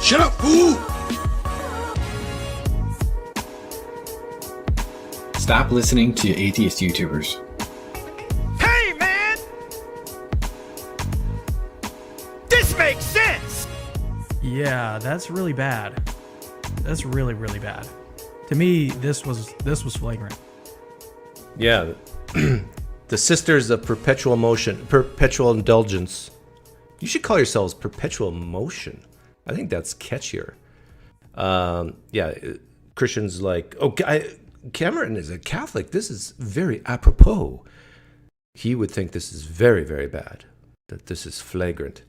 Shut up, fool! Stop listening to atheist YouTubers. Hey, man! This makes sense! Yeah, that's really bad. That's really, really bad. To me, this was flagrant. Yeah. The Sisters of Perpetual Motion, Perpetual Indulgence. You should call yourselves Perpetual Motion. I think that's catchier. Yeah, Christians like, Cameron is a Catholic. This is very apropos. He would think this is very, very bad, that this is flagrant.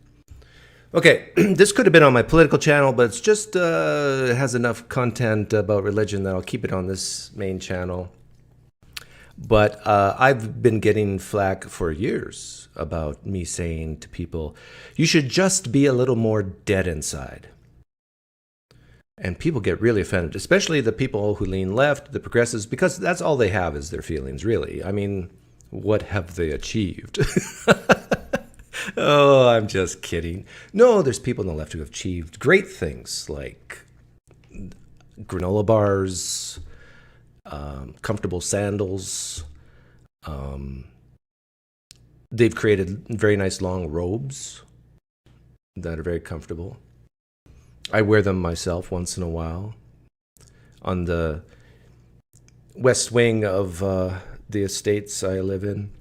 Okay, this could have been on my political channel, but it's just it has enough content about religion that I'll keep it on this main channel. But I've been getting flack for years about me saying to people, you should just be a little more dead inside. And people get really offended, especially the people who lean left, the progressives, because that's all they have is their feelings, really. I mean, what have they achieved? Oh, I'm just kidding. No, there's people on the left who have achieved great things like granola bars, comfortable sandals. They've created very nice long robes that are very comfortable. I wear them myself once in a while. On the west wing of the estates I live in.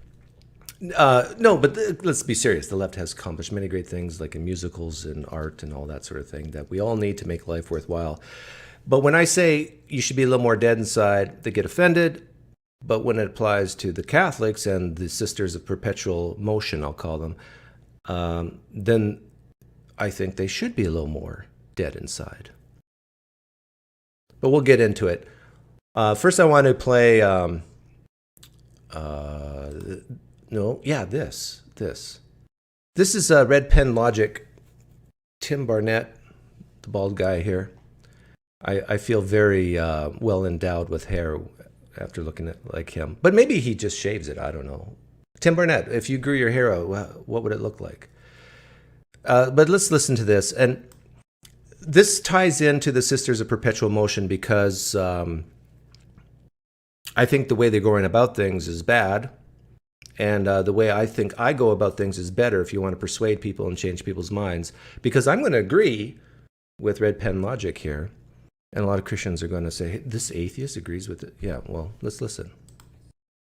No, but let's be serious. The left has accomplished many great things, like in musicals and art and all that sort of thing, that we all need to make life worthwhile. But when I say you should be a little more dead inside, they get offended. But when it applies to the Catholics and the Sisters of Perpetual Motion, I'll call them, then I think they should be a little more dead inside. But we'll get into it. First, I want to play. This is RedPenLogic. Tim Barnett, the bald guy here. I feel very well endowed with hair after looking at like him. But maybe he just shaves it. I don't know. Tim Barnett, if you grew your hair out, what would it look like? But let's listen to this. And this ties into the Sisters of Perpetual Motion because I think the way they're going about things is bad. And the way I think I go about things is better if you want to persuade people and change people's minds. Because I'm going to agree with RedPenLogic here. And a lot of Christians are going to say, hey, this atheist agrees with it. Yeah, well, let's listen.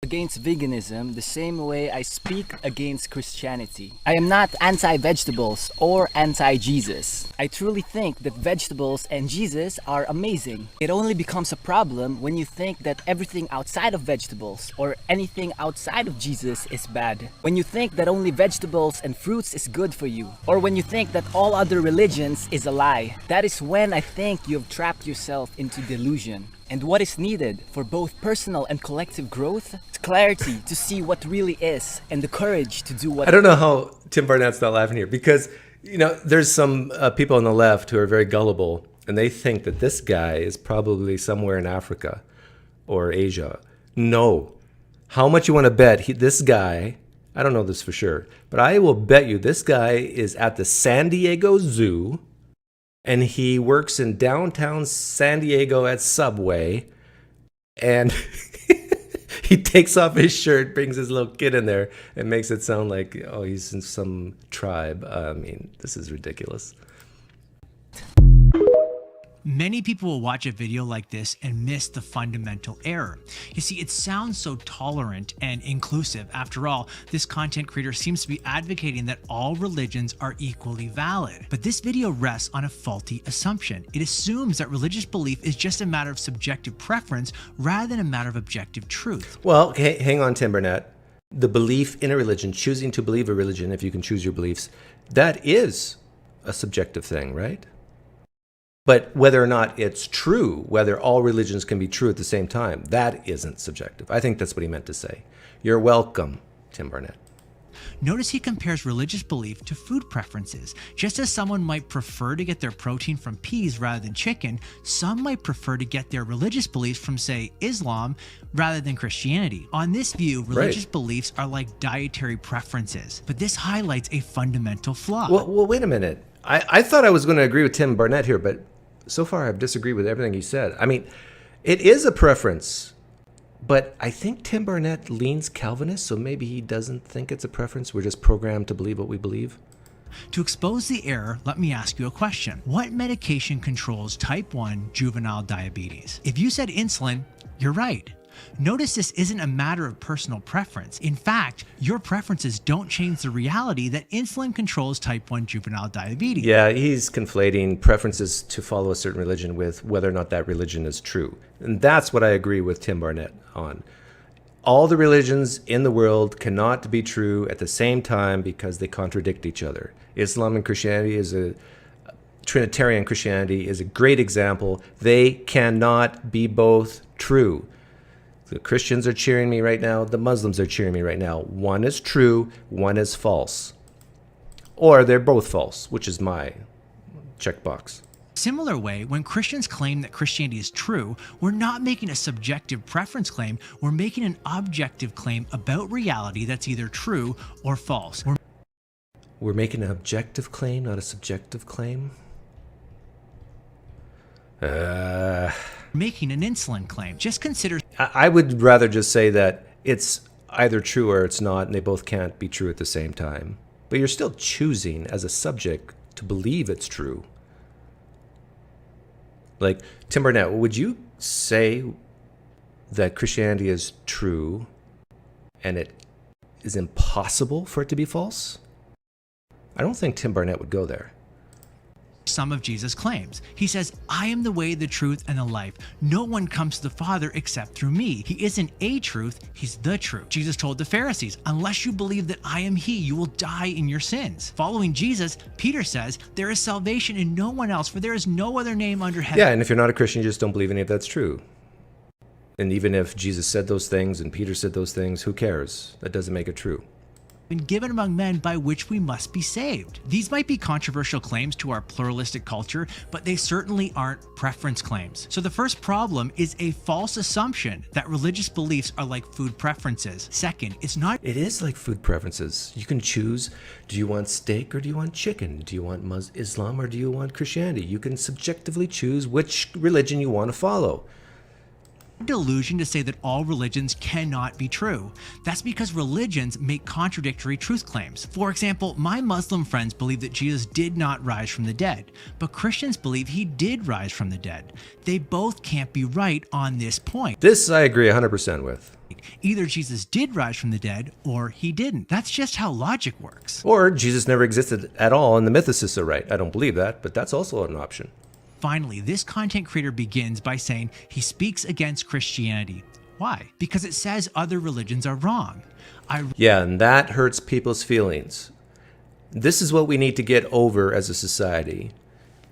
Against veganism the same way I speak against Christianity. I am not anti-vegetables or anti-Jesus. I truly think that vegetables and Jesus are amazing. It only becomes a problem when you think that everything outside of vegetables or anything outside of Jesus is bad. When you think that only vegetables and fruits is good for you, or when you think that all other religions is a lie. That is when I think you have trapped yourself into delusion. And what is needed for both personal and collective growth is clarity to see what really is and the courage to do what... I don't know how Tim Barnett's not laughing here because, you know, there's some people on the left who are very gullible and they think that this guy is probably somewhere in Africa or Asia. No. How much you want to bet this guy, I don't know this for sure, but I will bet you this guy is at the San Diego Zoo and he works in downtown San Diego at Subway, and he takes off his shirt, brings his little kid in there, and makes it sound like, oh, he's in some tribe. I mean, this is ridiculous. Many people will watch a video like this and miss the fundamental error. You see, it sounds so tolerant and inclusive. After all, this content creator seems to be advocating that all religions are equally valid. But this video rests on a faulty assumption. It assumes that religious belief is just a matter of subjective preference rather than a matter of objective truth. Well, hang on, Tim Burnett. The belief in a religion, choosing to believe a religion, if you can choose your beliefs, that is a subjective thing, right? But whether or not it's true, whether all religions can be true at the same time, that isn't subjective. I think that's what he meant to say. You're welcome, Tim Barnett. Notice he compares religious belief to food preferences. Just as someone might prefer to get their protein from peas rather than chicken, some might prefer to get their religious beliefs from, say, Islam rather than Christianity. On this view, religious beliefs are like dietary preferences, but this highlights a fundamental flaw. Well, wait a minute. I thought I was going to agree with Tim Barnett here, but so far I've disagreed with everything he said. I mean, it is a preference, but I think Tim Barnett leans Calvinist, so maybe he doesn't think it's a preference. We're just programmed to believe what we believe. To expose the error, let me ask you a question. What medication controls type 1 juvenile diabetes? If you said insulin, you're right. Notice this isn't a matter of personal preference. In fact, your preferences don't change the reality that insulin controls type 1 juvenile diabetes. Yeah, he's conflating preferences to follow a certain religion with whether or not that religion is true. And that's what I agree with Tim Barnett on. All the religions in the world cannot be true at the same time because they contradict each other. Islam and Christianity Trinitarian Christianity is a great example. They cannot be both true. The Christians are cheering me right now. The Muslims are cheering me right now. One is true, one is false. Or they're both false, which is my checkbox. Similar way, when Christians claim that Christianity is true, we're not making a subjective preference claim, we're making an objective claim about reality that's either true or false. We're making an objective claim, not a subjective claim? Making an insulin claim. Just consider... I would rather just say that it's either true or it's not, and they both can't be true at the same time. But you're still choosing as a subject to believe it's true. Like, Tim Barnett, would you say that Christianity is true and it is impossible for it to be false? I don't think Tim Barnett would go there. Some of Jesus' claims. He says, I am the way, the truth, and the life. No one comes to the Father except through me. He isn't a truth, he's the truth. Jesus told the Pharisees, unless you believe that I am he, you will die in your sins. Following Jesus, Peter says, there is salvation in no one else, for there is no other name under heaven. Yeah, and if you're not a Christian, you just don't believe any of that's true. And even if Jesus said those things and Peter said those things, who cares? That doesn't make it true. Been given among men by which we must be saved. These might be controversial claims to our pluralistic culture, but they certainly aren't preference claims. So the first problem is a false assumption that religious beliefs are like food preferences. Second, it's not... It is like food preferences. You can choose, do you want steak or do you want chicken? Do you want Islam or do you want Christianity? You can subjectively choose which religion you want to follow. Delusion to say that all religions cannot be true. That's because religions make contradictory truth claims. For example, my Muslim friends believe that Jesus did not rise from the dead, but Christians believe he did rise from the dead. They both can't be right on this point. This I agree 100% with. Either Jesus did rise from the dead or he didn't. That's just how logic works. Or Jesus never existed at all and the mythicists are right. I don't believe that, but that's also an option. Finally, this content creator begins by saying he speaks against Christianity. Why? Because it says other religions are wrong. Yeah, and that hurts people's feelings. This is what we need to get over as a society.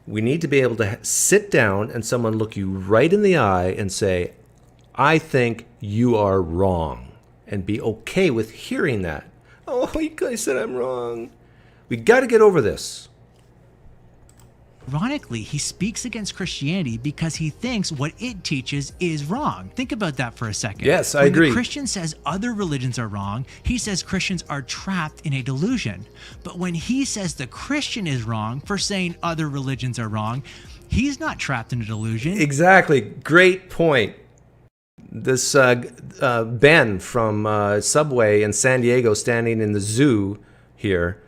We need to be able to sit down and someone look you right in the eye and say, I think you are wrong, and be okay with hearing that. Oh, you guys said I'm wrong. We got to get over this. Ironically, he speaks against Christianity because he thinks what it teaches is wrong. Think about that for a second. Yes, I agree. When the Christian says other religions are wrong, he says Christians are trapped in a delusion. But when he says the Christian is wrong for saying other religions are wrong, he's not trapped in a delusion. Exactly. Great point. This Ben from Subway in San Diego standing in the zoo here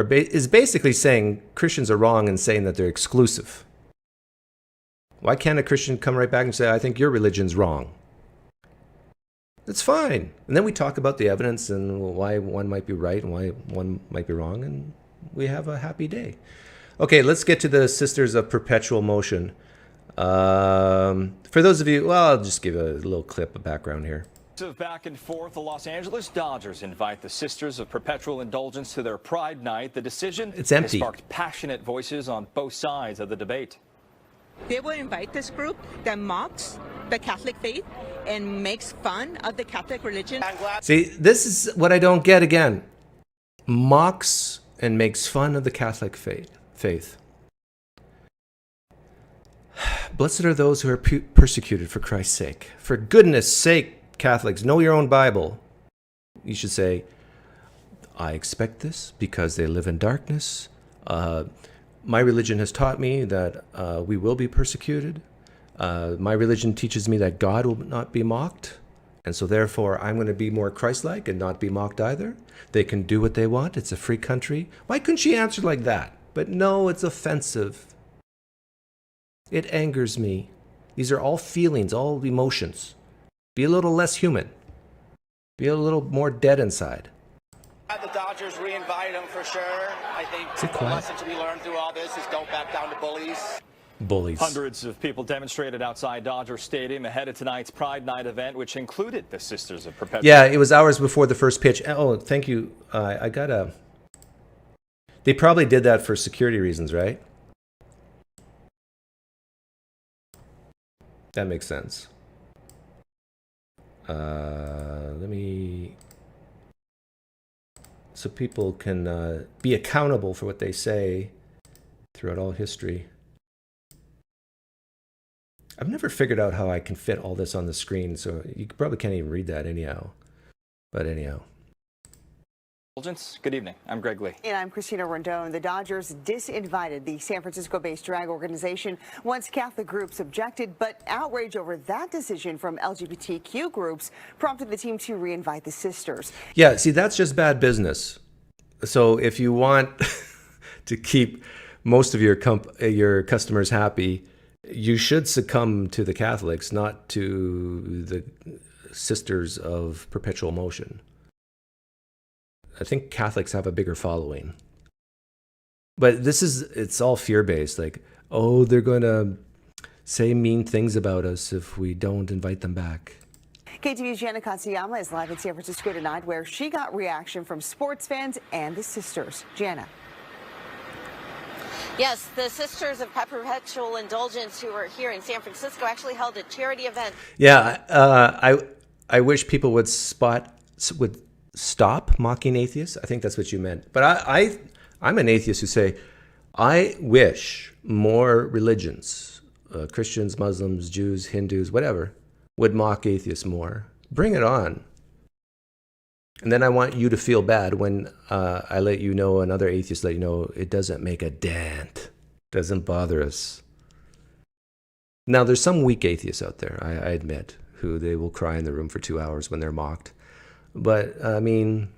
is basically saying Christians are wrong and saying that they're exclusive. Why can't a Christian come right back and say, I think your religion's wrong? It's fine. And then we talk about the evidence and why one might be right and why one might be wrong, and we have a happy day. Okay, let's get to the Sisters of Perpetual Motion. For those of you, well, I'll just give a little clip of background here. Back and forth, the Los Angeles Dodgers invite the Sisters of Perpetual Indulgence to their Pride Night. The decision It's empty. has sparked passionate voices on both sides of the debate. They will invite this group that mocks the Catholic faith and makes fun of the Catholic religion. See, this is what I don't get again. Mocks and makes fun of the Catholic faith. Blessed are those who are persecuted for Christ's sake. For goodness sake, Catholics, know your own Bible. You should say, I expect this because they live in darkness. My religion has taught me that we will be persecuted. My religion teaches me that God will not be mocked. And so therefore, I'm going to be more Christ-like and not be mocked either. They can do what they want. It's a free country. Why couldn't she answer like that? But no, it's offensive. It angers me. These are all feelings, all emotions. Be a little less human. Be a little more dead inside. The Dodgers re-invited him for sure. I think the lesson to be learned through all this is don't back down to bullies. Bullies. Hundreds of people demonstrated outside Dodger Stadium ahead of tonight's Pride Night event, which included the Sisters of Perpetual. Yeah, it was hours before the first pitch. Oh, thank you. I got a... They probably did that for security reasons, right? That makes sense. Let me... So people can be accountable for what they say throughout all history. I've never figured out how I can fit all this on the screen, so you probably can't even read that anyhow. But anyhow. Good evening. I'm Greg Lee. And I'm Christina Rondon. The Dodgers disinvited the San Francisco-based drag organization once Catholic groups objected, but outrage over that decision from LGBTQ groups prompted the team to reinvite the sisters. Yeah, see, that's just bad business. So if you want to keep most of your customers happy, you should succumb to the Catholics, not to the Sisters of Perpetual Motion. I think Catholics have a bigger following. But it's all fear-based. Like, oh, they're going to say mean things about us if we don't invite them back. KTV's Jana Katsuyama is live in San Francisco tonight, where she got reaction from sports fans and the sisters. Jana. Yes, the Sisters of Perpetual Indulgence, who are here in San Francisco, actually held a charity event. Yeah, I wish people would stop mocking atheists. I think that's what you meant. But I'm an atheist who say, I wish more religions, Christians, Muslims, Jews, Hindus, whatever, would mock atheists more. Bring it on. And then I want you to feel bad when I let you know, another atheist let you know, it doesn't make a dent. Doesn't bother us. Now, there's some weak atheists out there, I admit, who they will cry in the room for 2 hours when they're mocked. But, I mean,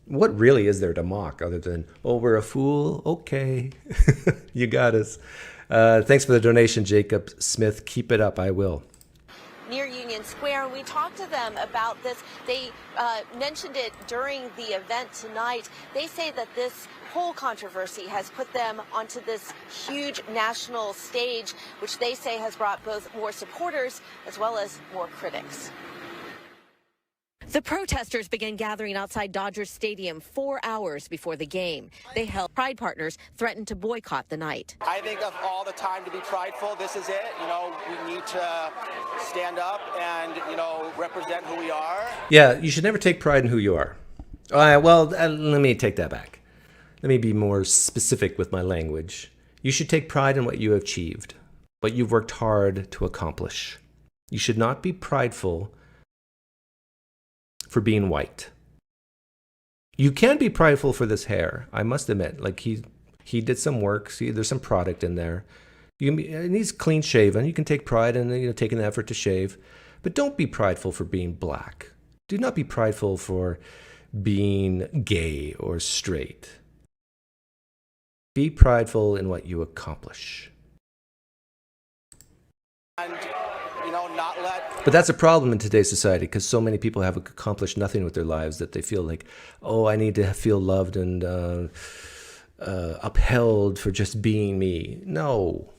what really is there to mock other than, oh, we're a fool? Okay. You got us. Thanks for the donation, Jacob Smith. Keep it up. I will. Near Union Square, and we talked to them about this. They mentioned it during the event tonight. They say that this whole controversy has put them onto this huge national stage, which they say has brought both more supporters as well as more critics. The protesters began gathering outside Dodger Stadium 4 hours before the game. They held Pride partners threatened to boycott the night. I think of all the time to be prideful, this is it. You know, we need to stand up and, you know, represent who we are. Yeah, you should never take pride in who you are. Let me take that back. Let me be more specific with my language. You should take pride in what you have achieved, what you've worked hard to accomplish. You should not be prideful for being white. You can be prideful for this hair, I must admit. Like he did some work. See, there's some product in there. And he's clean shaven. You can take pride in taking the effort to shave, but don't be prideful for being black. Do not be prideful for being gay or straight. Be prideful in what you accomplish. And, you know, not let... But that's a problem in today's society because so many people have accomplished nothing with their lives that they feel like, oh, I need to feel loved and upheld for just being me. No.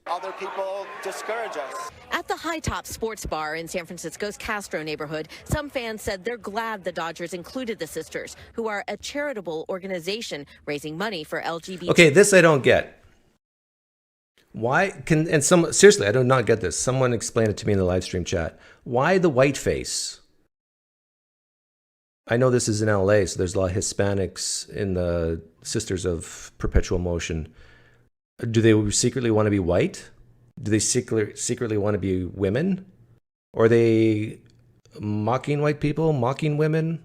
Other people discourage us. At the High Top Sports Bar in San Francisco's Castro neighborhood, some fans said they're glad the Dodgers included the Sisters, who are a charitable organization raising money for LGBT. Okay, this I don't get. Seriously, I do not get this. Someone explain it to me in the live stream chat. Why the white face? I know this is in LA, so there's a lot of Hispanics in the Sisters of Perpetual Motion. Do they secretly want to be white? Do they secretly want to be women? Or are they mocking white people, mocking women?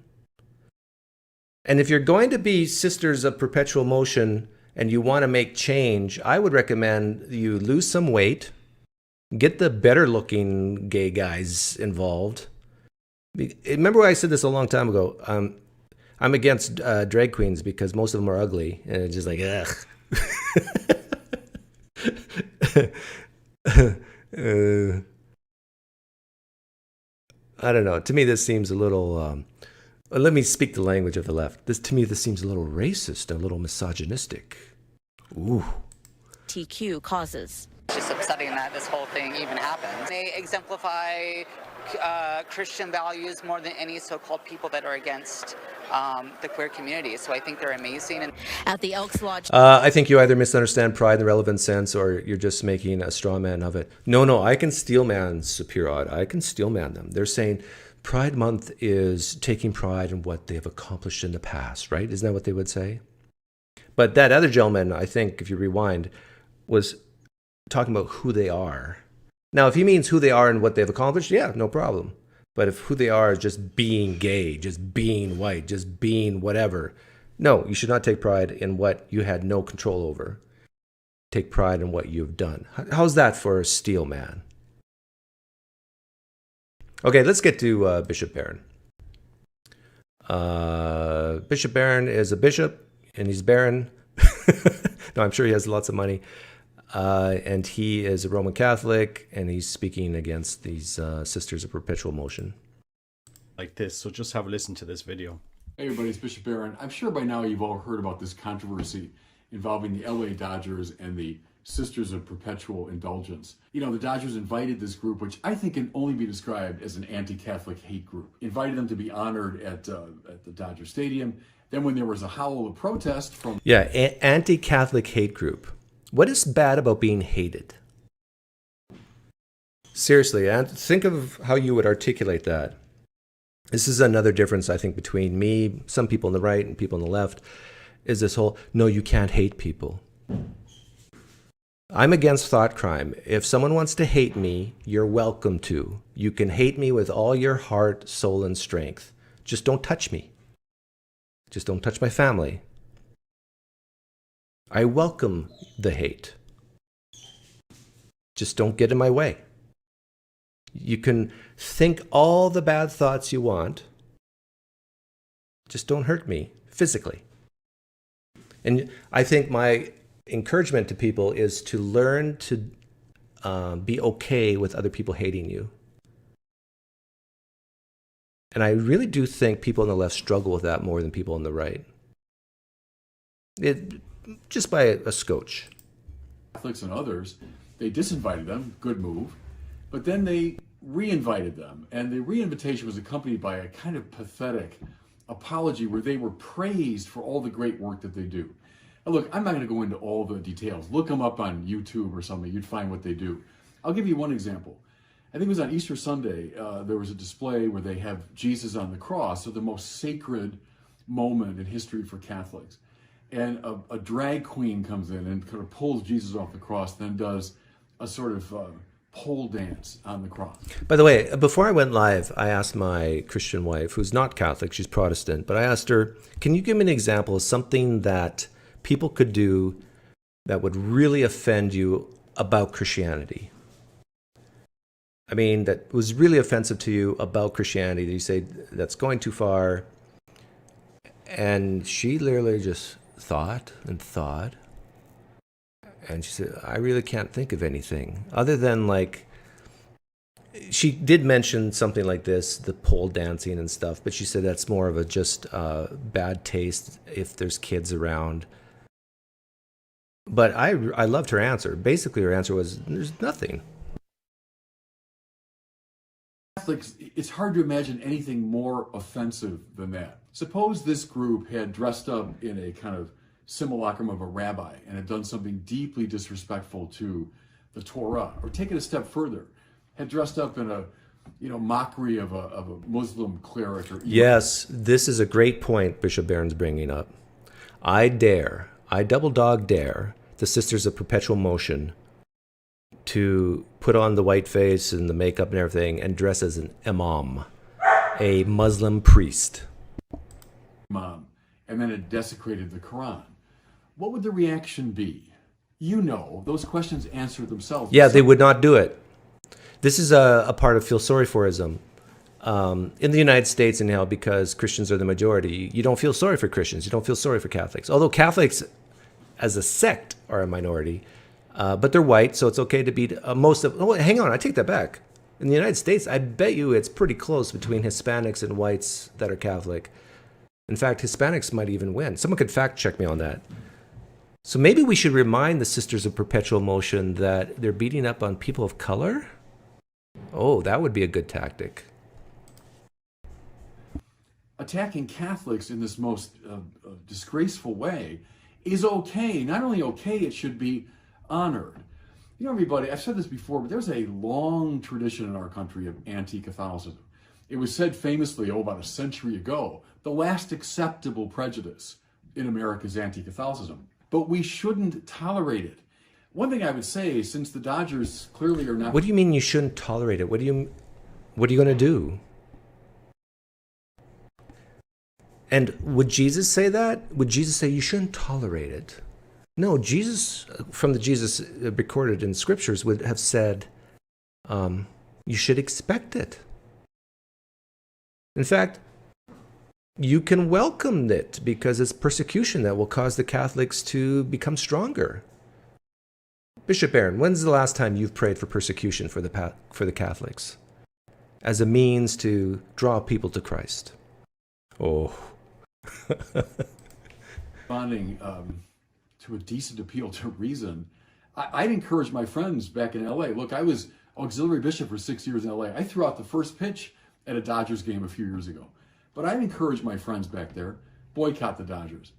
And if you're going to be Sisters of Perpetual Motion and you want to make change, I would recommend you lose some weight, get the better looking gay guys involved. Remember I said this a long time ago? I'm against drag queens because most of them are ugly. And it's just like, ugh. I don't know. To me, this seems a little... let me speak the language of the left. To me, this seems a little racist, a little misogynistic. Ooh. TQ causes. It's just upsetting that this whole thing even happened. They exemplify Christian values more than any so-called people that are against the queer community. So I think they're amazing. And at the Elks Lodge. I think you either misunderstand pride in the relevant sense or you're just making a straw man of it. No, I can steel man Superior. I can steel man them. They're saying Pride Month is taking pride in what they've accomplished in the past, right? Isn't that what they would say? But that other gentleman, I think, if you rewind, was talking about who they are. Now, if he means who they are and what they've accomplished, yeah, no problem. But if who they are is just being gay, just being white, just being whatever, no, you should not take pride in what you had no control over. Take pride in what you've done. How's that for a steel man? Okay, let's get to Bishop Barron. Bishop Barron is a bishop, and he's Barron. No, I'm sure he has lots of money. And he is a Roman Catholic, and he's speaking against these Sisters of Perpetual Motion. Like this, so just have a listen to this video. Hey everybody, it's Bishop Barron. I'm sure by now you've all heard about this controversy involving the LA Dodgers and the Sisters of Perpetual Indulgence. You know, the Dodgers invited this group, which I think can only be described as an anti-Catholic hate group. Invited them to be honored at the Dodger Stadium. Then when there was a howl of protest from... Yeah, anti-Catholic hate group. What is bad about being hated? Seriously, and think of how you would articulate that. This is another difference, I think, between me, some people on the right and people on the left, is this whole, no, you can't hate people. I'm against thought crime. If someone wants to hate me, you're welcome to. You can hate me with all your heart, soul, and strength. Just don't touch me. Just don't touch my family. I welcome the hate. Just don't get in my way. You can think all the bad thoughts you want. Just don't hurt me physically. And I think my encouragement to people is to learn to be okay with other people hating you. And I really do think people on the left struggle with that more than people on the right. Just by a scotch. Catholics and others, they disinvited them, good move, but then they re-invited them. And the re-invitation was accompanied by a kind of pathetic apology where they were praised for all the great work that they do. Now look, I'm not going to go into all the details. Look them up on YouTube or something. You'd find what they do. I'll give you one example. I think it was on Easter Sunday, there was a display where they have Jesus on the cross, so the most sacred moment in history for Catholics. And a drag queen comes in and kind of pulls Jesus off the cross, then does a sort of pole dance on the cross. By the way, before I went live, I asked my Christian wife, who's not Catholic, she's Protestant, but I asked her, can you give me an example of something that people could do that would really offend you about Christianity? I mean, that was really offensive to you about Christianity. You say, that's going too far. And she literally just thought and thought. And she said, I really can't think of anything. Other than like, she did mention something like this, the pole dancing and stuff. But she said that's more of a just bad taste if there's kids around. But I loved her answer. Basically, her answer was, there's nothing. Catholics, it's hard to imagine anything more offensive than that. Suppose this group had dressed up in a kind of simulacrum of a rabbi and had done something deeply disrespectful to the Torah, or take it a step further, had dressed up in a mockery of a Muslim cleric. Or yes, this is a great point Bishop Barron's bringing up. I double dog dare the Sisters of Perpetual Motion to put on the white face and the makeup and everything and dress as an imam, a Muslim priest. Imam. and then it desecrated the Quran, what would the reaction be? You know, those questions answer themselves. Yeah, they would not do it. This is a part of feel sorry forism. In the United States and now, because Christians are the majority, you don't feel sorry for Christians. You don't feel sorry for Catholics. Although Catholics as a sect are a minority, but they're white, so it's okay to beat most of... Oh, hang on, I take that back. In the United States, I bet you it's pretty close between Hispanics and whites that are Catholic. In fact, Hispanics might even win. Someone could fact check me on that. So maybe we should remind the Sisters of Perpetual Motion that they're beating up on people of color? Oh, that would be a good tactic. Attacking Catholics in this most disgraceful way is okay. Not only okay, it should be honored. You know, everybody, I've said this before, but there's a long tradition in our country of anti-Catholicism. It was said famously, about a century ago, the last acceptable prejudice in America is anti-Catholicism. But we shouldn't tolerate it. One thing I would say, since the Dodgers clearly are not... What do you mean you shouldn't tolerate it? What are you going to do? And would Jesus say that? Would Jesus say you shouldn't tolerate it? No, Jesus, from the Jesus recorded in scriptures, would have said, you should expect it. In fact, you can welcome it because it's persecution that will cause the Catholics to become stronger. Bishop Barron, when's the last time you've prayed for persecution for the Catholics as a means to draw people to Christ? Oh. Responding to a decent appeal to reason, I'd encourage my friends back in LA. Look, I was auxiliary bishop for 6 years in LA. I threw out the first pitch at a Dodgers game a few years ago. But I'd encourage my friends back there, boycott the Dodgers.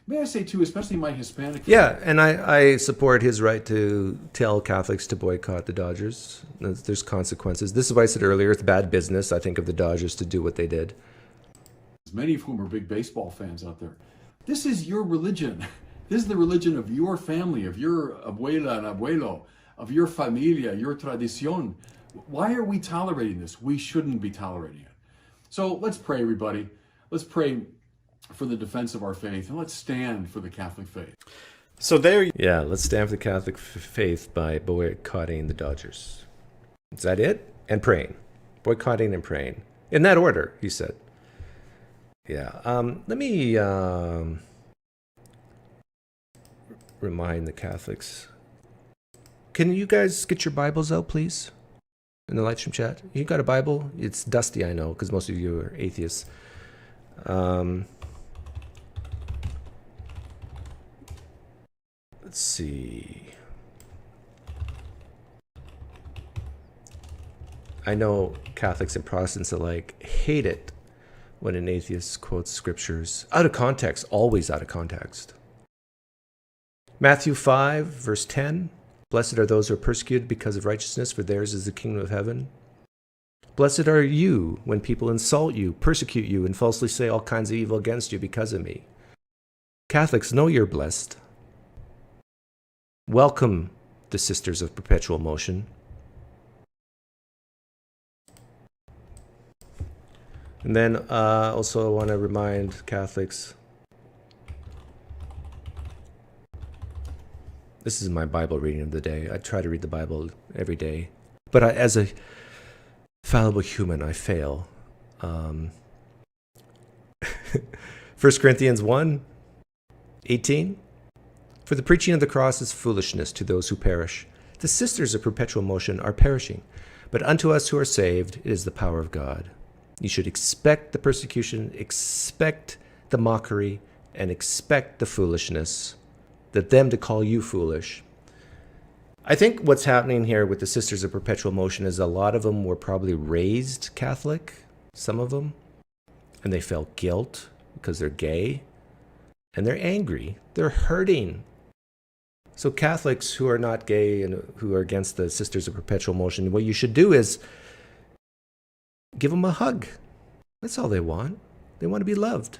May I say, too, especially my Hispanic friends. Yeah, and I support his right to tell Catholics to boycott the Dodgers. There's consequences. This is why I said earlier, it's bad business, I think, of the Dodgers to do what they did. Many of whom are big baseball fans out there. This is your religion. This is the religion of your family, of your abuela and abuelo, of your familia, your tradición. Why are we tolerating this? We shouldn't be tolerating it. So let's pray, everybody. Let's pray for the defense of our faith, and let's stand for the Catholic faith. So there. Yeah, let's stand for the Catholic faith by boycotting the Dodgers. Is that it? And praying. Boycotting and praying. In that order, he said. Yeah. Let me remind the Catholics. Can you guys get your Bibles out, please? In the live stream chat. You got a Bible? It's dusty, I know, because most of you are atheists. Let's see. I know Catholics and Protestants alike hate it when an atheist quotes scriptures out of context, always out of context. Matthew 5, verse 10. Blessed are those who are persecuted because of righteousness, for theirs is the kingdom of heaven. Blessed are you when people insult you, persecute you, and falsely say all kinds of evil against you because of me. Catholics, know you're blessed. Welcome the Sisters of Perpetual Motion. And then also I want to remind Catholics, this is my Bible reading of the day. I try to read the Bible every day. But as a fallible human, I fail. 1 Corinthians 1:18. For the preaching of the cross is foolishness to those who perish. The Sisters of Perpetual Motion are perishing. But unto us who are saved, it is the power of God. You should expect the persecution, expect the mockery, and expect the foolishness. That them to call you foolish. I think what's happening here with the Sisters of Perpetual Motion is a lot of them were probably raised Catholic, some of them, and they felt guilt because they're gay, and they're angry, they're hurting. So Catholics who are not gay and who are against the Sisters of Perpetual Motion, what you should do is give them a hug. That's all they want. They want to be loved.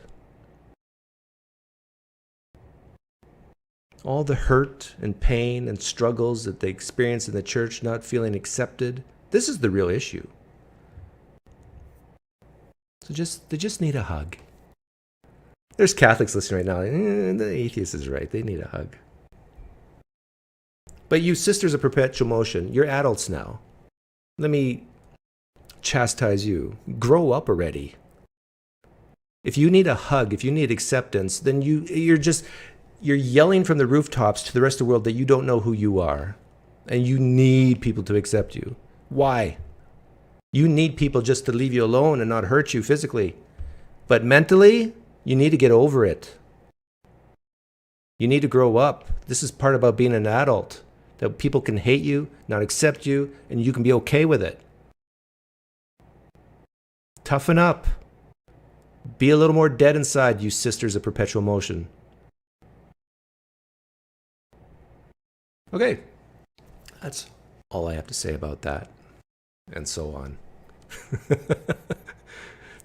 All the hurt and pain and struggles that they experience in the church, not feeling accepted, this is the real issue. So they just need a hug. There's Catholics listening right now. The atheist is right. They need a hug. But you sisters of perpetual motion, you're adults now. Let me chastise you. Grow up already. If you need a hug, if you need acceptance, then you're yelling from the rooftops to the rest of the world that you don't know who you are. And you need people to accept you. Why? You need people just to leave you alone and not hurt you physically. But mentally, you need to get over it. You need to grow up. This is part about being an adult. That people can hate you, not accept you, and you can be okay with it. Toughen up. Be a little more dead inside, you sisters of perpetual motion. Okay. That's all I have to say about that. And so on.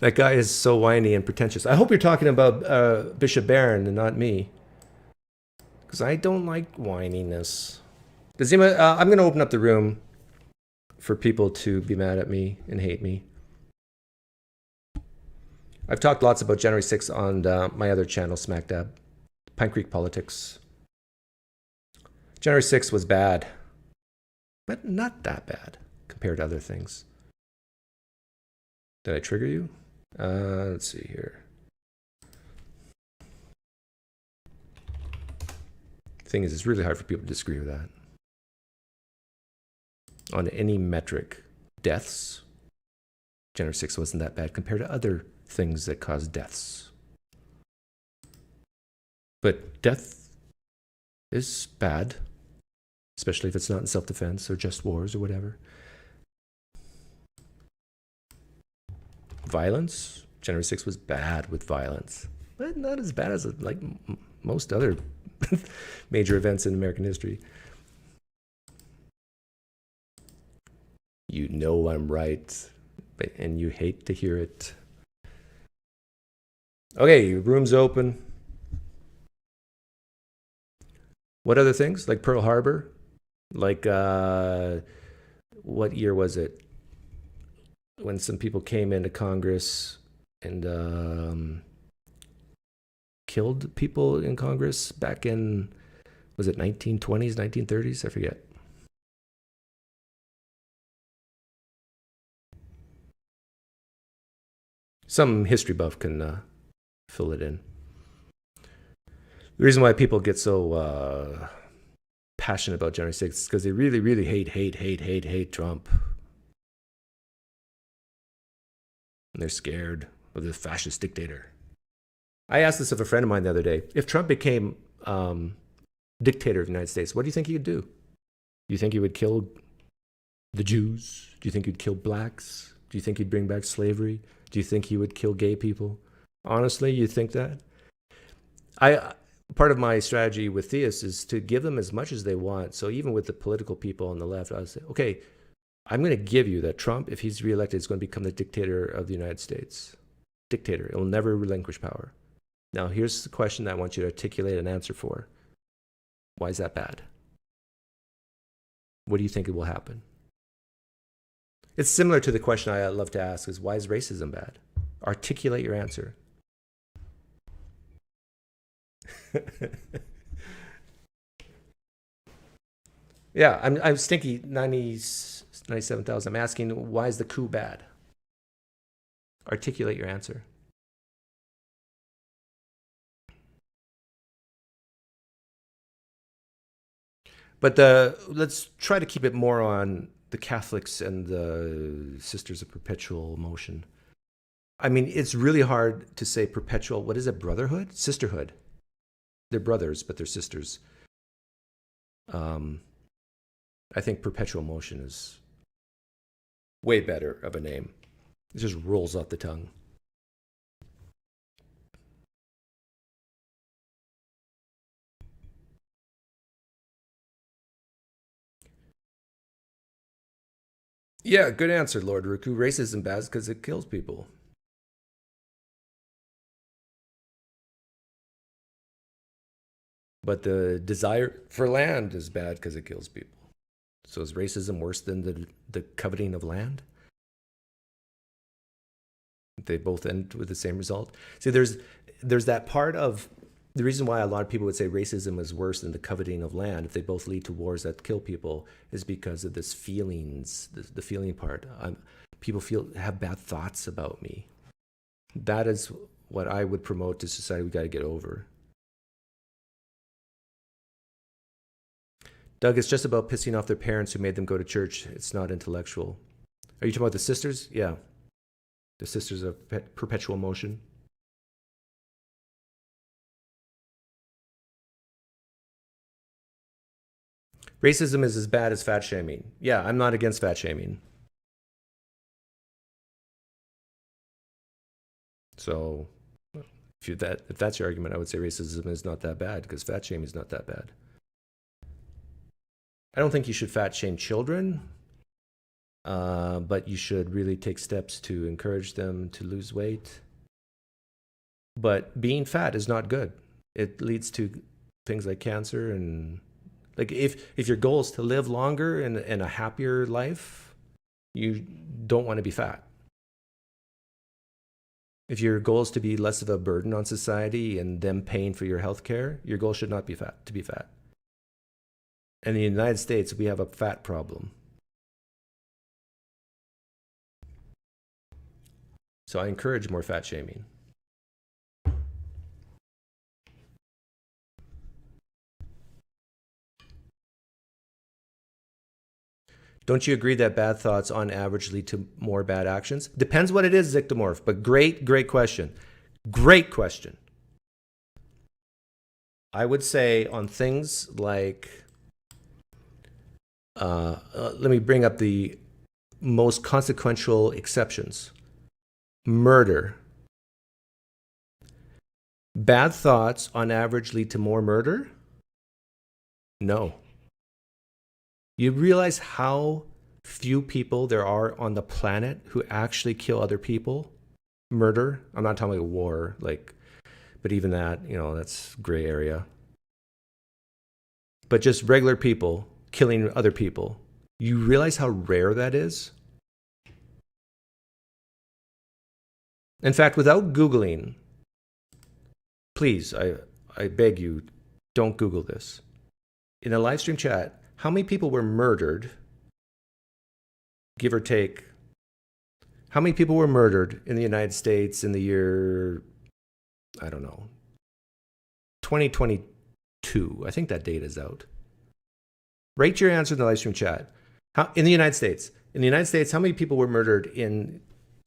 That guy is so whiny and pretentious. I hope you're talking about Bishop Barron and not me. Because I don't like whininess. Does anyone, I'm going to open up the room for people to be mad at me and hate me. I've talked lots about January 6th on my other channel, SmackDab, PineCreek Politics. January 6th was bad, but not that bad compared to other things. Did I trigger you? Let's see here. Thing is, it's really hard for people to disagree with that. On any metric, deaths, January 6th wasn't that bad compared to other things that cause deaths. But death is bad, especially if it's not in self-defense or just wars or whatever. Violence, January 6th was bad with violence, but not as bad as like most other major events in American history. You know I'm right, and you hate to hear it. Okay, room's open. What other things? Like Pearl Harbor? Like, what year was it? When some people came into Congress and killed people in Congress back in, was it 1920s, 1930s? I forget. Some history buff can fill it in. The reason why people get so passionate about January 6th is because they really, really hate Trump. And they're scared of the fascist dictator. I asked this of a friend of mine the other day. If Trump became dictator of the United States, what do you think he would do? Do you think he would kill the Jews? Do you think he'd kill blacks? Do you think he'd bring back slavery? Do you think he would kill gay people? Honestly, you think that? Part of my strategy with theists is to give them as much as they want. So even with the political people on the left, I would say, okay, I'm going to give you that Trump, if he's reelected, is going to become the dictator of the United States. Dictator. It will never relinquish power. Now, here's the question that I want you to articulate an answer for. Why is that bad? What do you think it will happen? It's similar to the question I love to ask is, why is racism bad? Articulate your answer. Yeah, I'm Stinky 97,000. I'm asking, why is the coup bad? Articulate your answer. But let's try to keep it more on the Catholics and the Sisters of Perpetual Motion. I mean, it's really hard to say perpetual. What is it? Brotherhood? Sisterhood. They're brothers, but they're sisters. I think Perpetual Motion is way better of a name. It just rolls off the tongue. Yeah, good answer, Lord Ruku. Racism bad because it kills people. But the desire for land is bad because it kills people. So is racism worse than the coveting of land? They both end with the same result. See, there's that part of the reason why a lot of people would say racism is worse than the coveting of land if they both lead to wars that kill people is because of this feelings, the feeling part. People have bad thoughts about me. That is what I would promote to society. We got to get over. Doug, it's just about pissing off their parents who made them go to church. It's not intellectual. Are you talking about the sisters? Yeah. The sisters of Perpetual Motion. Racism is as bad as fat shaming. Yeah, I'm not against fat shaming. So if that's your argument, I would say racism is not that bad because fat shaming is not that bad. I don't think you should fat shame children, but you should really take steps to encourage them to lose weight. But being fat is not good. It leads to things like cancer and like if your goal is to live longer and a happier life, you don't want to be fat. If your goal is to be less of a burden on society and them paying for your health care, your goal should not be to be fat. In the United States, we have a fat problem. So I encourage more fat shaming. Don't you agree that bad thoughts on average lead to more bad actions? Depends what it is, Zictomorph, but great question. Great question. I would say on things like, let me bring up the most consequential exceptions. Murder. Bad thoughts on average lead to more murder? No. You realize how few people there are on the planet who actually kill other people? Murder? I'm not talking about war, but even that, that's gray area. But just regular people killing other people. You realize how rare that is? In fact, without Googling, please, I beg you, don't Google this. In a live stream chat, how many people were murdered, give or take? How many people were murdered in the United States in the year, I don't know, 2022? I think that data is out. Write your answer in the live stream chat. In the United States, how many people were murdered in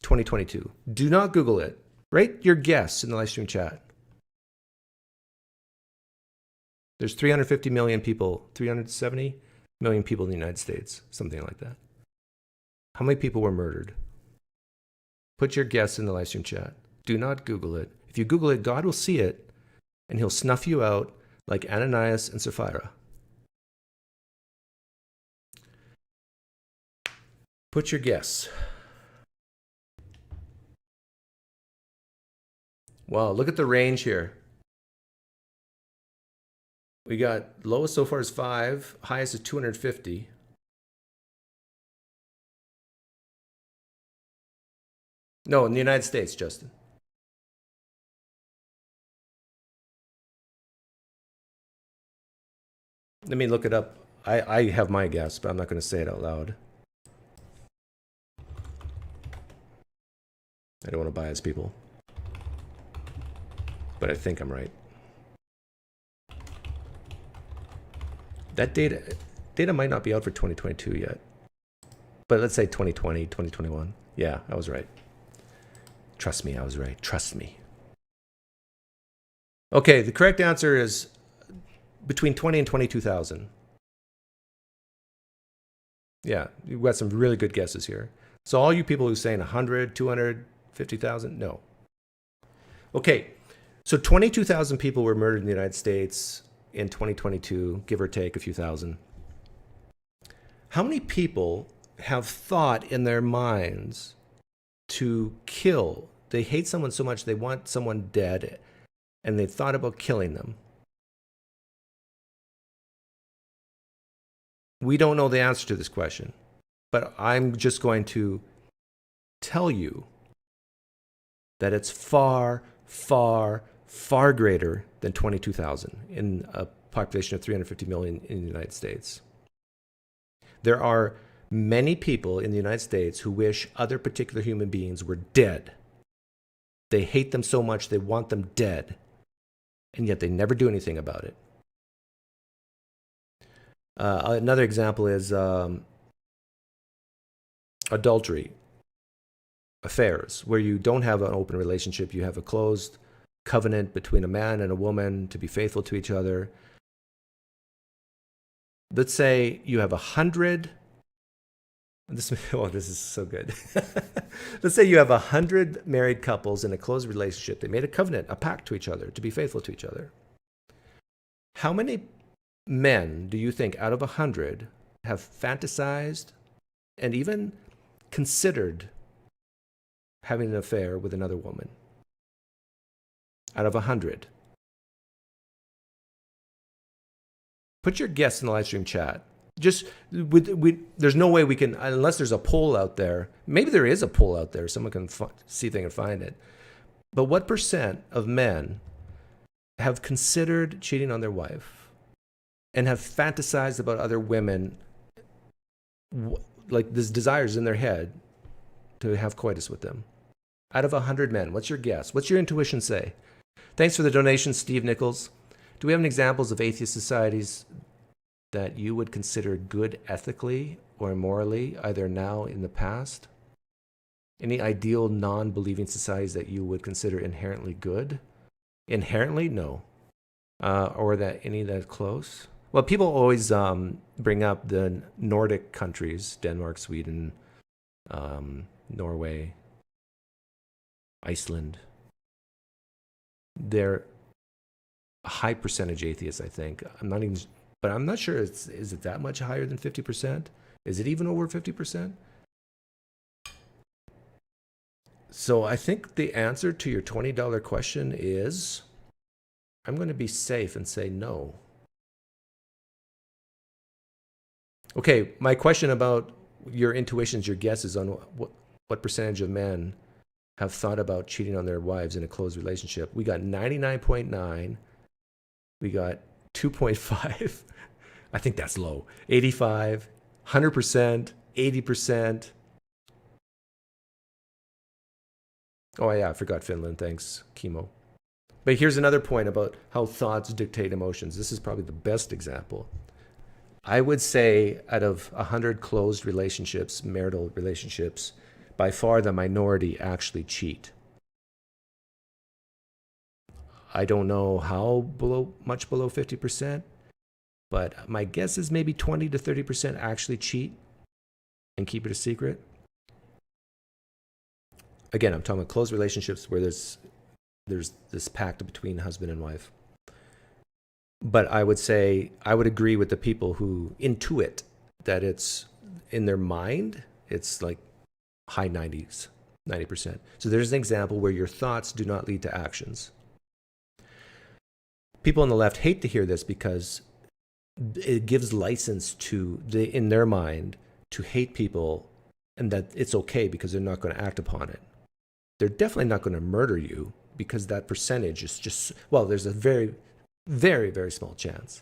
2022? Do not Google it. Write your guess in the live stream chat. There's 350 million people, 370 million people in the United States, something like that. How many people were murdered? Put your guess in the live stream chat. Do not Google it. If you Google it, God will see it, and he'll snuff you out like Ananias and Sapphira. Put your guess. Wow, look at the range here. We got lowest so far is 5, highest is 250. No, in the United States, Justin. Let me look it up. I have my guess, but I'm not going to say it out loud. I don't want to bias people. But I think I'm right. That data might not be out for 2022 yet. But let's say 2020, 2021. Yeah, I was right. Trust me, I was right. Trust me. Okay, the correct answer is between 20 and 22,000. Yeah, you've got some really good guesses here. So all you people who are saying 100, 200, 50,000, no. Okay, so 22,000 people were murdered in the United States in 2022, give or take a few thousand. How many people have thought in their minds to kill? They hate someone so much they want someone dead, and they thought about killing them. We don't know the answer to this question, but I'm just going to tell you that it's far, far, far greater than 22,000 in a population of 350 million in the United States. There are many people in the United States who wish other particular human beings were dead. They hate them so much they want them dead, and yet they never do anything about it. Another example is adultery, affairs, where you don't have an open relationship, you have a closed covenant between a man and a woman to be faithful to each other. Let's say you have 100. This is so good. Let's say you have 100 married couples in a closed relationship. They made a covenant, a pact to each other to be faithful to each other. How many men do you think out of 100 have fantasized and even considered having an affair with another woman? Out of 100. Put your guess in the live stream chat. Just, there's no way we can, unless there's a poll out there. Maybe there is a poll out there. Someone can see if they can find it. But what percent of men have considered cheating on their wife and have fantasized about other women, like this desires in their head to have coitus with them? Out of 100 men, what's your guess? What's your intuition say? Thanks for the donation, Steve Nichols. Do we have any examples of atheist societies that you would consider good ethically or morally, either now or in the past? Any ideal non-believing societies that you would consider inherently good? Inherently, no. Or that any that close? Well, people always bring up the Nordic countries, Denmark, Sweden, Norway, Iceland. They're a high percentage atheists, I think. But I'm not sure, is it that much higher than 50%? Is it even over 50%? So I think the answer to your $20 question is, I'm going to be safe and say no. Okay, my question about your intuitions, your guesses on what percentage of men have thought about cheating on their wives in a closed relationship. We got 99.9. We got 2.5. I think that's low. 85, 100%, 80%. Oh yeah, I forgot Finland. Thanks, Chemo. But here's another point about how thoughts dictate emotions. This is probably the best example. I would say out of 100 closed relationships, marital relationships, by far the minority actually cheat. I don't know how much below 50%, but my guess is maybe 20 to 30% actually cheat and keep it a secret. Again, I'm talking about closed relationships where there's this pact between husband and wife. But I would say, I would agree with the people who intuit that it's in their mind, it's like high 90s, 90%. So there's an example where your thoughts do not lead to actions. People on the left hate to hear this because it gives license to, in their mind, to hate people, and that it's okay because they're not going to act upon it. They're definitely not going to murder you because that percentage is just, well, there's a very, very, very small chance.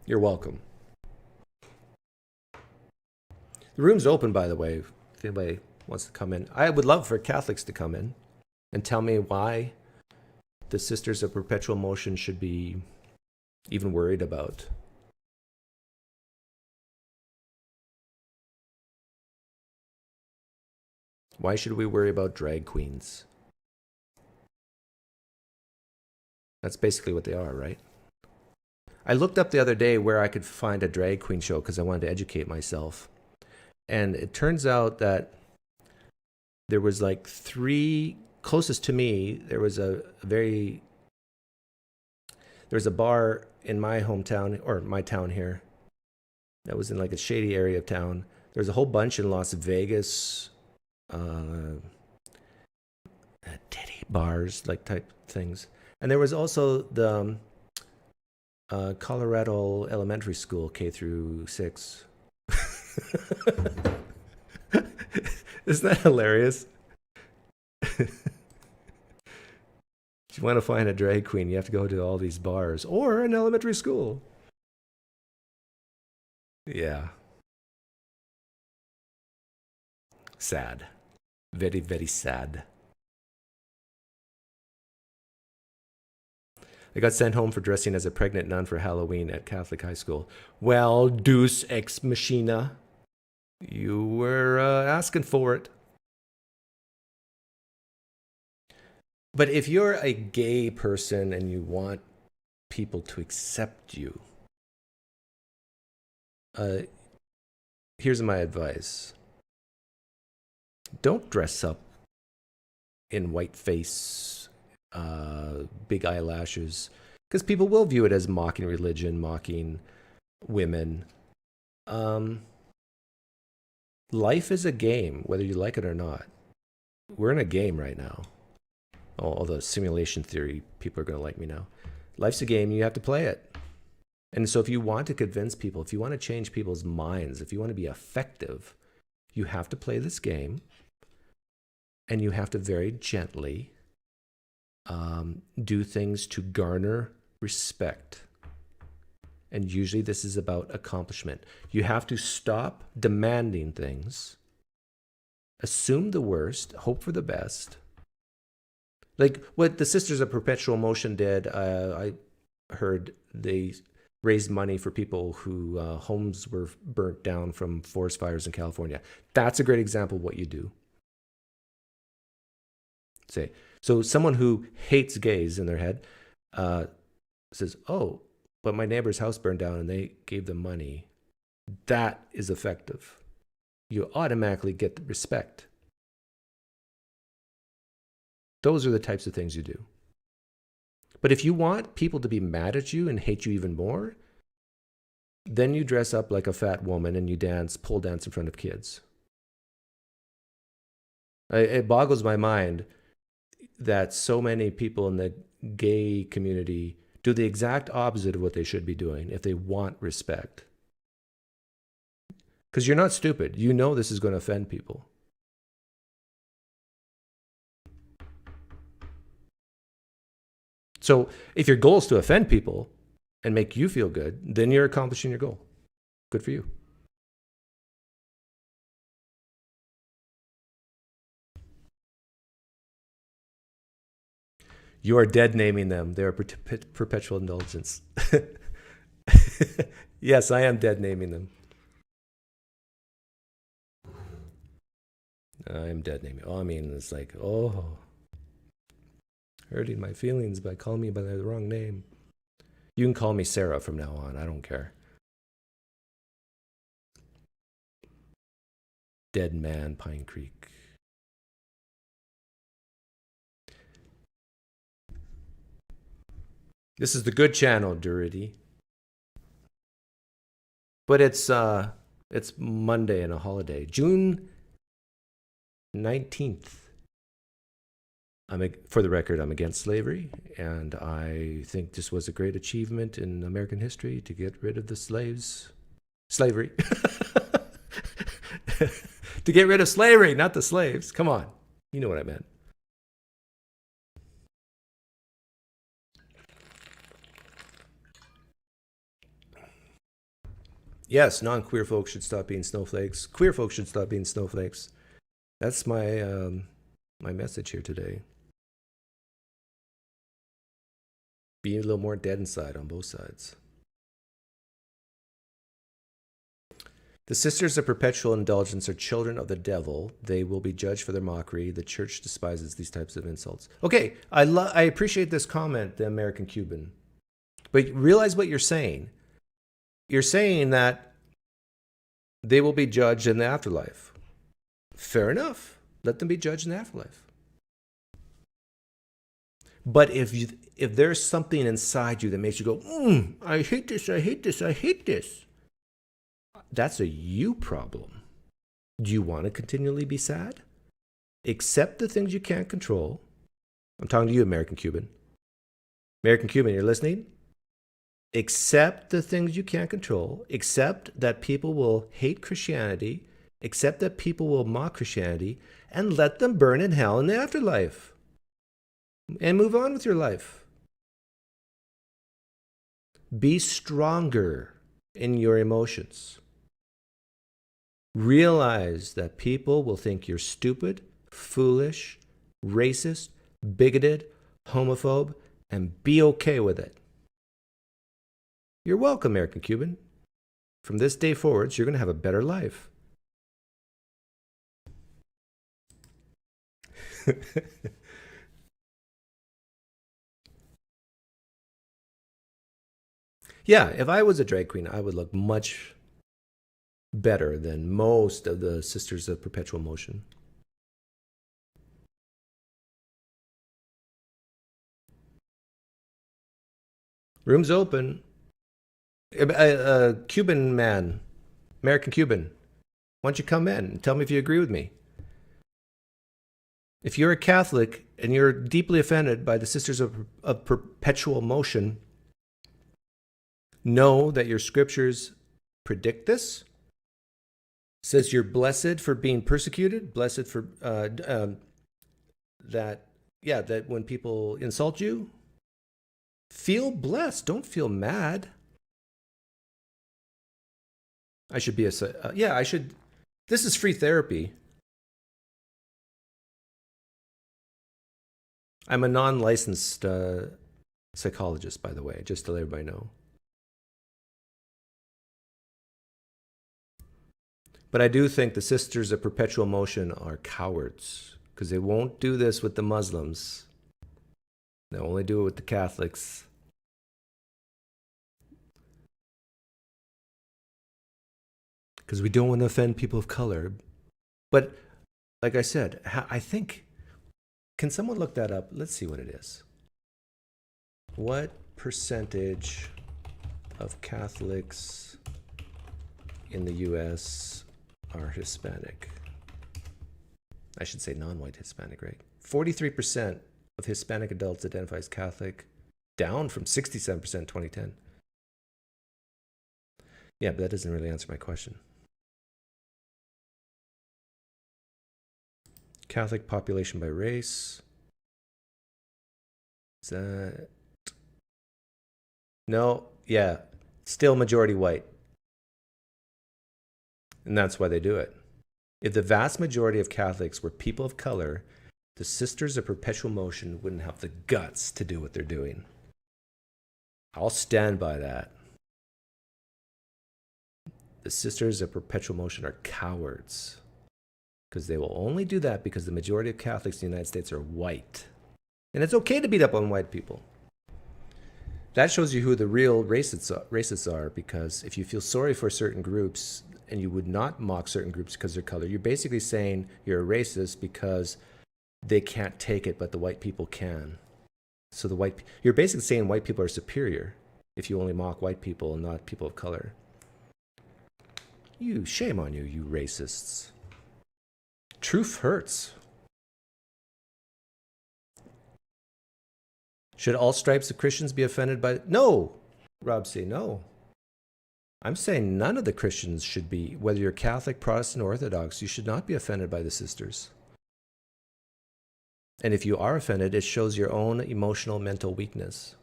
You're welcome. The room's open, by the way, if anybody wants to come in. I would love for Catholics to come in and tell me why the Sisters of Perpetual Motion should be even worried about. Why should we worry about drag queens? That's basically what they are, right? I looked up the other day where I could find a drag queen show because I wanted to educate myself. And it turns out that there was like 3, closest to me, there was a bar in my hometown, or my town here, that was in like a shady area of town. There's a whole bunch in Las Vegas, titty bars, like type things. And there was also the Colorado Elementary School, K through 6. Isn't that hilarious? If you want to find a drag queen, you have to go to all these bars or an elementary school. Yeah. Sad. Very, very sad. I got sent home for dressing as a pregnant nun for Halloween at Catholic high school. Well, Deus ex machina. You were asking for it. But if you're a gay person and you want people to accept you, here's my advice. Don't dress up in white face, big eyelashes, because people will view it as mocking religion, mocking women. Life is a game, whether you like it or not. We're in a game right now. All the simulation theory people are going to like me now. Life's a game, you have to play it. And so if you want to convince people, if you want to change people's minds, if you want to be effective, you have to play this game. And you have to very gently do things to garner respect. And usually this is about accomplishment. You have to stop demanding things, assume the worst, hope for the best. Like what the Sisters of Perpetual Motion did, I heard they raised money for people who homes were burnt down from forest fires in California. That's a great example of what you do. Say, so someone who hates gays in their head says, oh, but my neighbor's house burned down and they gave them money. That is effective. You automatically get the respect. Those are the types of things you do. But if you want people to be mad at you and hate you even more, then you dress up like a fat woman and you dance, pole dance in front of kids. It boggles my mind that so many people in the gay community do the exact opposite of what they should be doing if they want respect. Because you're not stupid. You know this is going to offend people. So if your goal is to offend people and make you feel good, then you're accomplishing your goal. Good for you. You are dead naming them. They are perpetual indulgence. Yes, I am dead naming them. I am dead naming. Oh, I mean, it's like, oh, hurting my feelings by calling me by the wrong name. You can call me Sarah from now on. I don't care. Dead man, PineCreek. This is the good channel, Durity. But it's Monday and a holiday. June 19th. For the record, I'm against slavery, and I think this was a great achievement in American history to get rid of the slaves. Slavery. To get rid of slavery, not the slaves. Come on. You know what I meant. Yes, non-queer folks should stop being snowflakes. Queer folks should stop being snowflakes. That's my my message here today. Be a little more dead inside on both sides. The Sisters of Perpetual Indulgence are children of the devil. They will be judged for their mockery. The church despises these types of insults. Okay, I appreciate this comment, the American Cuban. But realize what you're saying. You're saying that they will be judged in the afterlife. Fair enough. Let them be judged in the afterlife. But if there's something inside you that makes you go, I hate this, I hate this, I hate this, that's a you problem. Do you want to continually be sad? Accept the things you can't control. I'm talking to you, American Cuban. American Cuban, you're listening? Accept the things you can't control. Accept that people will hate Christianity. Accept that people will mock Christianity. And let them burn in hell in the afterlife. And move on with your life. Be stronger in your emotions. Realize that people will think you're stupid, foolish, racist, bigoted, homophobe, and be okay with it. You're welcome, American Cuban. From this day forwards, you're going to have a better life. Yeah, if I was a drag queen, I would look much better than most of the Sisters of Perpetual Motion. Room's open. Cuban man, American Cuban, why don't you come in and tell me if you agree with me? If you're a Catholic and you're deeply offended by the Sisters of Perpetual Motion, know that your scriptures predict this. Says you're blessed for being persecuted, blessed for that when people insult you, feel blessed. Don't feel mad. I should be I should. This is free therapy. I'm a non-licensed psychologist, by the way, just to let everybody know. But I do think the Sisters of Perpetual Motion are cowards because they won't do this with the Muslims. They'll only do it with the Catholics. Because we don't want to offend people of color. But like I said, I think, can someone look that up? Let's see what it is. What percentage of Catholics in the U.S. are Hispanic? I should say non-white Hispanic, right? 43% of Hispanic adults identify as Catholic, down from 67% in 2010. Yeah, but that doesn't really answer my question. Catholic population by race. Is that... No, yeah, still majority white. And that's why they do it. If the vast majority of Catholics were people of color, the Sisters of Perpetual Motion wouldn't have the guts to do what they're doing. I'll stand by that. The Sisters of Perpetual Motion are cowards. Because they will only do that because the majority of Catholics in the United States are white. And it's okay to beat up on white people. That shows you who the real racists are, because if you feel sorry for certain groups and you would not mock certain groups because of their color, you're basically saying you're a racist because they can't take it, but the white people can. So you're basically saying white people are superior if you only mock white people and not people of color. Shame on you, you racists. Truth hurts. Should all stripes of Christians be offended by... No! Rob say no. I'm saying none of the Christians should be, whether you're Catholic, Protestant, or Orthodox, you should not be offended by the sisters. And if you are offended, it shows your own emotional, mental weakness.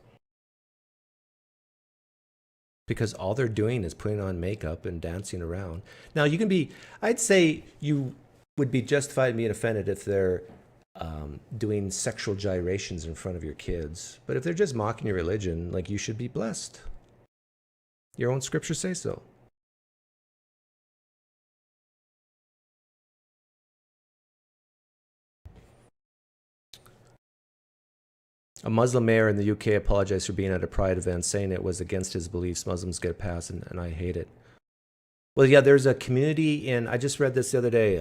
Because all they're doing is putting on makeup and dancing around. Now, you can be... I'd say you would be justified in being offended if they're doing sexual gyrations in front of your kids. But if they're just mocking your religion, like, you should be blessed. Your own scriptures say so. A Muslim mayor in the UK apologized for being at a pride event, saying it was against his beliefs. Muslims get a pass, and I hate it. Well, yeah, there's a community in... I just read this the other day.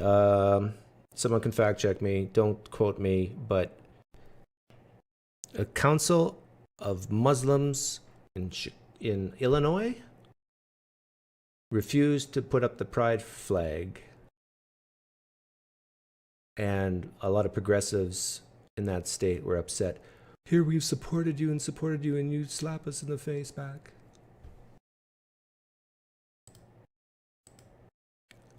Someone can fact check me. Don't quote me. But a council of Muslims in Illinois refused to put up the pride flag. And a lot of progressives in that state were upset. Here we've supported you, and you slap us in the face back.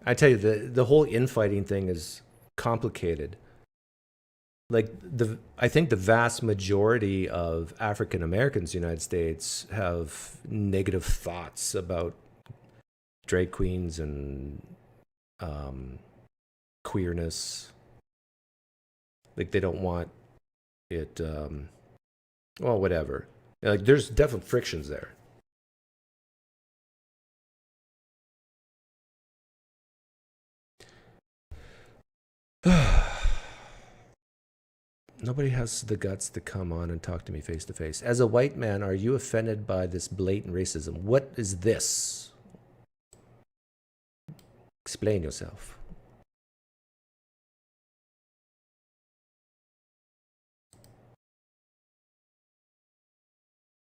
I tell you, the whole infighting thing is complicated. Like I think the vast majority of African Americans in the United States have negative thoughts about drag queens and queerness. Like they don't want it. Well, whatever. Like there's definite frictions there. Nobody has the guts to come on and talk to me face to face. As a white man, are you offended by this blatant racism? What is this? Explain yourself.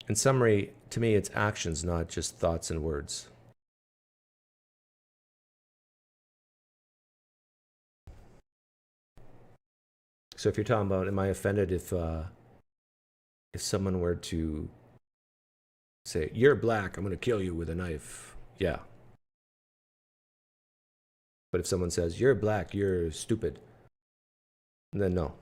In summary, to me, it's actions, not just thoughts and words. So if you're talking about, am I offended if someone were to say, you're black, I'm going to kill you with a knife? Yeah. But if someone says, you're black, you're stupid, then no.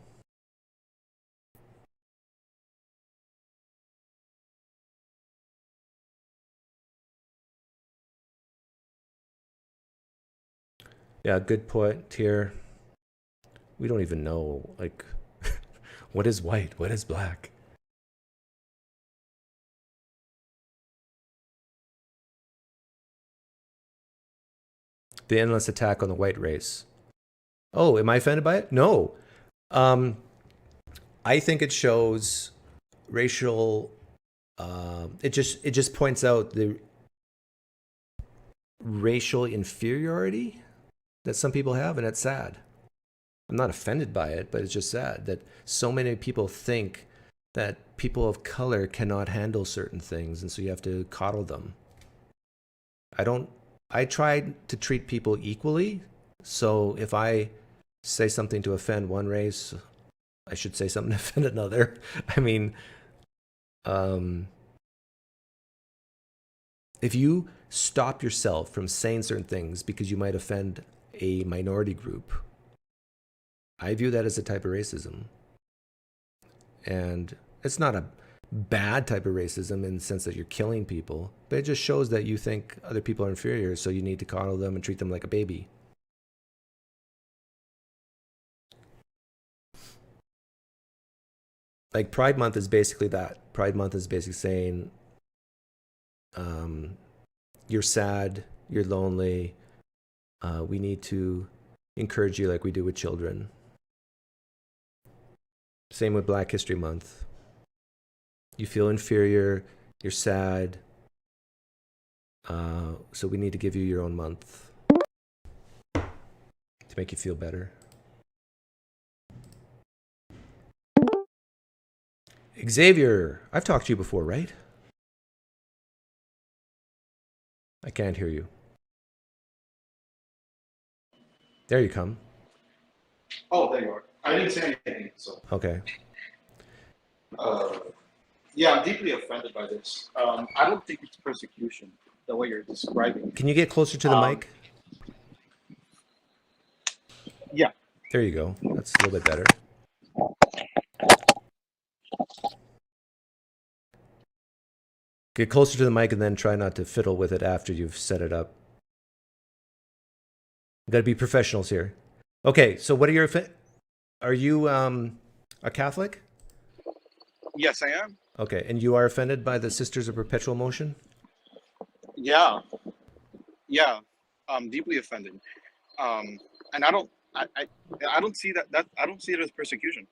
Yeah, good point here. We don't even know, like, what is white? What is black? The endless attack on the white race. Oh, am I offended by it? No. I think it shows racial, it just points out the racial inferiority that some people have, and it's sad. I'm not offended by it, but it's just sad that so many people think that people of color cannot handle certain things, and so you have to coddle them. I try to treat people equally, so if I say something to offend one race, I should say something to offend another. I mean, if you stop yourself from saying certain things because you might offend a minority group, I view that as a type of racism. And it's not a bad type of racism in the sense that you're killing people, but it just shows that you think other people are inferior, so you need to coddle them and treat them like a baby. Like Pride Month is basically that. Pride Month is basically saying, you're sad, you're lonely, we need to encourage you like we do with children. Same with Black History Month. You feel inferior, you're sad, so we need to give you your own month to make you feel better. Xavier, I've talked to you before, right? I can't hear you. There you come. Oh, there you are. I didn't say anything, so. Okay. Yeah, I'm deeply offended by this. I don't think it's persecution, the way you're describing it. Can you get closer to the mic? Yeah. There you go. That's a little bit better. Get closer to the mic and then try not to fiddle with it after you've set it up. You got to be professionals here. Okay, so what are your... Are you a Catholic? Yes, I am. Okay, and you are offended by the Sisters of Perpetual Motion? Yeah. Yeah, I'm deeply offended. And I don't see that I don't see it as persecution.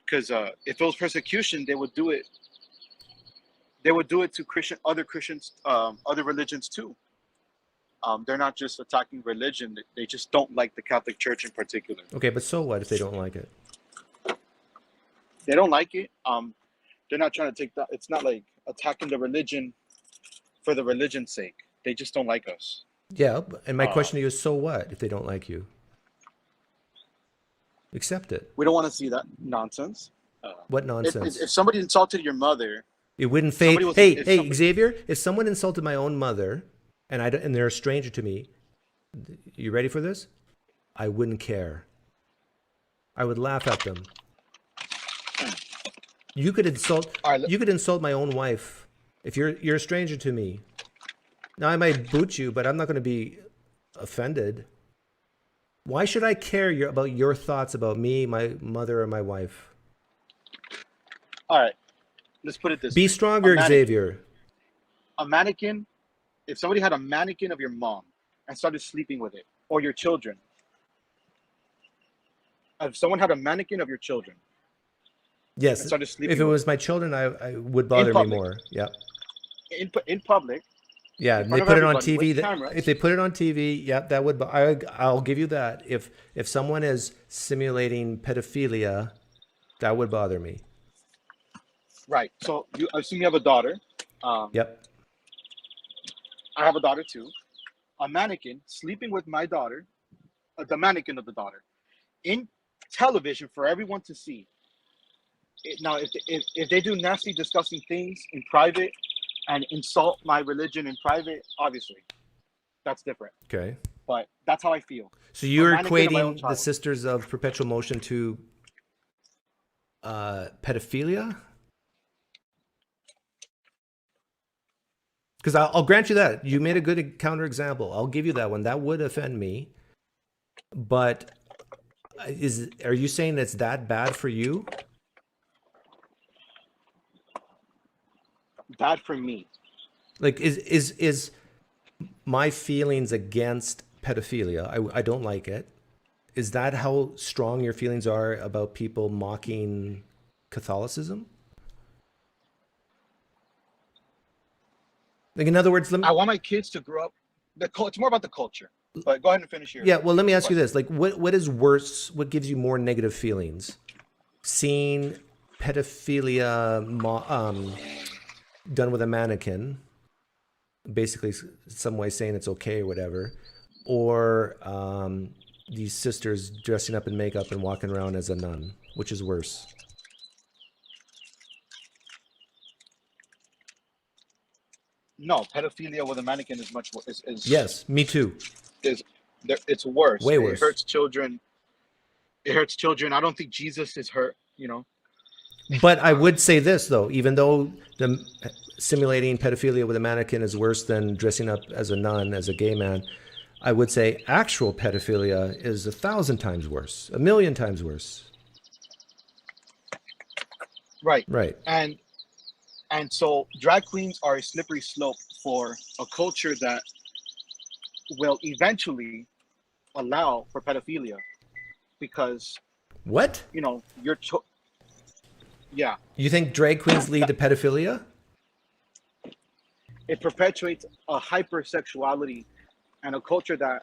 Because if it was persecution, they would do it to other Christians, other religions too. They're not just attacking religion; they just don't like the Catholic Church in particular. Okay, but so what if they don't like it? They don't like it. They're not trying to take that. It's not like attacking the religion for the religion's sake. They just don't like us. Yeah, and my question to you is, so what if they don't like you? Accept it. We don't want to see that nonsense. What nonsense? If somebody insulted your mother, It wouldn't fade. somebody was- Hey, if hey, somebody- Xavier, if someone insulted my own mother and they're a stranger to me, you ready for this? I wouldn't care. I would laugh at them. You could insult my own wife if you're a stranger to me. Now I might boot you, but I'm not going to be offended. Why should I care about your thoughts about me, my mother, or my wife? all right, let's put it this way. Be stronger, Xavier. A mannequin, if somebody had a mannequin of your mom and started sleeping with it, or your children, if someone had a mannequin of your children, Yes, and started sleeping if it with was my children, I would bother me public. more. Yeah. in public, Yeah, in they front of put it on everybody TV. with cameras. If they put it on TV, yeah, that would. I'll give you that. If someone is simulating pedophilia, that would bother me. right? So I assume you have a daughter. Yep. I have a daughter too. A mannequin sleeping with my daughter, the mannequin of the daughter, in television for everyone to see. Now, if they do nasty, disgusting things in private and insult my religion in private, obviously, that's different. Okay. But that's how I feel. So you're A mannequin of my own equating the child. Sisters of Perpetual Motion to pedophilia? Because I'll grant you that. You made a good counterexample. I'll give you that one. That would offend me. But are you saying it's that bad for you? Bad for me. Like, is my feelings against pedophilia, I don't like it. Is that how strong your feelings are about people mocking Catholicism? Like, in other words, I want my kids to grow up. It's more about the culture. But go ahead and finish your. Yeah, well, let me ask you this. Like, what is worse? What gives you more negative feelings? Seeing pedophilia done with a mannequin, basically some way saying it's okay or whatever, or these sisters dressing up in makeup and walking around as a nun, which is worse? No, pedophilia with a mannequin is much worse. Yes, me too. It's worse. Way worse. It hurts children. It hurts children. I don't think Jesus is hurt. But I would say this, though, even though the simulating pedophilia with a mannequin is worse than dressing up as a nun, as a gay man, I would say actual pedophilia is 1,000 times worse, 1,000,000 times worse. Right. Right. And so drag queens are a slippery slope for a culture that will eventually allow for pedophilia, because What? Yeah, You think drag queens lead to pedophilia? it perpetuates a hypersexuality, and a culture that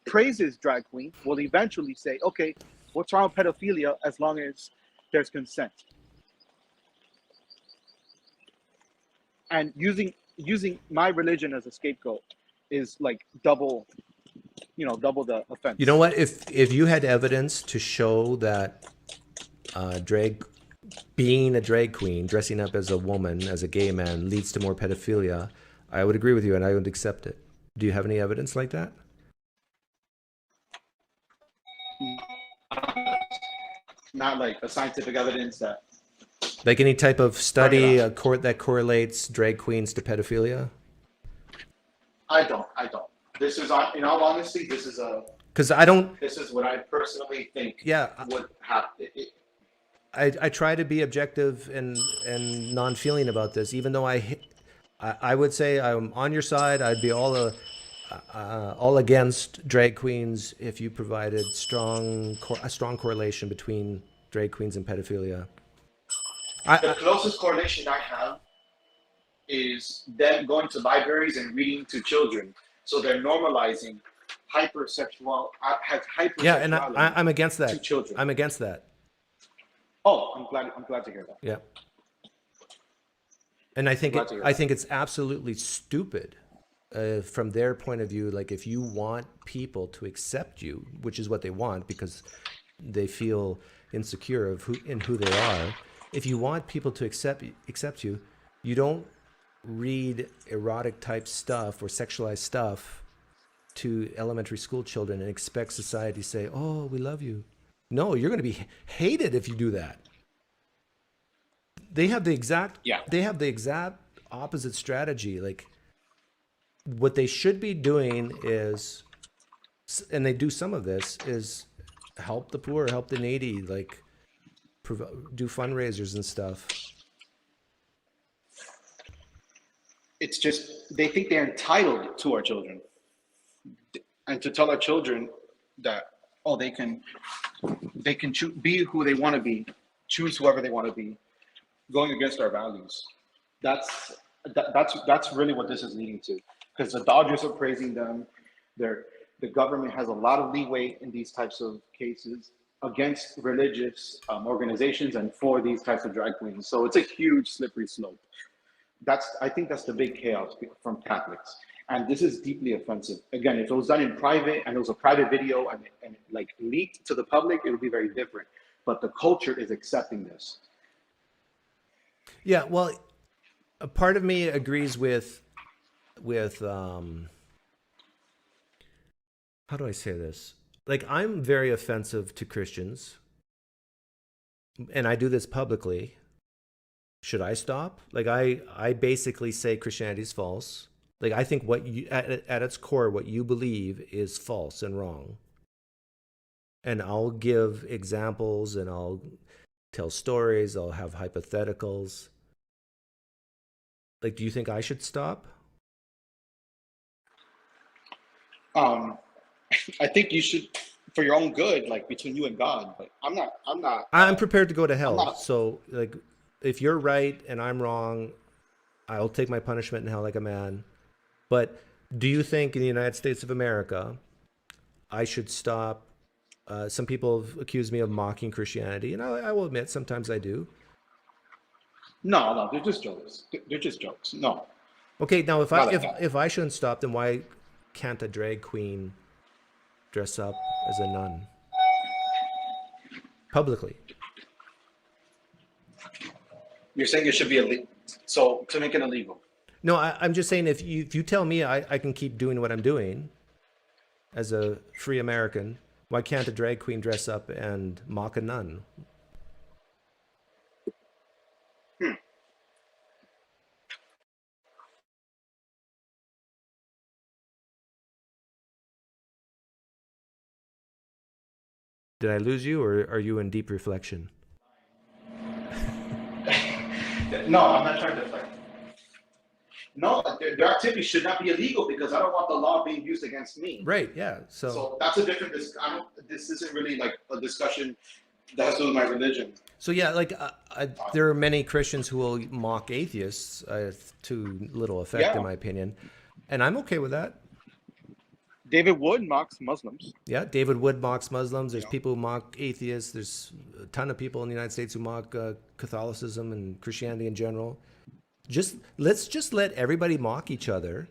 praises drag queen will eventually say, okay, what's wrong with pedophilia as long as there's consent? And using my religion as a scapegoat is like double the offense. You know what? If you had evidence to show that being a drag queen, dressing up as a woman, as a gay man, leads to more pedophilia, I would agree with you and I would accept it. Do you have any evidence like that? Not like a scientific evidence that. Like any type of study that correlates drag queens to pedophilia? I don't. This is, in all honesty, this is a. Because I don't. This is what I personally think. Yeah. Would happen. I try to be objective and non-feeling about this, even though I would say I'm on your side. I'd be all against drag queens if you provided a strong correlation between drag queens and pedophilia. The closest correlation I have is them going to libraries and reading to children, so they're normalizing hypersexuality. Yeah, and I'm against that. To children. I'm against that. Oh, I'm glad to hear that. Yeah. And I think it's absolutely stupid from their point of view. Like, if you want people to accept you, which is what they want, because they feel insecure of who they are. If you want people to accept you, you don't read erotic type stuff or sexualized stuff to elementary school children and expect society to say, "Oh, we love you." No, you're going to be hated if you do that. They have the exact opposite strategy. Like, what they should be doing is, and they do some of this, is help the poor, help the needy, like do fundraisers and stuff. It's just, they think they're entitled to our children. And to tell our children that, oh, they can be who they want to be, choose whoever they want to be, going against our values. That's really what this is leading to. Because the Dodgers are praising them. The government has a lot of leeway in these types of cases against religious organizations and for these types of drag queens. So it's a huge slippery slope. I think that's the big chaos from Catholics. And this is deeply offensive. Again, if it was done in private and it was a private video and like leaked to the public, it would be very different. But the culture is accepting this. Yeah, well, a part of me agrees with how do I say this? Like, I'm very offensive to Christians, and I do this publicly. Should I stop? Like, I basically say Christianity is false. Like, I think what you, at its core, what you believe is false and wrong. And I'll give examples and I'll tell stories. I'll have hypotheticals. Like, do you think I should stop? I think you should, for your own good, like between you and God. But I'm not. I'm prepared to go to hell. So, like, if you're right and I'm wrong, I'll take my punishment in hell like a man. But do you think in the United States of America, I should stop? Some people have accused me of mocking Christianity, and I will admit sometimes I do. No, they're just jokes. They're just jokes. No. Okay, now if I shouldn't stop, then why can't a drag queen dress up as a nun publicly? You're saying it should be illegal, so to make it illegal. No, I'm just saying if you tell me I can keep doing what I'm doing as a free American, why can't a drag queen dress up and mock a nun? Did I lose you, or are you in deep reflection? No, I'm not trying to fight. No, their activity should not be illegal because I don't want the law being used against me. Right, yeah. So that's a different, this isn't really like a discussion that has to do with my religion. So yeah, like there are many Christians who will mock atheists to little effect, in my opinion. And I'm okay with that. David Wood mocks Muslims. Yeah, David Wood mocks Muslims. There's people who mock atheists. There's a ton of people in the United States who mock Catholicism and Christianity in general. Let's let everybody mock each other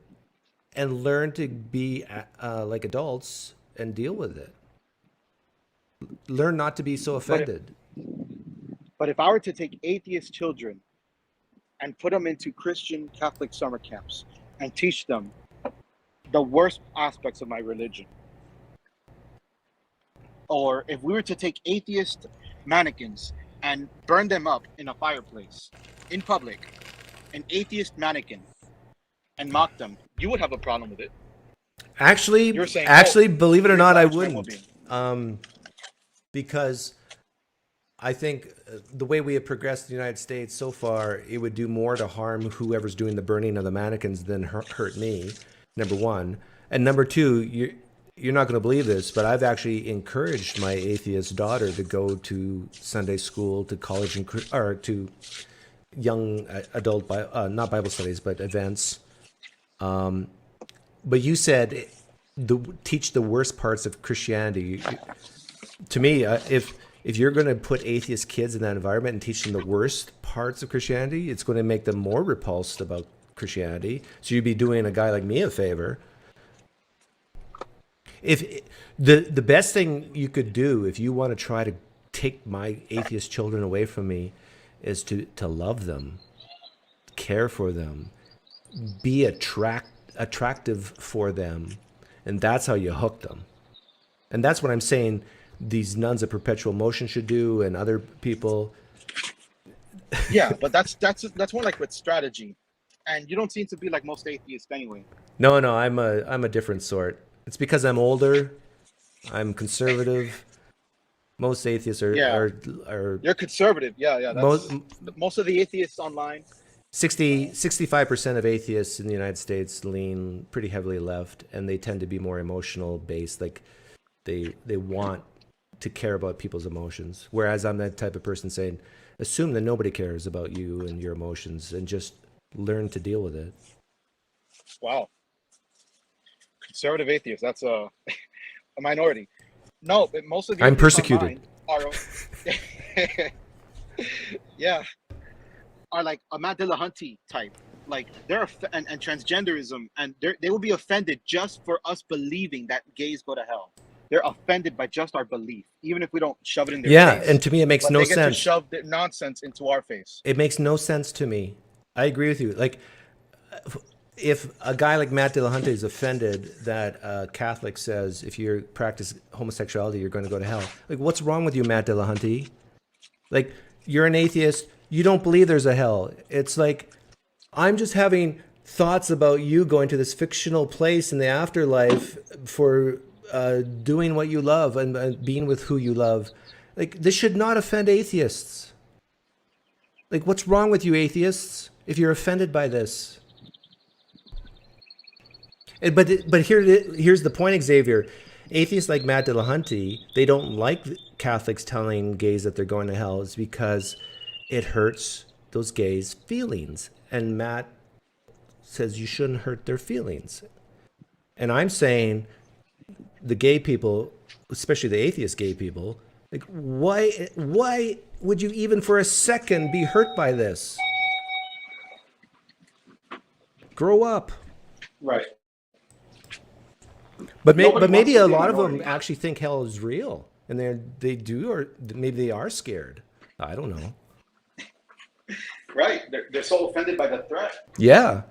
and learn to be like adults and deal with it. Learn not to be so offended. But if I were to take atheist children and put them into Christian Catholic summer camps and teach them the worst aspects of my religion, or if we were to take atheist mannequins and burn them up in a fireplace in public, an atheist mannequin, and mock them, you would have a problem with it. Actually, believe it or not, I wouldn't. Because I think the way we have progressed in the United States so far, it would do more to harm whoever's doing the burning of the mannequins than hurt me, number one. And number two, you're not going to believe this, but I've actually encouraged my atheist daughter to go to Sunday school, to college, or to young adult, not Bible studies, but events. But you said teach the worst parts of Christianity. To me, if you're going to put atheist kids in that environment and teach them the worst parts of Christianity, it's going to make them more repulsed about Christianity. So you'd be doing a guy like me a favor. if the best thing you could do if you want to try to take my atheist children away from me is to love them, care for them, be attractive for them, and that's how you hook them. And that's what I'm saying these nuns of Perpetual Motion should do, and other people. Yeah, but that's more like with strategy, and you don't seem to be like most atheists anyway. No, I'm a different sort. It's because I'm older, I'm conservative. Most atheists are You're conservative. Yeah. Most of the atheists online. 65% of atheists in the United States lean pretty heavily left, and they tend to be more emotional based. Like they want to care about people's emotions. Whereas I'm that type of person saying, assume that nobody cares about you and your emotions and just learn to deal with it. Wow. Conservative atheists, that's a minority. No, but most of the I'm persecuted. Are, yeah, are like a Matt Dillahunty type. Like they're and transgenderism, and they will be offended just for us believing that gays go to hell. They're offended by just our belief, even if we don't shove it in their face. Yeah, and to me it makes But no they get sense. to shove their nonsense into our face. It makes no sense to me. I agree with you. Like, if a guy like Matt Dillahunty is offended that a Catholic says if you practice homosexuality, you're going to go to hell. Like, what's wrong with you, Matt Dillahunty? Like, you're an atheist. You don't believe there's a hell. It's like, I'm just having thoughts about you going to this fictional place in the afterlife for doing what you love and being with who you love. Like, this should not offend atheists. Like, what's wrong with you, atheists, if you're offended by this? But here's the point, Xavier. Atheists like Matt Dillahunty, they don't like Catholics telling gays that they're going to hell. It's because it hurts those gays' feelings. And Matt says you shouldn't hurt their feelings. And I'm saying the gay people, especially the atheist gay people, like, why would you even for a second be hurt by this? Grow up. Right. But maybe a lot of them actually think hell is real, and they do, or maybe they are scared. I don't know. Right. They're so offended by the threat. Yeah.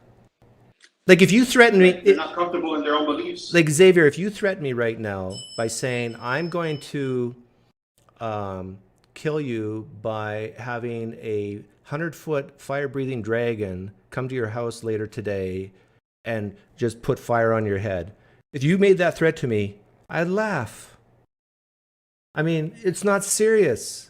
Like, if you threaten me, They're not comfortable in their own beliefs. like Xavier, if you threaten me right now by saying I'm going to kill you by having a 100-foot fire-breathing dragon come to your house later today and just put fire on your head. If you made that threat to me, I'd laugh. I mean, it's not serious.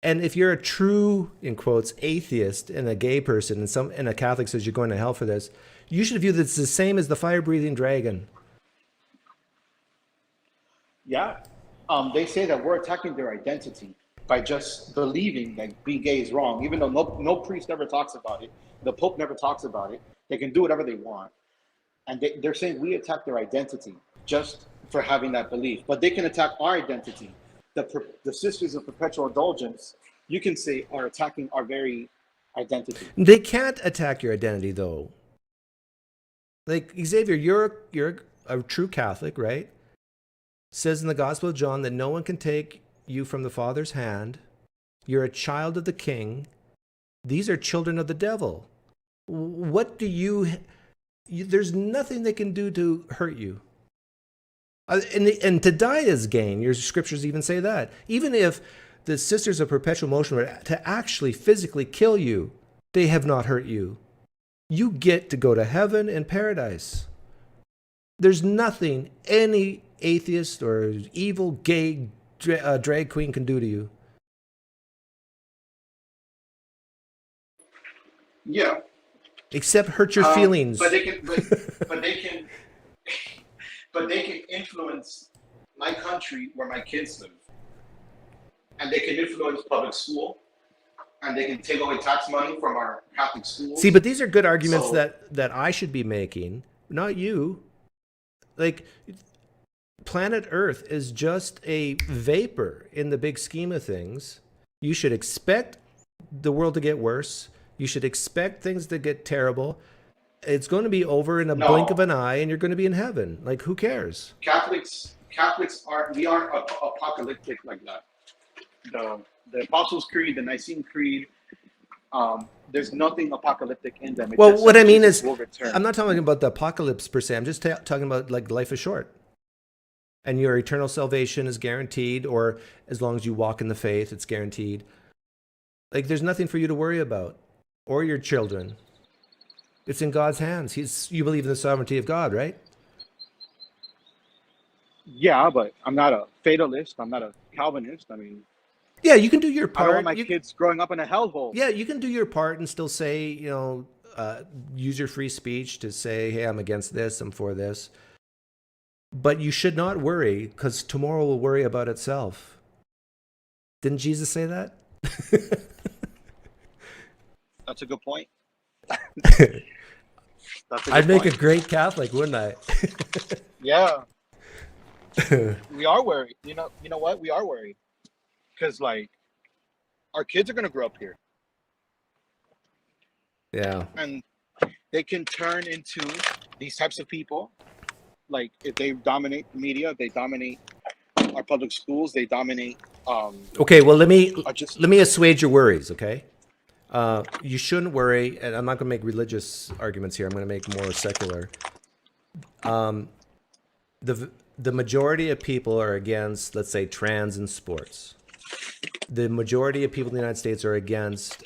And if you're a true, in quotes, atheist and a gay person and a Catholic says you're going to hell for this, you should view this the same as the fire-breathing dragon. Yeah. They say that we're attacking their identity by just believing that being gay is wrong, even though no priest ever talks about it. The Pope never talks about it. They can do whatever they want. And they're saying we attack their identity just for having that belief. But they can attack our identity. The Sisters of Perpetual Indulgence, you can say, are attacking our very identity. They can't attack your identity, though. Like, Xavier, you're a true Catholic, right? It says in the Gospel of John that no one can take you from the Father's hand. You're a child of the King. These are children of the devil. What do you there's nothing they can do to hurt you. And to die is gain. Your scriptures even say that. Even if the Sisters of Perpetual Motion were to actually physically kill you, they have not hurt you. You get to go to heaven and paradise. There's nothing any atheist or evil gay drag queen can do to you. Yeah. Except hurt your feelings. But they can influence my country where my kids live, and they can influence public school, and they can take away tax money from our Catholic schools. See, but these are good arguments that I should be making, not you. Like, planet Earth is just a vapor in the big scheme of things. You should expect the world to get worse. You should expect things to get terrible. It's going to be over in a blink of an eye, and you're going to be in heaven. Like, who cares? Catholics Catholics aren't apocalyptic like that. The Apostles' Creed, the Nicene Creed, there's nothing apocalyptic in them. It Well, just what says I mean Jesus is, will return. I'm not talking about the apocalypse per se. I'm just talking about like life is short. And your eternal salvation is guaranteed, or as long as you walk in the faith, it's guaranteed. Like, there's nothing for you to worry about, or your children. It's in God's hands. You believe in the sovereignty of God, right? Yeah, but I'm not a fatalist. I'm not a Calvinist. I mean, yeah, you can do your part. I don't want my kids growing up in a hellhole. Yeah, you can do your part and still say, use your free speech to say, hey, I'm against this, I'm for this. But you should not worry, because tomorrow will worry about itself. Didn't Jesus say that? That's a good point. I'd make a great Catholic, wouldn't I? Yeah. We are worried. You know what? We are worried. Because, like, our kids are going to grow up here. Yeah. And they can turn into these types of people. Like, if they dominate the media, they dominate our public schools, they dominate. Okay, well, let me assuage your worries, okay? You shouldn't worry, and I'm not going to make religious arguments here. I'm going to make more secular. The majority of people are against, let's say, trans in sports. The majority of people in the United States are against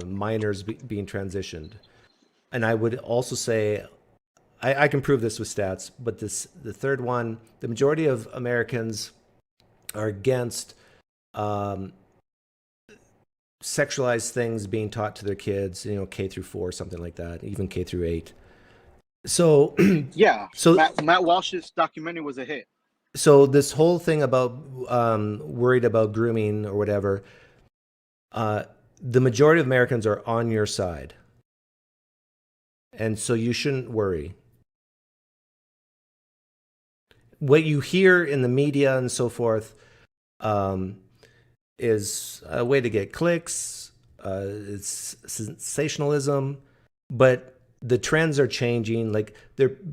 minors being transitioned. And I would also say, I can prove this with stats, but the third one, the majority of Americans are against sexualized things being taught to their kids, K through 4, something like that, even K through 8. So yeah. So Matt Walsh's documentary was a hit. So this whole thing about worried about grooming or whatever, the majority of Americans are on your side. And so you shouldn't worry. What you hear in the media and so forth is a way to get clicks. It's sensationalism, but the trends are changing. Like,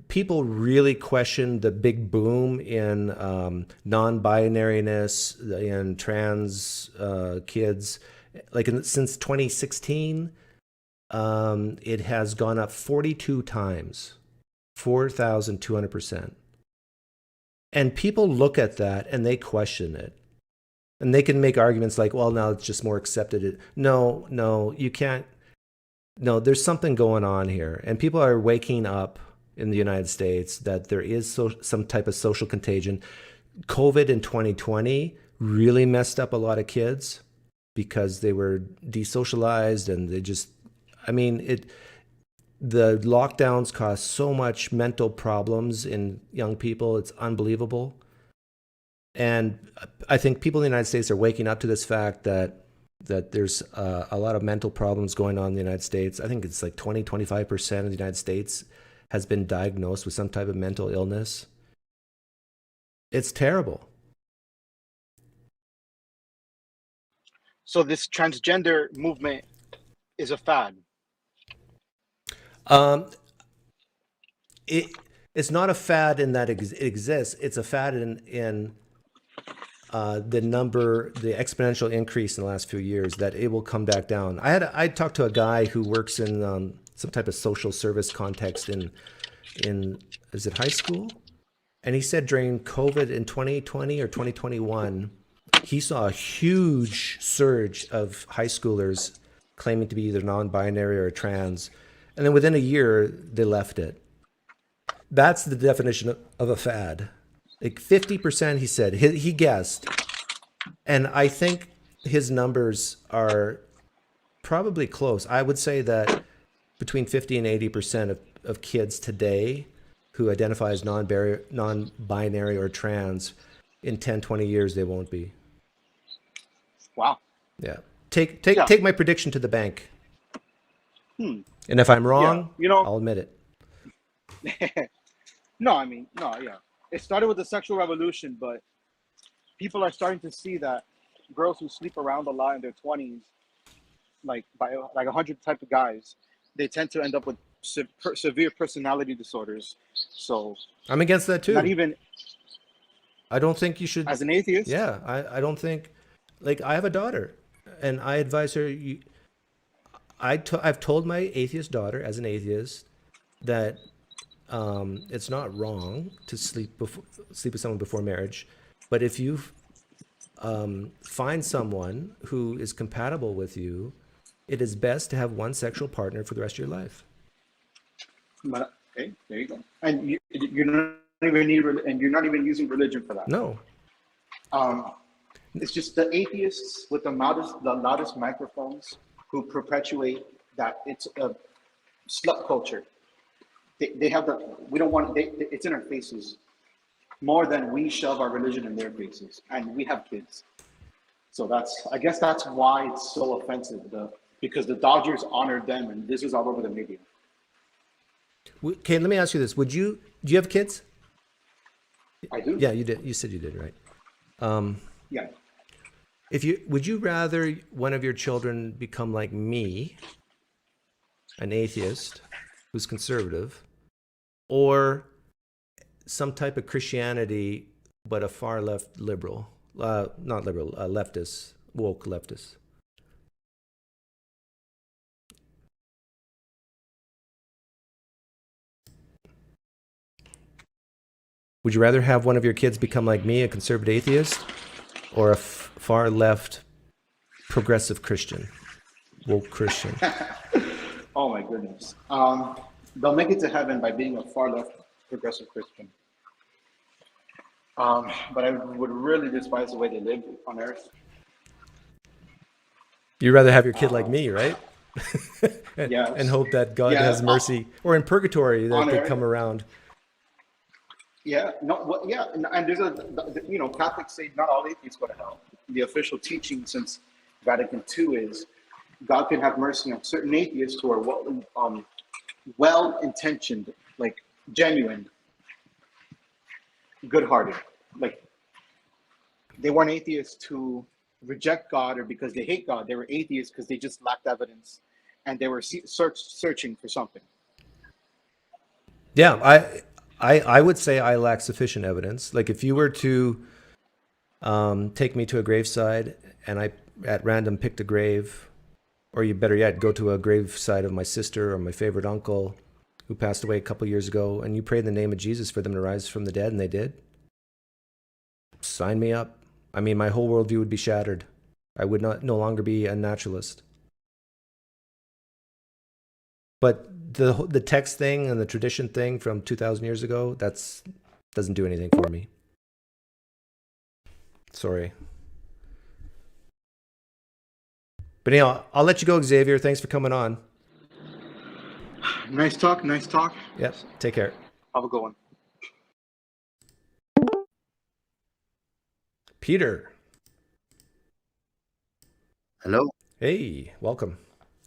people really question the big boom in non-binariness in trans kids. Like, since 2016, it has gone up 42 times, 4,200%. And people look at that and they question it. And they can make arguments like, well, now it's just more accepted. No, you can't. No, there's something going on here. And people are waking up in the United States that there is some type of social contagion. COVID in 2020 really messed up a lot of kids because they were desocialized and they just, the lockdowns caused so much mental problems in young people. It's unbelievable. And I think people in the United States are waking up to this fact that there's a lot of mental problems going on in the United States. I think it's like 25% of the United States has been diagnosed with some type of mental illness. It's terrible. So this transgender movement is a fad. It's not a fad in that it exists. It's a fad in the exponential increase in the last few years, that it will come back down. I talked to a guy who works in some type of social service context in is it high school? And he said during COVID in 2020 or 2021, he saw a huge surge of high schoolers claiming to be either non-binary or trans. And then within a year, they left it. That's the definition of a fad. Like 50%, he said, he guessed. And I think his numbers are probably close. I would say that between 50 and 80% of kids today who identify as non-binary or trans, in 10, 20 years, they won't be. Wow. Yeah. Take my prediction to the bank. And if I'm wrong, I'll admit it. No, yeah. It started with the sexual revolution, but people are starting to see that girls who sleep around a lot in their 20s, like 100 type of guys, they tend to end up with severe personality disorders. So I'm against that too. Not even. I don't think you should. As an atheist? Yeah, I don't think. Like, I have a daughter, and I advise her. I've told my atheist daughter, as an atheist, that it's not wrong to sleep with someone before marriage, but if you find someone who is compatible with you, it is best to have one sexual partner for the rest of your life. But, okay, there you go. And you're not even using religion for that. No. It's just the atheists with the loudest microphones who perpetuate that it's a slut culture. They have the, we don't want, it's in our faces more than we shove our religion in their faces, and we have kids. So I guess that's why it's so offensive, because the Dodgers honored them, and this is all over the media. Okay, let me ask you this. Do you have kids? I do. Yeah, you did. You said you did, right? Yeah. Would you rather one of your children become like me, an atheist who's conservative, or some type of Christianity, but a far left liberal, not liberal, leftist, woke leftist? Would you rather have one of your kids become like me, a conservative atheist, or a far left progressive Christian, woke Christian? Oh my goodness. They'll make it to heaven by being a far left progressive Christian. But I would really despise the way they live on earth. You'd rather have your kid like me, right? Yeah. And hope that God has mercy, or in purgatory that they come around. Yeah, and there's Catholics say not all atheists go to hell. The official teaching since Vatican II is God can have mercy on certain atheists who are well-intentioned, like genuine, good-hearted. Like, they weren't atheists who reject God or because they hate God. They were atheists because they just lacked evidence, and they were searching for something. Yeah, I would say I lack sufficient evidence. Like, if you were to take me to a graveside and I at random picked a grave, or you better yet go to a graveside of my sister or my favorite uncle who passed away a couple years ago, and you prayed in the name of Jesus for them to rise from the dead, and they did, sign me up. I mean, my whole worldview would be shattered. I would no longer be a naturalist. But the text thing and the tradition thing from 2,000 years ago, doesn't do anything for me. Sorry. But anyhow, I'll let you go, Xavier. Thanks for coming on. Nice talk. Yep. Take care. Have a good one. Peter. Hello. Hey, welcome.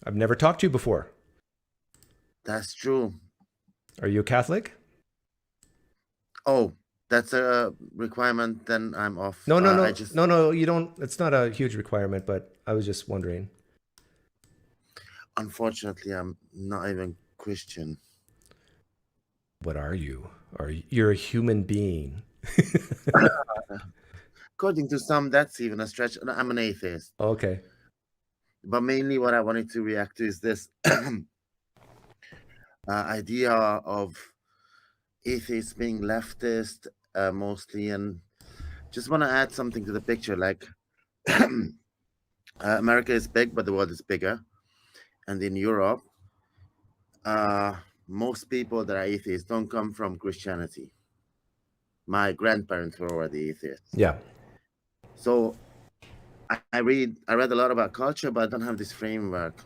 I've never talked to you before. That's true. Are you a Catholic? Oh, that's a requirement. Then I'm off. No. No, you don't. It's not a huge requirement, but I was just wondering. Unfortunately, I'm not even Christian. What are you? You're a human being? According to some, that's even a stretch. I'm an atheist. Okay. But mainly what I wanted to react to is this idea of atheists being leftist mostly, and just want to add something to the picture. Like, America is big, but the world is bigger. And in Europe, most people that are atheists don't come from Christianity. My grandparents were already atheists. Yeah. So I read a lot about culture, but I don't have this framework.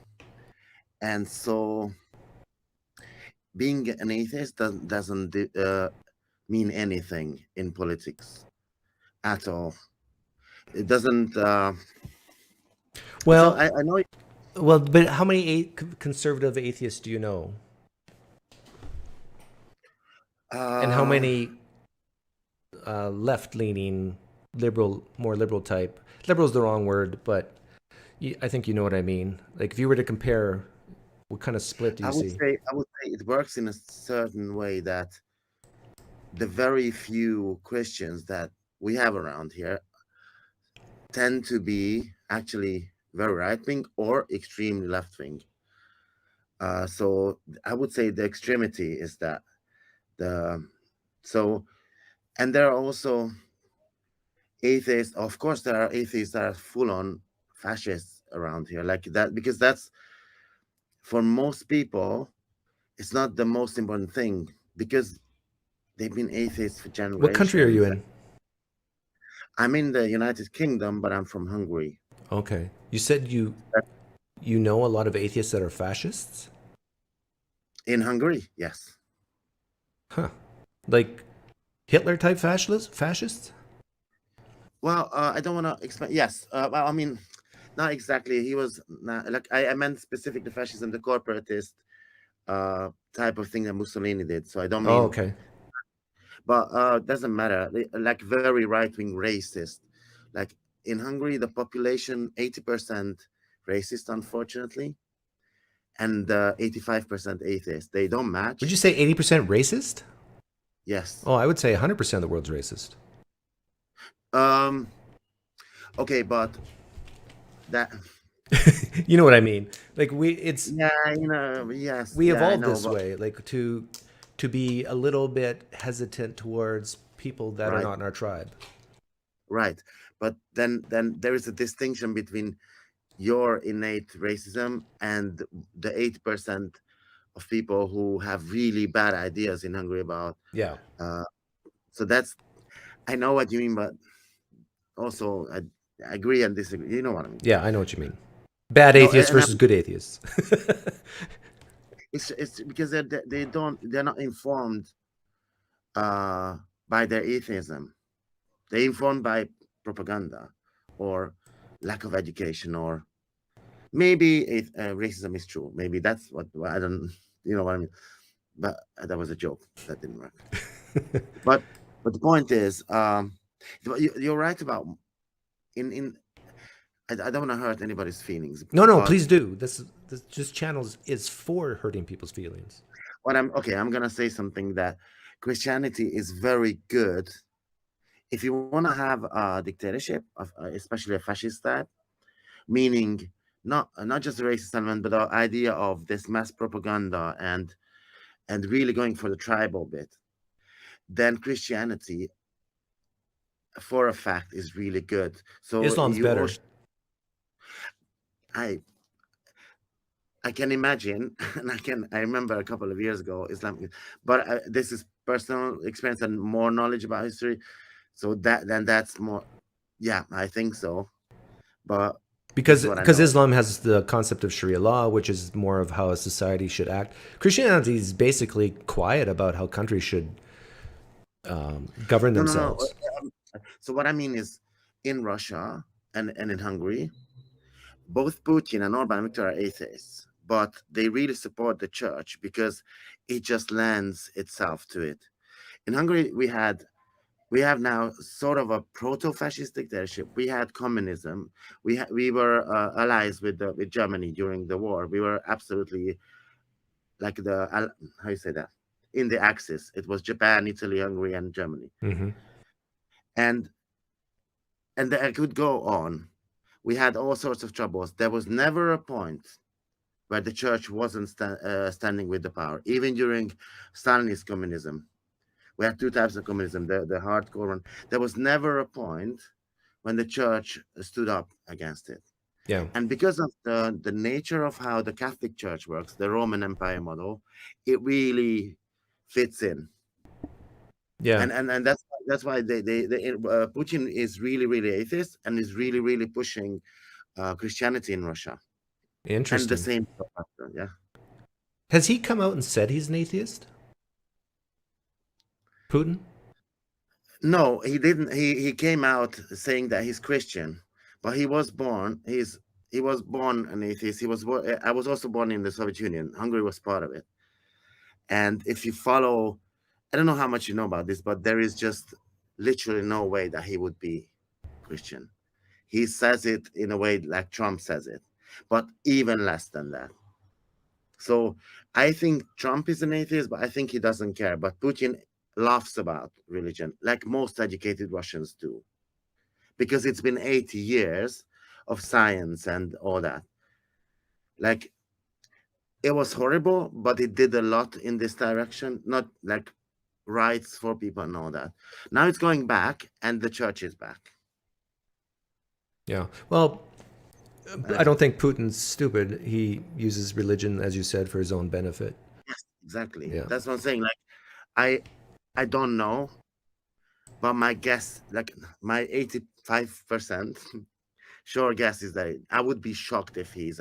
And so being an atheist doesn't mean anything in politics at all. It doesn't. Well, so I know. Well, but how many conservative atheists do you know? And how many left-leaning, more liberal type? Liberal is the wrong word, but I think you know what I mean. Like, if you were to compare, what kind of split do you see? I would say it works in a certain way that the very few Christians that we have around here tend to be actually very right-wing or extremely left-wing. So I would say the extremity is that and there are also atheists. Of course, there are atheists that are full-on fascists around here, like that, because that's, for most people, it's not the most important thing, because they've been atheists for generations. What country are you in? I'm in the United Kingdom, but I'm from Hungary. Okay. You said you know a lot of atheists that are fascists? In Hungary, yes. Huh. Like Hitler type fascists? Well, I don't want to explain. Yes. Well, I mean, not exactly. He was not, like, I meant specifically fascism, the corporatist type of thing that Mussolini did. So I don't mean. Oh, okay. But doesn't matter. Like very right-wing racist. Like in Hungary, the population 80% racist, unfortunately, and 85% atheist. They don't match. Would you say 80% racist? Yes. Oh, I would say 100% of the world's racist. Okay, but that. You know what I mean? Like it's yeah, you know, yes. We yeah, evolved know, this way, like to be a little bit hesitant towards people that are not in our tribe. Right, but then there is a distinction between your innate racism and the 8% of people who have really bad ideas in Hungary about. Yeah. So that's, I know what you mean, but also I agree and disagree. You know what I mean? Yeah, I know what you mean. Bad atheists versus good atheists. It's because they're not informed by their atheism. They're informed by propaganda or lack of education, or maybe racism is true. Maybe that's what I don't. You know what I mean? But that was a joke. That didn't work. but the point is, you're right about I don't want to hurt anybody's feelings. No, please do. This channel is for hurting people's feelings. What I'm gonna say something that Christianity is very good. If you want to have a dictatorship, especially a fascist type, meaning not just a racist element, but the idea of this mass propaganda and really going for the tribal bit, then Christianity, for a fact, is really good. So Islam's better. I can imagine, and I remember a couple of years ago, Islam, but this is personal experience and more knowledge about history. So that's more, yeah, I think so. But because Islam has the concept of Sharia law, which is more of how a society should act. Christianity is basically quiet about how countries should govern themselves. No. So what I mean is, in Russia and in Hungary, both Putin and Orban Viktor are atheists, but they really support the church because it just lends itself to it. In Hungary, we have now sort of a proto-fascist dictatorship. We had communism. We were allies with Germany during the war. We were absolutely like how you say that, in the axis. It was Japan, Italy, Hungary, and Germany. Mm-hmm. And I could go on. We had all sorts of troubles. There was never a point where the church wasn't standing with the power, even during Stalinist communism. We had two types of communism, the hardcore one. There was never a point when the church stood up against it. Yeah. And because of the nature of how the Catholic Church works, the Roman Empire model, it really fits in. Yeah. And that's why Putin is really atheist and is really pushing Christianity in Russia. Interesting. And the same, yeah. Has he come out and said he's an atheist? Putin? No, he didn't. He came out saying that he's Christian, but he was born. He was born an atheist. I was also born in the Soviet Union. Hungary was part of it. And if you follow, I don't know how much you know about this, but there is just literally no way that he would be Christian. He says it in a way like Trump says it, but even less than that. So I think Trump is an atheist, but I think he doesn't care. But Putin laughs about religion, like most educated Russians do, because it's been 80 years of science and all that. Like, it was horrible, but it did a lot in this direction, not like rights for people and all that. Now it's going back, and the church is back. Yeah. Well, I don't think Putin's stupid. He uses religion, as you said, for his own benefit. Yes, exactly. Yeah. That's what I'm saying. Like, I don't know, but my guess, like my 85% sure guess is that I would be shocked if he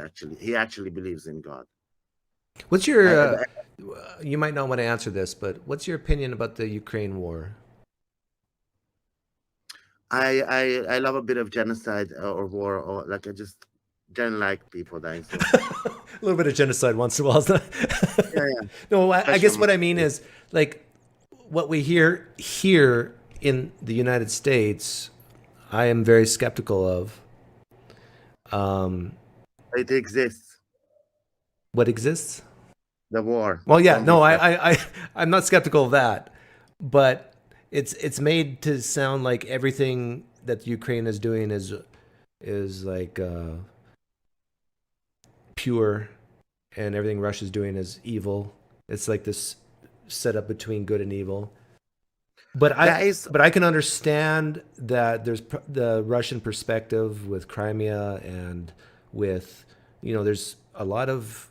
actually believes in God. What's your? You might not want to answer this, but what's your opinion about the Ukraine war? I love a bit of genocide or war, or like I just don't like people dying. So. A little bit of genocide once in a while. Yeah. No, I guess what I mean is like what we hear here in the United States. I am very skeptical of. It exists. What exists? The war. Well, yeah, no, I'm not skeptical of that, but it's made to sound like everything that Ukraine is doing is like pure, and everything Russia's doing is evil. It's like this setup between good and evil. But I can understand that there's the Russian perspective with Crimea and with, there's a lot of,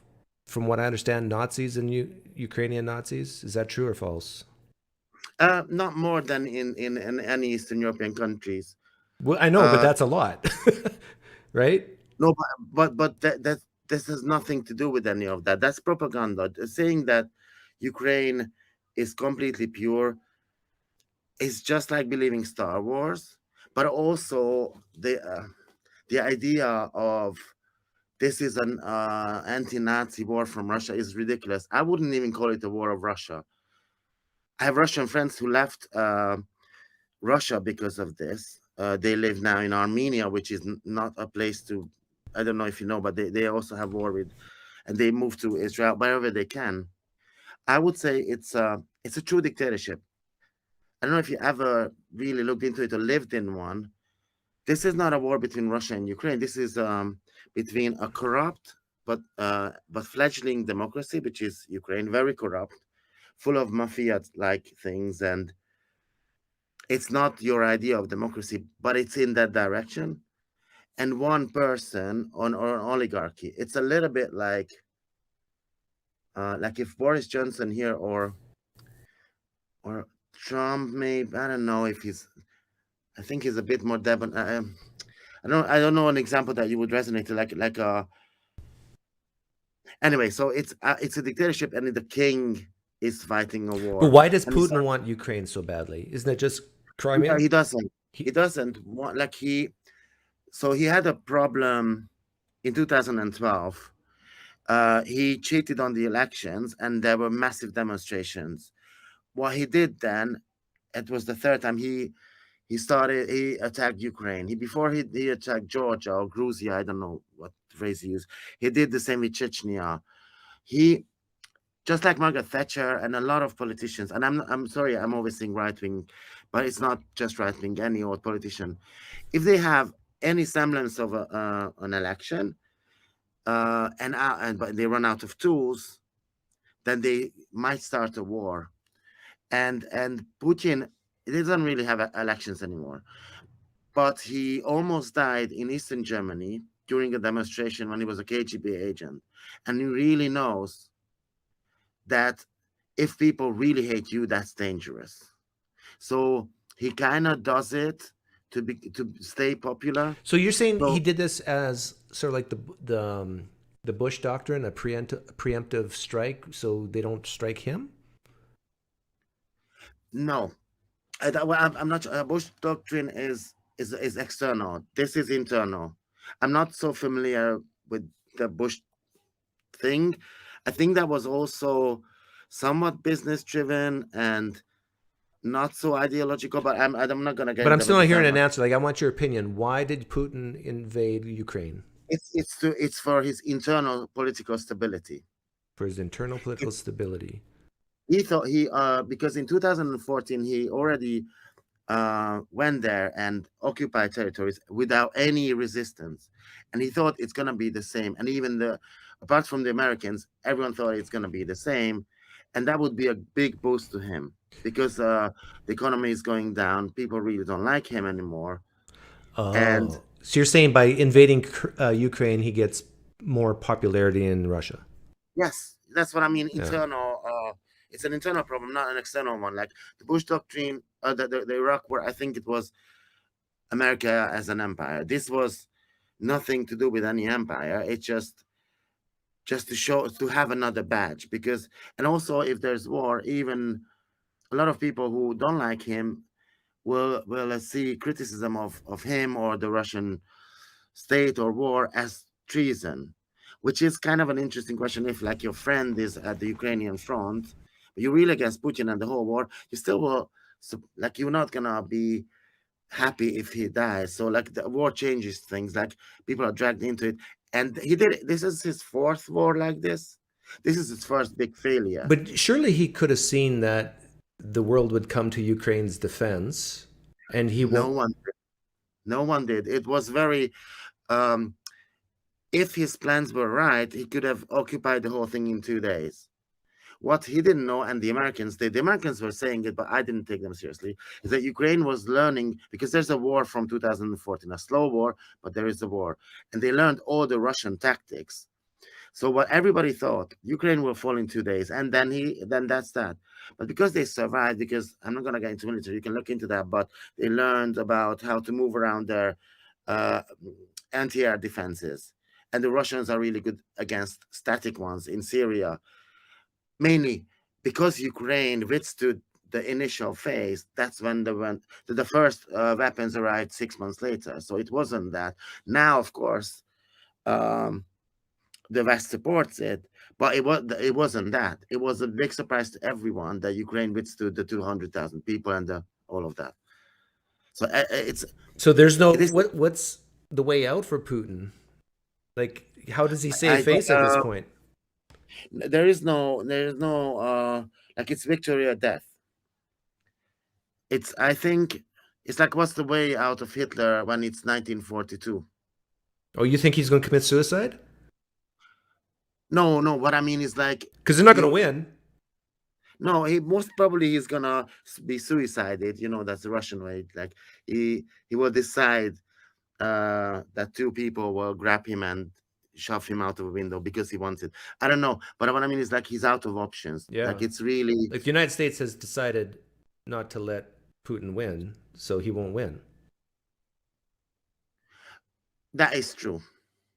from what I understand, Nazis and Ukrainian Nazis. Is that true or false? Not more than in any Eastern European countries. Well, I know, but that's a lot, right? No, but that this has nothing to do with any of that. That's propaganda. Saying that Ukraine is completely pure is just like believing Star Wars, but also the idea of this is an anti-Nazi war from Russia is ridiculous. I wouldn't even call it a war of Russia. I have Russian friends who left Russia because of this. They live now in Armenia, which is not a place to, I don't know if you know, but they also have war with, and they move to Israel wherever they can. I would say it's a true dictatorship. I don't know if you ever really looked into it or lived in one. This is not a war between Russia and Ukraine. This is between a corrupt but fledgling democracy, which is Ukraine, very corrupt, full of mafia-like things, and it's not your idea of democracy, but it's in that direction. And one person or an oligarchy. It's a little bit like if Boris Johnson here or Trump, maybe, I don't know if he's. I think he's a bit more Devon. I don't know an example that you would resonate like. Anyway, so it's a dictatorship, and the king is fighting a war. But why does Putin want Ukraine so badly? Isn't it just Crimea? He doesn't. He doesn't want So he had a problem in 2012. He cheated on the elections, and there were massive demonstrations. What he did then, it was the third time he attacked Ukraine. Before he attacked Georgia or Georgia, I don't know what phrase he used. He did the same with Chechnya. He, just like Margaret Thatcher and a lot of politicians, and I'm sorry, I'm always saying right wing, but it's not just right wing. Any old politician, if they have any semblance of an election, but they run out of tools, then they might start a war. And Putin, he doesn't really have elections anymore, but he almost died in Eastern Germany during a demonstration when he was a KGB agent, and he really knows that if people really hate you, that's dangerous. So he kind of does it to stay popular. So you're saying he did this as sort of like the Bush doctrine, a preemptive strike, so they don't strike him? No, I'm not sure. Bush doctrine is external. This is internal. I'm not so familiar with the Bush thing. I think that was also somewhat business driven and not so ideological. But I'm not gonna get. But I'm still not hearing an answer. Like, I want your opinion. Why did Putin invade Ukraine? It's for his internal political stability. For his internal political stability. He thought because in 2014 he already went there and occupied territories without any resistance, and he thought it's gonna be the same. And even apart from the Americans, everyone thought it's gonna be the same, and that would be a big boost to him because the economy is going down. People really don't like him anymore. Oh, And so you're saying by invading Ukraine, he gets more popularity in Russia? yes, that's what I mean. Yeah. Internal. It's an internal problem, not an external one. Like the Bush doctrine, the Iraq War. I think it was America as an empire. This was nothing to do with any empire. It's just to show, to have another badge. Because, and also if there's war, even a lot of people who don't like him will see criticism of him or the Russian state or war as treason, which is kind of an interesting question. If like your friend is at the Ukrainian front, but you're really against Putin and the whole war, you still will, like, you're not gonna be happy if he dies. So like the war changes things, like people are dragged into it. And he did it. This is his fourth war like this. This is his first big failure. But surely he could have seen that the world would come to Ukraine's defense, and he won't. No one did. It was very if his plans were right, he could have occupied the whole thing in 2 days. What he didn't know, and the Americans did, the Americans were saying it, but I didn't take them seriously, is that Ukraine was learning, because there's a war from 2014, a slow war, but there is a war. And they learned all the Russian tactics. So what everybody thought, Ukraine will fall in 2 days, and then that's that. But because they survived, because I'm not going to get into military, you can look into that, but they learned about how to move around their anti-air defenses. And the Russians are really good against static ones in Syria. Mainly because Ukraine withstood the initial phase. That's when the first weapons arrived 6 months later. So it wasn't that. Now, of course, the West supports it, but it wasn't that. It was a big surprise to everyone that Ukraine withstood the 200,000 people and all of that. So there's no what's the way out for Putin? Like, how does he save face at this point? There is no like, it's victory or death. I think it's like, what's the way out of Hitler when it's 1942? Oh, you think he's going to commit suicide? No, what I mean is like, because they're not going to win. No, most probably he's gonna be suicided. That's the Russian way. Like he will decide that two people will grab him and shove him out of a window because he wants it. I don't know, but what I mean is like, he's out of options. Yeah, like it's really, like the United States has decided not to let Putin win, so he won't win. That is true.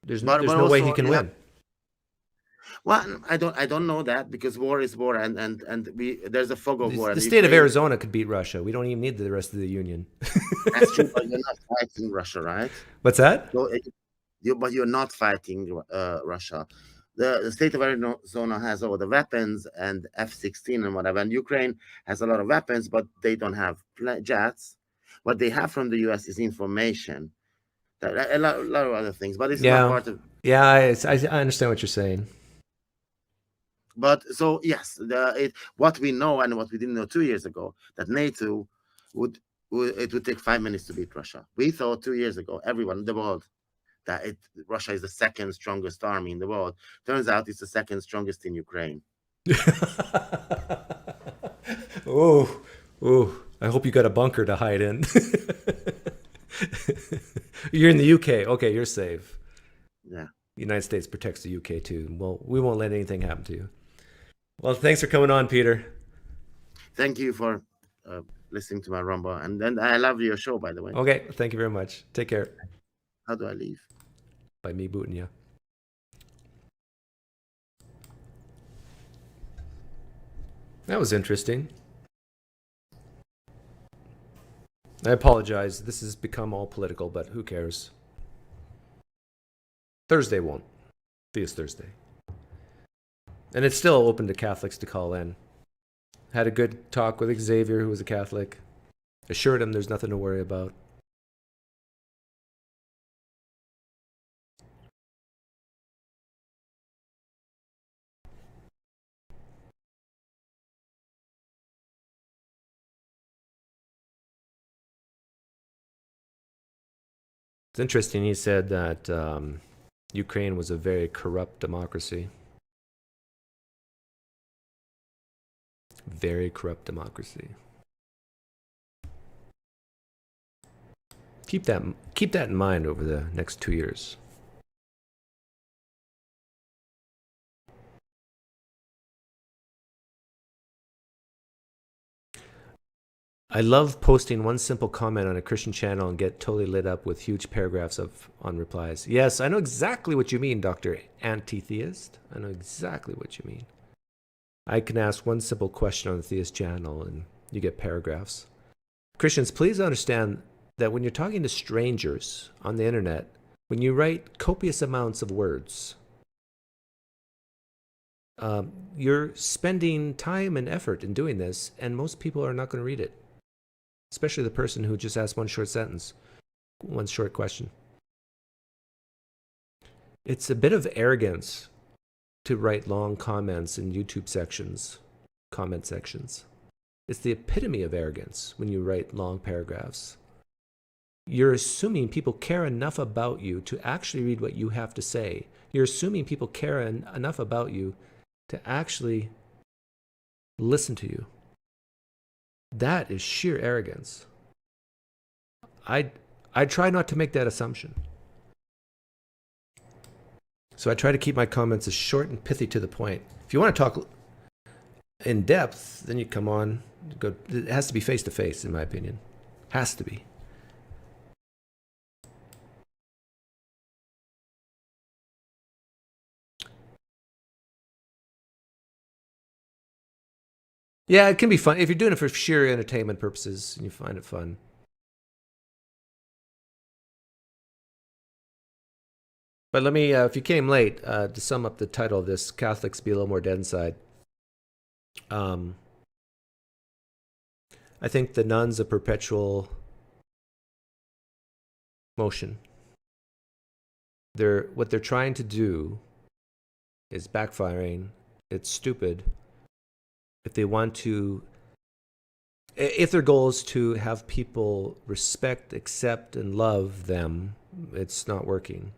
There's no way he can win. Well, I don't know that, because war is war, and there's a fog of war. The state of Arizona could beat Russia. We don't even need the rest of the union. That's true, but you're not fighting Russia, right? What's that? So, but you're not fighting Russia. The state of Arizona has all the weapons and F-16 and whatever, and Ukraine has a lot of weapons, but they don't have jets. What they have from the U.S. is information, a lot of other things, but it's not part of. Yeah, I understand what you're saying. But so yes, what we know and what we didn't know 2 years ago, that NATO would take 5 minutes to beat Russia. We thought 2 years ago, everyone in the world, that Russia is the second strongest army in the world. Turns out it's the second strongest in Ukraine. Oh, I hope you got a bunker to hide in. You're in the UK. Okay, you're safe. Yeah. The United States protects the UK too. Well, we won't let anything happen to you. Well, thanks for coming on, Peter. Thank you for listening to my rumble. And I love your show, by the way. Okay, thank you very much. Take care. How do I leave? By me booting you. That was interesting. I apologize. This has become all political, but who cares? Thursday won't. Theist Thursday. And it's still open to Catholics to call in. Had a good talk with Xavier, who was a Catholic. Assured him there's nothing to worry about. It's interesting. He said that Ukraine was a very corrupt democracy. Very corrupt democracy. Keep that in mind over the next 2 years. I love posting one simple comment on a Christian channel and get totally lit up with huge paragraphs on replies. Yes, I know exactly what you mean, Dr. Anti-Theist. I know exactly what you mean. I can ask one simple question on the Theist channel and you get paragraphs. Christians, please understand that when you're talking to strangers on the internet, when you write copious amounts of words, you're spending time and effort in doing this, and most people are not going to read it. Especially the person who just asked one short sentence, one short question. It's a bit of arrogance to write long comments in YouTube sections, comment sections. It's the epitome of arrogance when you write long paragraphs. You're assuming people care enough about you to actually read what you have to say. You're assuming people care enough about you to actually listen to you. That is sheer arrogance. I try not to make that assumption. So I try to keep my comments as short and pithy to the point. If you want to talk in depth, then you come on. It has to be face to face, in my opinion. Has to be. Yeah, it can be fun. If you're doing it for sheer entertainment purposes and you find it fun. But let me, if you came late, to sum up the title of this, Catholics Be a Little More Dead Inside. I think the nuns of Perpetual Motion, what they're trying to do is backfiring. It's stupid. If they want to, if their goal is to have people respect, accept, and love them, it's not working.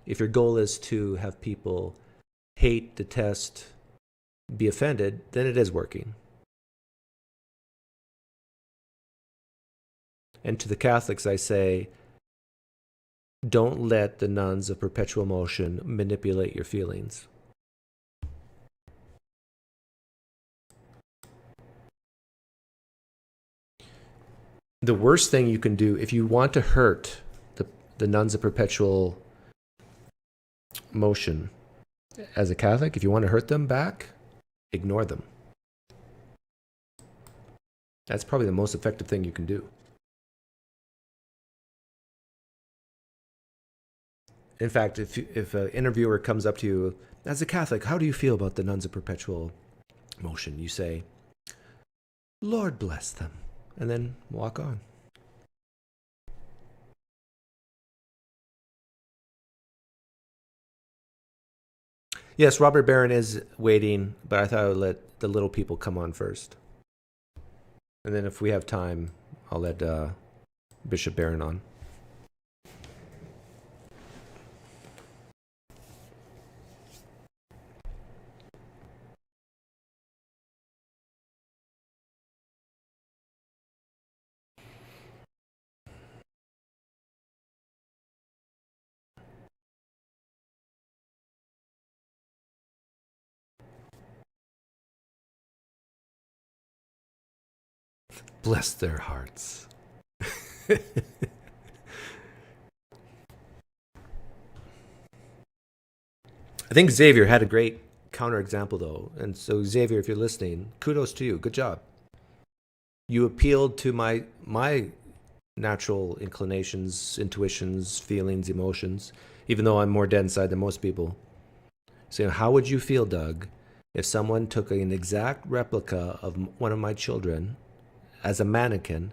If your goal is to have people hate, detest, be offended, then it is working. And to the Catholics, I say, don't let the nuns of Perpetual Motion manipulate your feelings. The worst thing you can do, if you want to hurt the nuns of Perpetual Motion as a Catholic, if you want to hurt them back, ignore them. That's probably the most effective thing you can do. In fact, if an interviewer comes up to you, as a Catholic, how do you feel about the nuns of Perpetual Motion? You say, Lord bless them, and then walk on. Yes, Robert Barron is waiting, but I thought I would let the little people come on first. And then if we have time, I'll let Bishop Barron on. Bless their hearts. I think Xavier had a great counterexample, though. And so, Xavier, if you're listening, kudos to you. Good job. You appealed to my natural inclinations, intuitions, feelings, emotions, even though I'm more dead inside than most people. So, how would you feel, Doug, if someone took an exact replica of one of my children as a mannequin,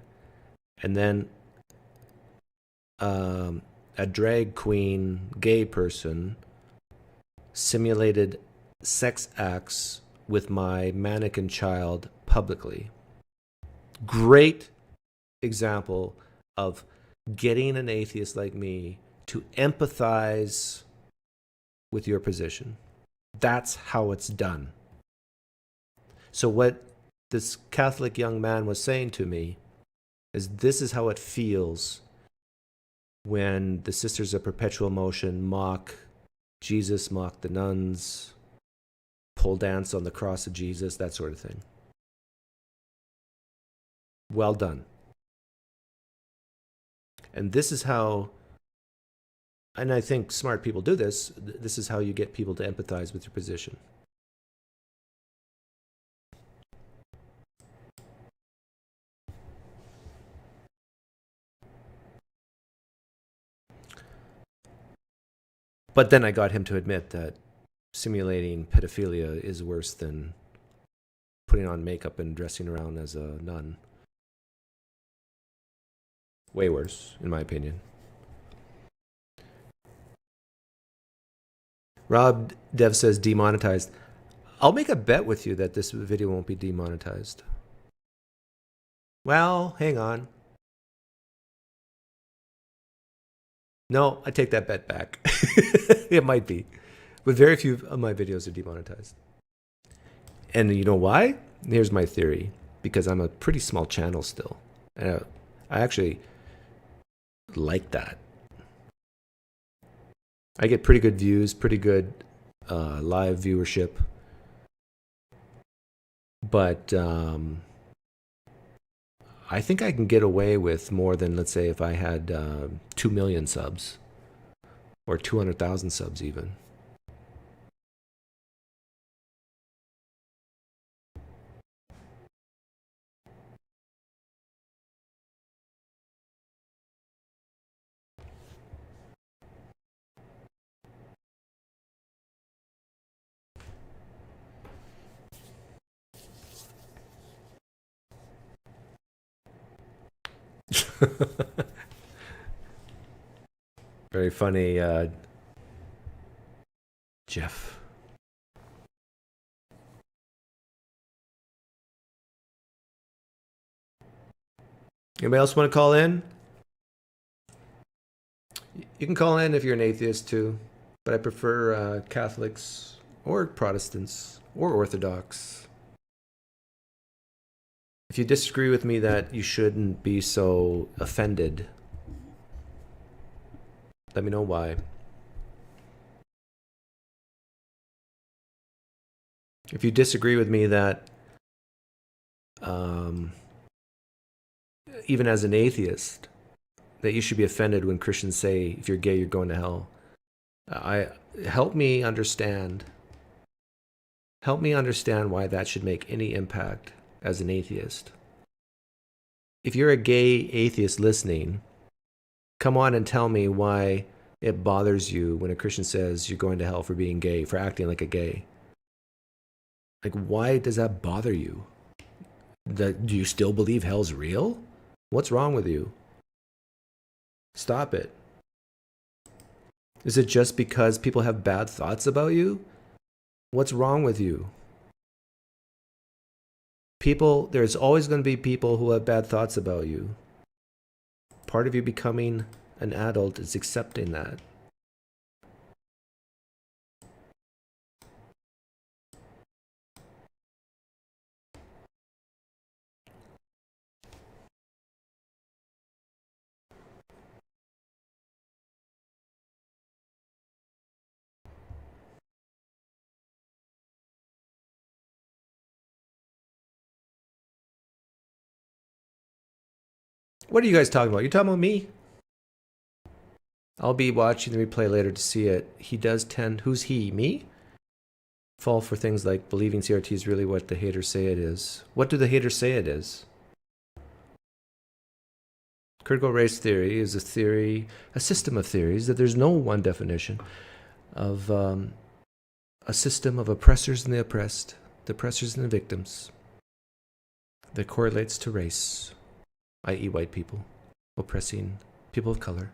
and then a drag queen gay person simulated sex acts with my mannequin child publicly? Great example of getting an atheist like me to empathize with your position. That's how it's done. So what this Catholic young man was saying to me is this is how it feels when the Sisters of Perpetual Motion mock Jesus, mock the nuns, pole dance on the cross of Jesus, that sort of thing. Well done. And this is how, and I think smart people do this, this is how you get people to empathize with your position. But then I got him to admit that simulating pedophilia is worse than putting on makeup and dressing around as a nun. Way worse, in my opinion. Rob Dev says demonetized. I'll make a bet with you that this video won't be demonetized. Well, hang on. No, I take that bet back. It might be. But very few of my videos are demonetized. And you know why? Here's my theory. Because I'm a pretty small channel still. And I actually like that. I get pretty good views, pretty good live viewership. But I think I can get away with more than, let's say, if I had 2 million subs. Or 200,000 subs even. Very funny, Jeff. Anybody else want to call in? You can call in if you're an atheist too, but I prefer Catholics or Protestants or Orthodox. If you disagree with me that you shouldn't be so offended, let me know why. If you disagree with me that even as an atheist, that you should be offended when Christians say if you're gay you're going to hell, help me understand. Help me understand why that should make any impact as an atheist. If you're a gay atheist listening, come on and tell me why it bothers you when a Christian says you're going to hell for being gay, for acting like a gay. Like, why does that bother you? Do you still believe hell's real? What's wrong with you? Stop it. Is it just because people have bad thoughts about you? What's wrong with you? There's always going to be people who have bad thoughts about you. Part of you becoming an adult is accepting that. What are you guys talking about? You're talking about me? I'll be watching the replay later to see it. He does tend... Who's he? Me? Fall for things like believing CRT is really what the haters say it is. What do the haters say it is? Critical race theory is a system of theories that there's no one definition of a system of oppressors and the oppressed, the oppressors and the victims that correlates to race, i.e. white people, oppressing people of color.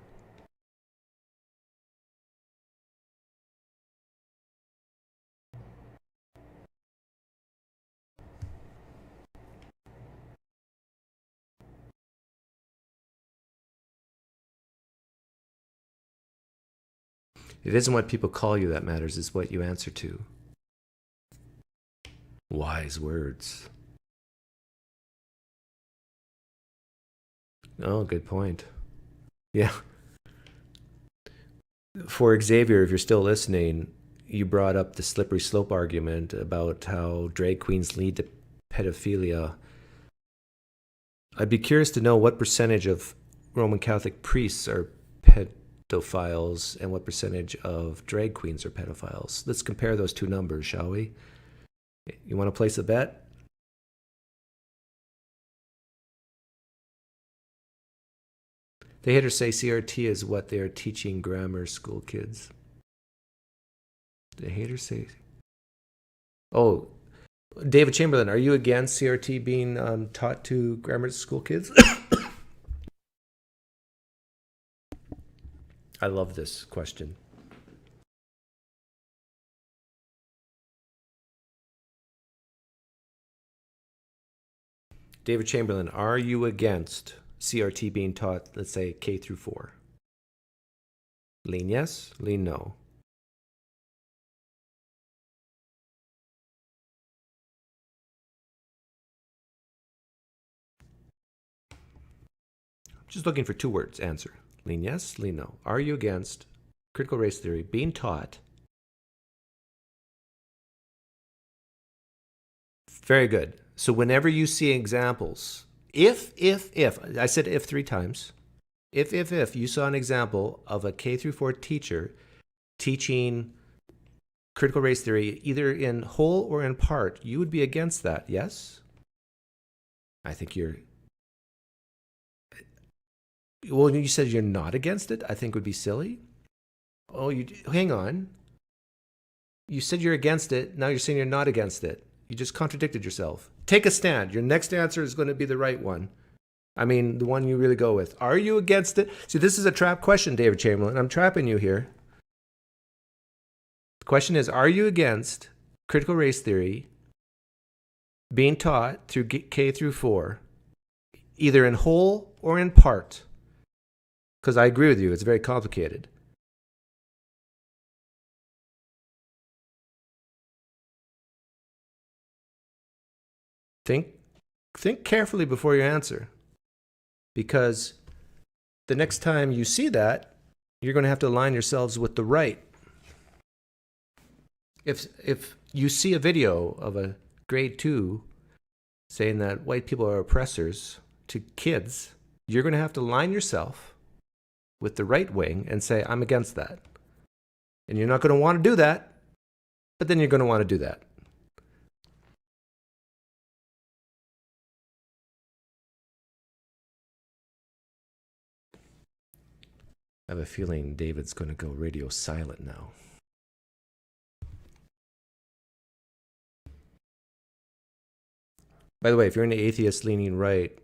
It isn't what people call you that matters, it's what you answer to. Wise words. Oh, good point. Yeah. For Xavier, if you're still listening, you brought up the slippery slope argument about how drag queens lead to pedophilia. I'd be curious to know what percentage of Roman Catholic priests are pedophiles and what percentage of drag queens are pedophiles. Let's compare those two numbers, shall we? You want to place a bet? The haters say CRT is what they are teaching grammar school kids. The haters say... Oh, David Chamberlain, are you against CRT being taught to grammar school kids? I love this question. David Chamberlain, are you against CRT being taught, let's say, K through 4? Lean yes, lean no. Just looking for 2 words, answer. Lean yes, lean no. Are you against critical race theory being taught? Very good. So whenever you see examples, if, I said if 3 times, if you saw an example of a K through 4 teacher teaching critical race theory, either in whole or in part, you would be against that, yes? I think you're... Well, you said you're not against it? I think would be silly. Oh, hang on. You said you're against it, now you're saying you're not against it. You just contradicted yourself. Take a stand. Your next answer is going to be the right one. I mean, the one you really go with. Are you against it? See, this is a trap question, David Chamberlain. I'm trapping you here. The question is, are you against critical race theory being taught through K through 4, either in whole or in part? Because I agree with you, it's very complicated. Think carefully before you answer, because the next time you see that, you're going to have to align yourselves with the right. If you see a video of a grade 2 saying that white people are oppressors to kids, you're going to have to align yourself with the right wing and say, I'm against that. And you're not going to want to do that, but then you're going to want to do that. I have a feeling David's going to go radio silent now. By the way, if you're in the atheist leaning right,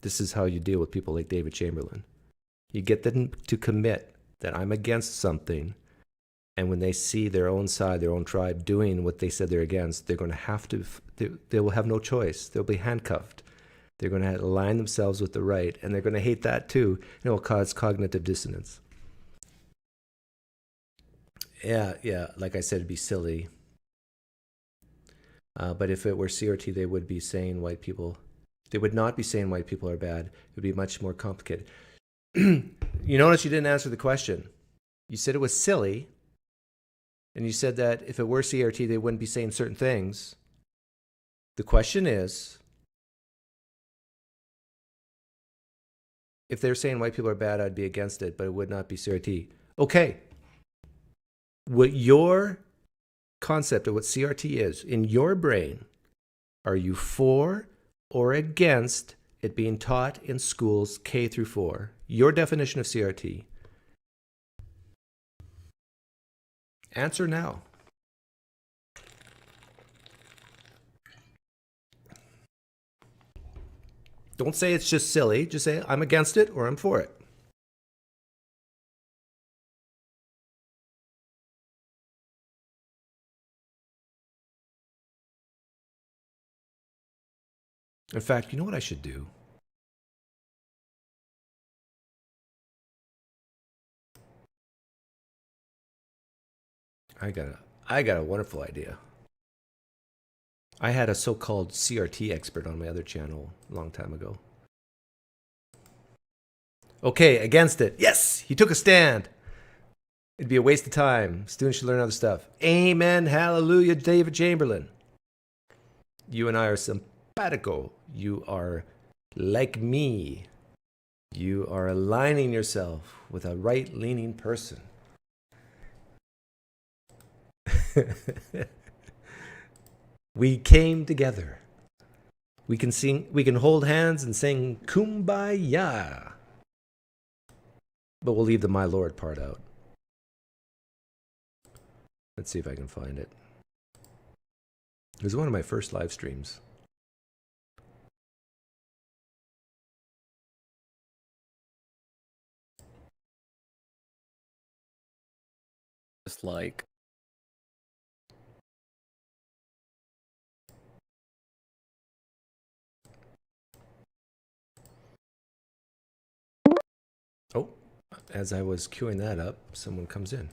this is how you deal with people like David Chamberlain. You get them to commit that I'm against something, and when they see their own side, their own tribe doing what they said they're against, they're going to have to, they will have no choice. They'll be handcuffed. They're going to align themselves with the right, and they're going to hate that too, and it will cause cognitive dissonance. Yeah, like I said, it'd be silly. But if it were CRT, they would be saying white people, they would not be saying white people are bad. It would be much more complicated. You notice you didn't answer the question. You said it was silly, and you said that if it were CRT, they wouldn't be saying certain things. The question is, if they're saying white people are bad, I'd be against it, but it would not be CRT. Okay. What your concept of what CRT is in your brain, are you for or against it being taught in schools K through 4? Your definition of CRT. Answer now. Don't say it's just silly. Just say I'm against it or I'm for it. In fact, you know what I should do? I got a wonderful idea. I had a so-called CRT expert on my other channel a long time ago. Okay, against it. Yes, he took a stand. It'd be a waste of time. Students should learn other stuff. Amen. Hallelujah, David Chamberlain. You and I are simpatico. You are like me. You are aligning yourself with a right-leaning person. We came together. We can sing, we can hold hands and sing Kumbaya. But we'll leave the My Lord part out. Let's see if I can find it. It was one of my first live streams. Just like oh, as I was queuing that up, someone comes in.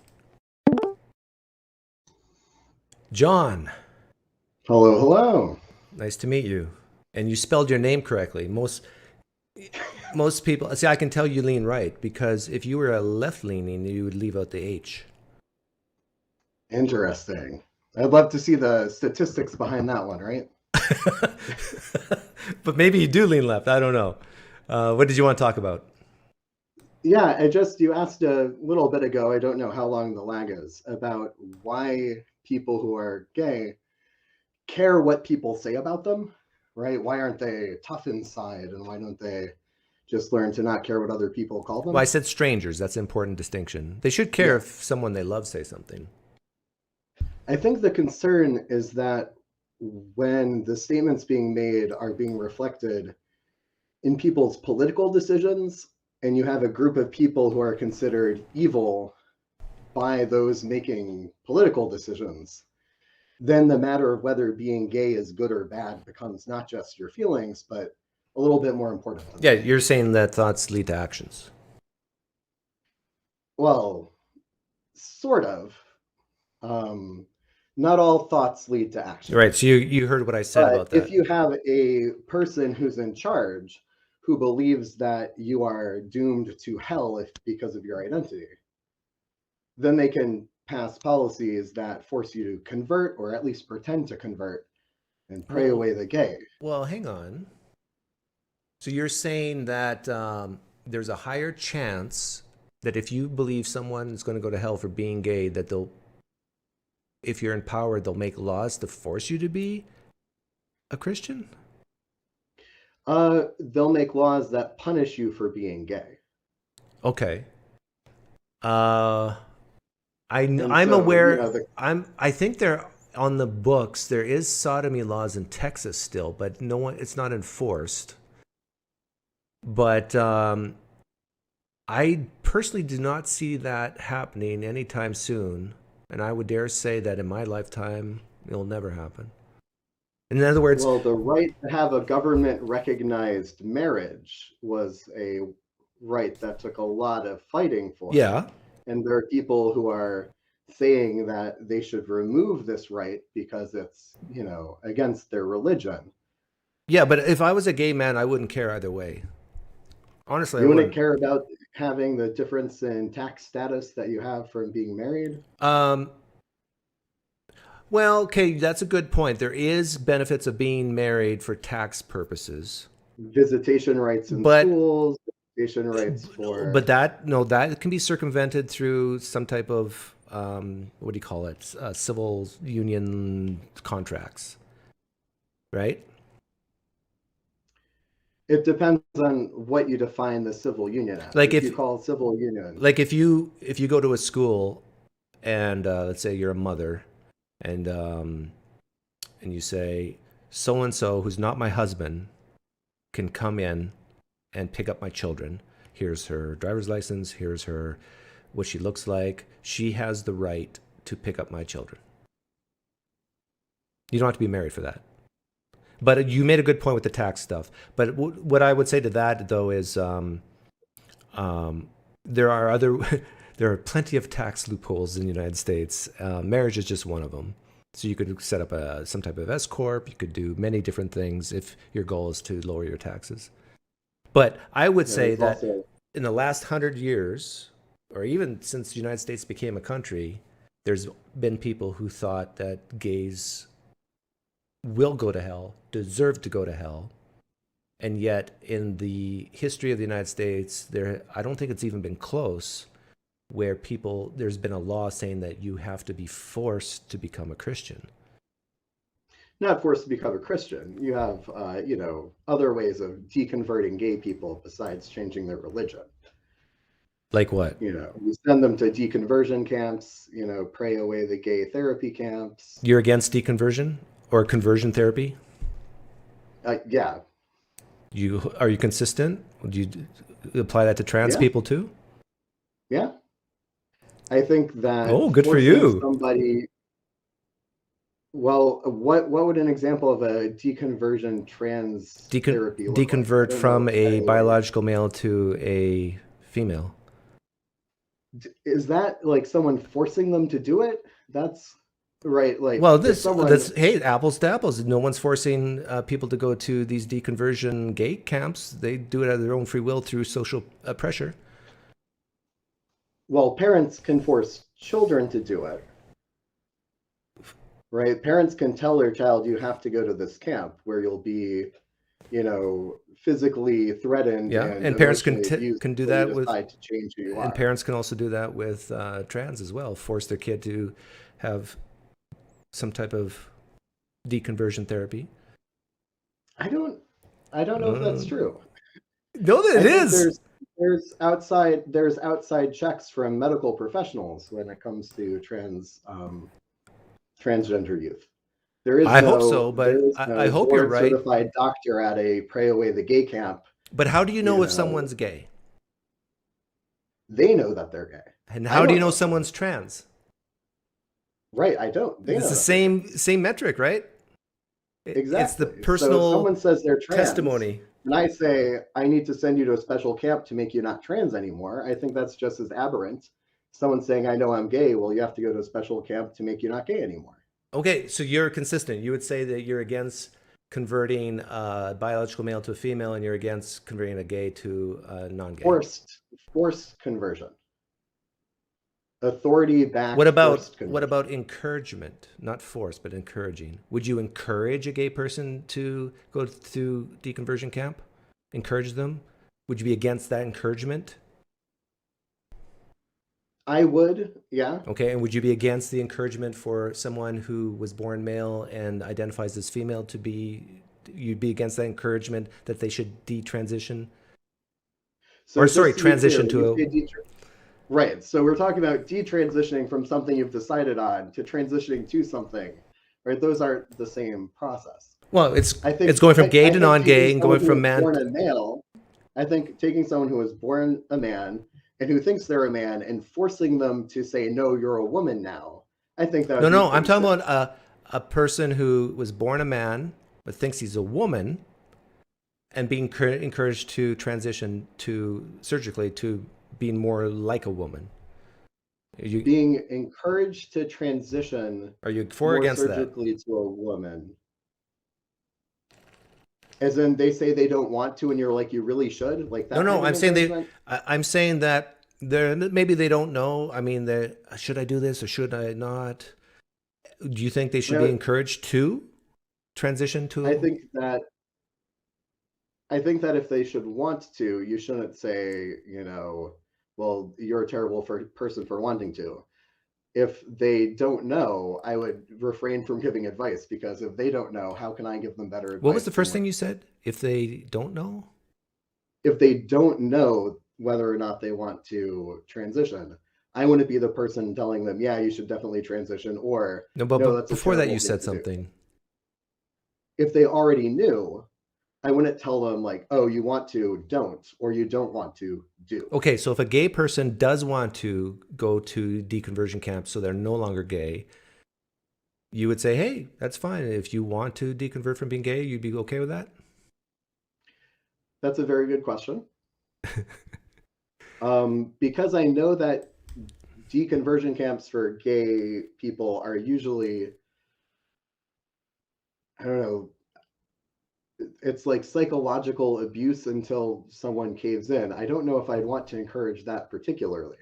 John. Hello, hello. Nice to meet you. And you spelled your name correctly. Most people, see, I can tell you lean right, because if you were a left-leaning, you would leave out the H. Interesting. I'd love to see the statistics behind that one, right? But maybe you do lean left. I don't know. What did you want to talk about? Yeah, you asked a little bit ago, I don't know how long the lag is, about why people who are gay care what people say about them, right? Why aren't they tough inside, and why don't they just learn to not care what other people call them? Well, I said strangers. That's an important distinction. They should care if someone they love say something. I think the concern is that when the statements being made are being reflected in people's political decisions, and you have a group of people who are considered evil by those making political decisions, then the matter of whether being gay is good or bad becomes not just your feelings, but a little bit more important. Yeah, you're saying that thoughts lead to actions. Well, sort of. Not all thoughts lead to action. Right, so you heard what I said about that. If you have a person who's in charge who believes that you are doomed to hell because of your identity, then they can pass policies that force you to convert, or at least pretend to convert, and pray away the gay. Well, hang on. So you're saying that there's a higher chance that if you believe someone is going to go to hell for being gay, that they'll, if you're in power, they'll make laws to force you to be a Christian? They'll make laws that punish you for being gay. Okay. I'm aware. I think they're on the books. There is sodomy laws in Texas still, but no one. It's not enforced. But I personally do not see that happening anytime soon, and I would dare say that in my lifetime, it'll never happen. In other words, well, the right to have a government-recognized marriage was a right that took a lot of fighting for. Yeah. And there are people who are saying that they should remove this right because it's, against their religion. Yeah, but if I was a gay man, I wouldn't care either way. Honestly, you wouldn't care about having the difference in tax status that you have from being married? Well, okay, that's a good point. There is benefits of being married for tax purposes. Visitation rights in schools, visitation rights for... But that can be circumvented through some type of, what do you call it? Civil union contracts, right? It depends on what you define the civil union as. Like if you call civil union... Like if you go to a school and let's say you're a mother, and you say, so-and-so, who's not my husband, can come in and pick up my children. Here's her driver's license. Here's her, what she looks like. She has the right to pick up my children. You don't have to be married for that. But you made a good point with the tax stuff. But what I would say to that, though, is there's there are plenty of tax loopholes in the United States. Marriage is just one of them. So you could set up some type of S corp. You could do many different things if your goal is to lower your taxes. But I would say that in the last 100 years, or even since the United States became a country, there's been people who thought that gays will go to hell, deserve to go to hell. And yet in the history of the United States, I don't think it's even been close where there's been a law saying that you have to be forced to become a Christian. Not forced to become a Christian. You have, other ways of deconverting gay people besides changing their religion. Like what? You send them to deconversion camps, pray away the gay therapy camps. You're against deconversion or conversion therapy? Yeah. Are you consistent? Do you apply that to trans people too? Yeah. I think that. Oh, good for you. Somebody. Well, what would an example of a deconversion trans therapy look deconvert like? from a biological male to a female. Is that like someone forcing them to do it? That's right. Like, well, hey, apples to apples. No one's forcing people to go to these deconversion gay camps. They do it of their own free will through social pressure. Well, parents can force children to do it. Right? Parents can tell their child, you have to go to this camp where you'll be, physically threatened. Yeah, and parents can do that with. To change who you are. And parents can also do that with trans as well. Force their kid to have some type of deconversion therapy. I don't know if that's true. No, it is. There's outside checks from medical professionals when it comes to transgender youth. There is I hope so, but I hope you're right. Certified doctor at a pray away the gay camp. But how do you know if someone's gay? They know that they're gay. And how do you know someone's trans? Right, I don't. It's the same metric, right? Exactly. It's the personal so if someone says they're trans, testimony. And I say, I need to send you to a special camp to make you not trans anymore. I think that's just as aberrant. Someone saying, I know I'm gay. Well, you have to go to a special camp to make you not gay anymore. Okay, so you're consistent. You would say that you're against converting a biological male to a female, and you're against converting a gay to a non-gay. Forced conversion. Authority-backed. What about encouragement? Not force, but encouraging. Would you encourage a gay person to go to deconversion camp? Encourage them? Would you be against that encouragement? I would, yeah. Okay, and would you be against the encouragement for someone who was born male and identifies as female to be? You'd be against that encouragement that they should detransition? Transition to a. Right. So we're talking about detransitioning from something you've decided on to transitioning to something. Right. Those aren't the same process. Well, it's going from gay to non-gay and going from man to male. I think taking someone who was born a man and who thinks they're a man and forcing them to say, no, you're a woman now. I think that. No, I'm talking about a person who was born a man but thinks he's a woman and being encouraged to transition surgically to being more like a woman. Being encouraged to transition. Are you for or against that? Surgically to a woman. As in, they say they don't want to, and you're like, you really should. Like that. No. I'm saying that maybe they don't know. I mean, should I do this or should I not? Do you think they should be encouraged to transition to? I think that if they should want to, you shouldn't say, well, you're a terrible person for wanting to. If they don't know, I would refrain from giving advice, because if they don't know, how can I give them better advice? What was the first thing you said? If they don't know? If they don't know whether or not they want to transition, I wouldn't be the person telling them, yeah, you should definitely transition, or no, but before that you said something. If they already knew, I wouldn't tell them like, oh, you want to, don't, or you don't want to, do. Okay, so if a gay person does want to go to deconversion camp so they're no longer gay, you would say, hey, that's fine. If you want to deconvert from being gay, you'd be okay with that? That's a very good question. Because I know that deconversion camps for gay people are usually, I don't know, it's like psychological abuse until someone caves in. I don't know if I'd want to encourage that particularly.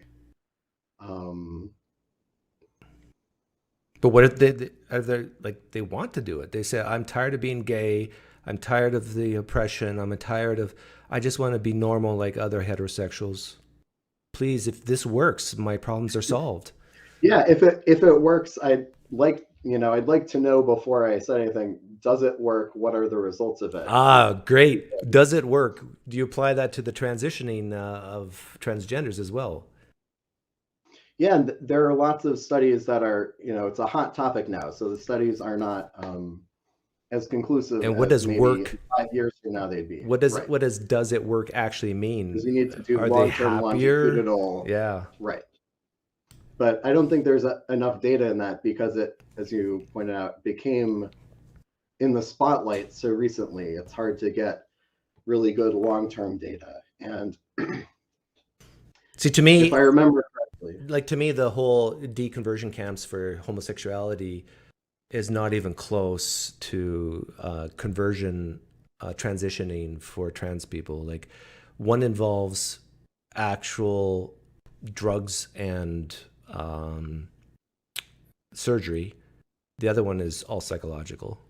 But what if they want to do it? They say, I'm tired of being gay. I'm tired of the oppression. I just want to be normal like other heterosexuals. Please, if this works, my problems are solved. Yeah, if it works, I'd like to know before I say anything, does it work? What are the results of it? Ah, great. Does it work? Do you apply that to the transitioning of transgenders as well? Yeah, and there are lots of studies that are, it's a hot topic now. So the studies are not as conclusive. And what as does maybe work? 5 years from now they'd be. What does it work actually mean? Because you need to do Are they long-term happier? longitudinal. Yeah. Right. But I don't think there's enough data in that because it, as you pointed out, became in the spotlight so recently. It's hard to get really good long-term data. And see, to me, if I remember correctly, like to me, the whole deconversion camps for homosexuality is not even close to conversion transitioning for trans people. Like one involves actual drugs and surgery. The other one is all psychological.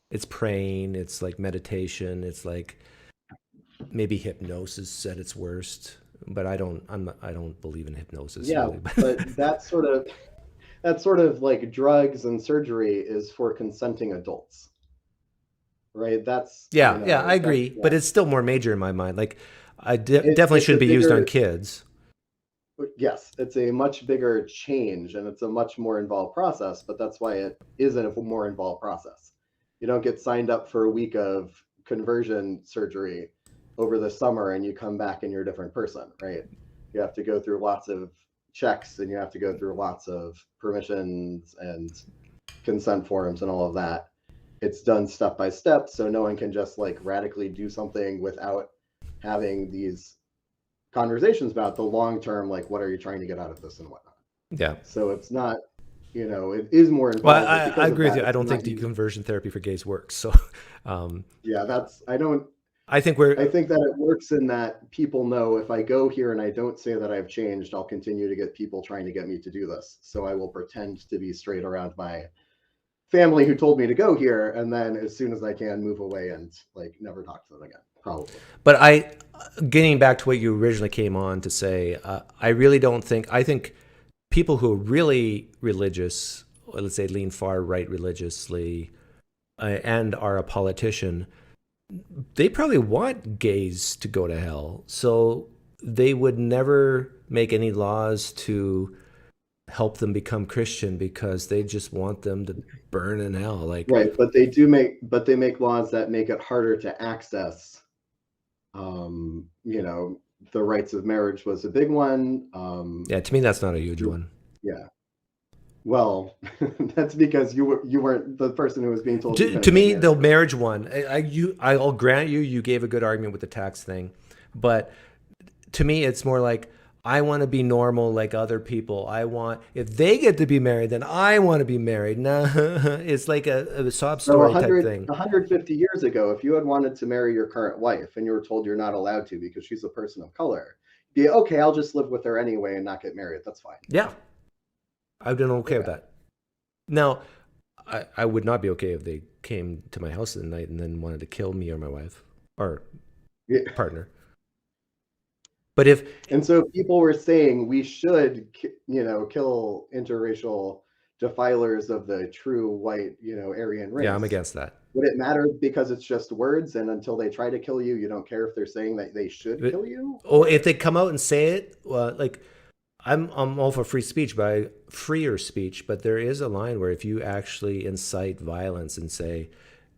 It's praying, it's like meditation, it's like maybe hypnosis at its worst. But I don't believe in hypnosis. Yeah, really. but that sort of like drugs and surgery is for consenting adults, right? That's yeah, I agree, but it's still more major in my mind. Like I definitely shouldn't be used on kids. Yes, it's a much bigger change and it's a much more involved process, but that's why it is a more involved process. You don't get signed up for a week of conversion surgery over the summer and you come back and you're a different person, right? You have to go through lots of checks and you have to go through lots of permissions and consent forms and all of that. It's done step by step, so no one can just like radically do something without having these conversations about the long term, like what are you trying to get out of this and whatnot. Yeah. So it's not, it is more involved. Well, I agree with you. I don't think deconversion therapy for gays works. So yeah, I think that it works in that people know if I go here and I don't say that I've changed, I'll continue to get people trying to get me to do this. So I will pretend to be straight around my family who told me to go here, and then as soon as I can, move away and like never talk to them again, probably. But getting back to what you originally came on to say, I think people who are really religious, or let's say lean far right religiously, and are a politician, they probably want gays to go to hell. So they would never make any laws to help them become Christian because they just want them to burn in hell. Like right, but they make laws that make it harder to access. The rights of marriage was a big one. Yeah, to me that's not a huge one. Yeah. Well, that's because you weren't the person who was being told. To me, the marriage one, I'll grant you gave a good argument with the tax thing, but to me, it's more like I want to be normal like other people. If they get to be married, then I want to be married. No, it's like a sob story type thing. 150 years ago, if you had wanted to marry your current wife and you were told you're not allowed to because she's a person of color, be okay. I'll just live with her anyway and not get married. That's fine. Yeah. I've been okay with that. Now, I would not be okay if they came to my house at night and then wanted to kill me or my wife or partner. But so people were saying we should, kill interracial defilers of the true white, Aryan race. Yeah, I'm against that. Would it matter because it's just words, and until they try to kill you, you don't care if they're saying that they should kill you? Oh, if they come out and say it, like. I'm all for free speech, freer speech, but there is a line where if you actually incite violence and say,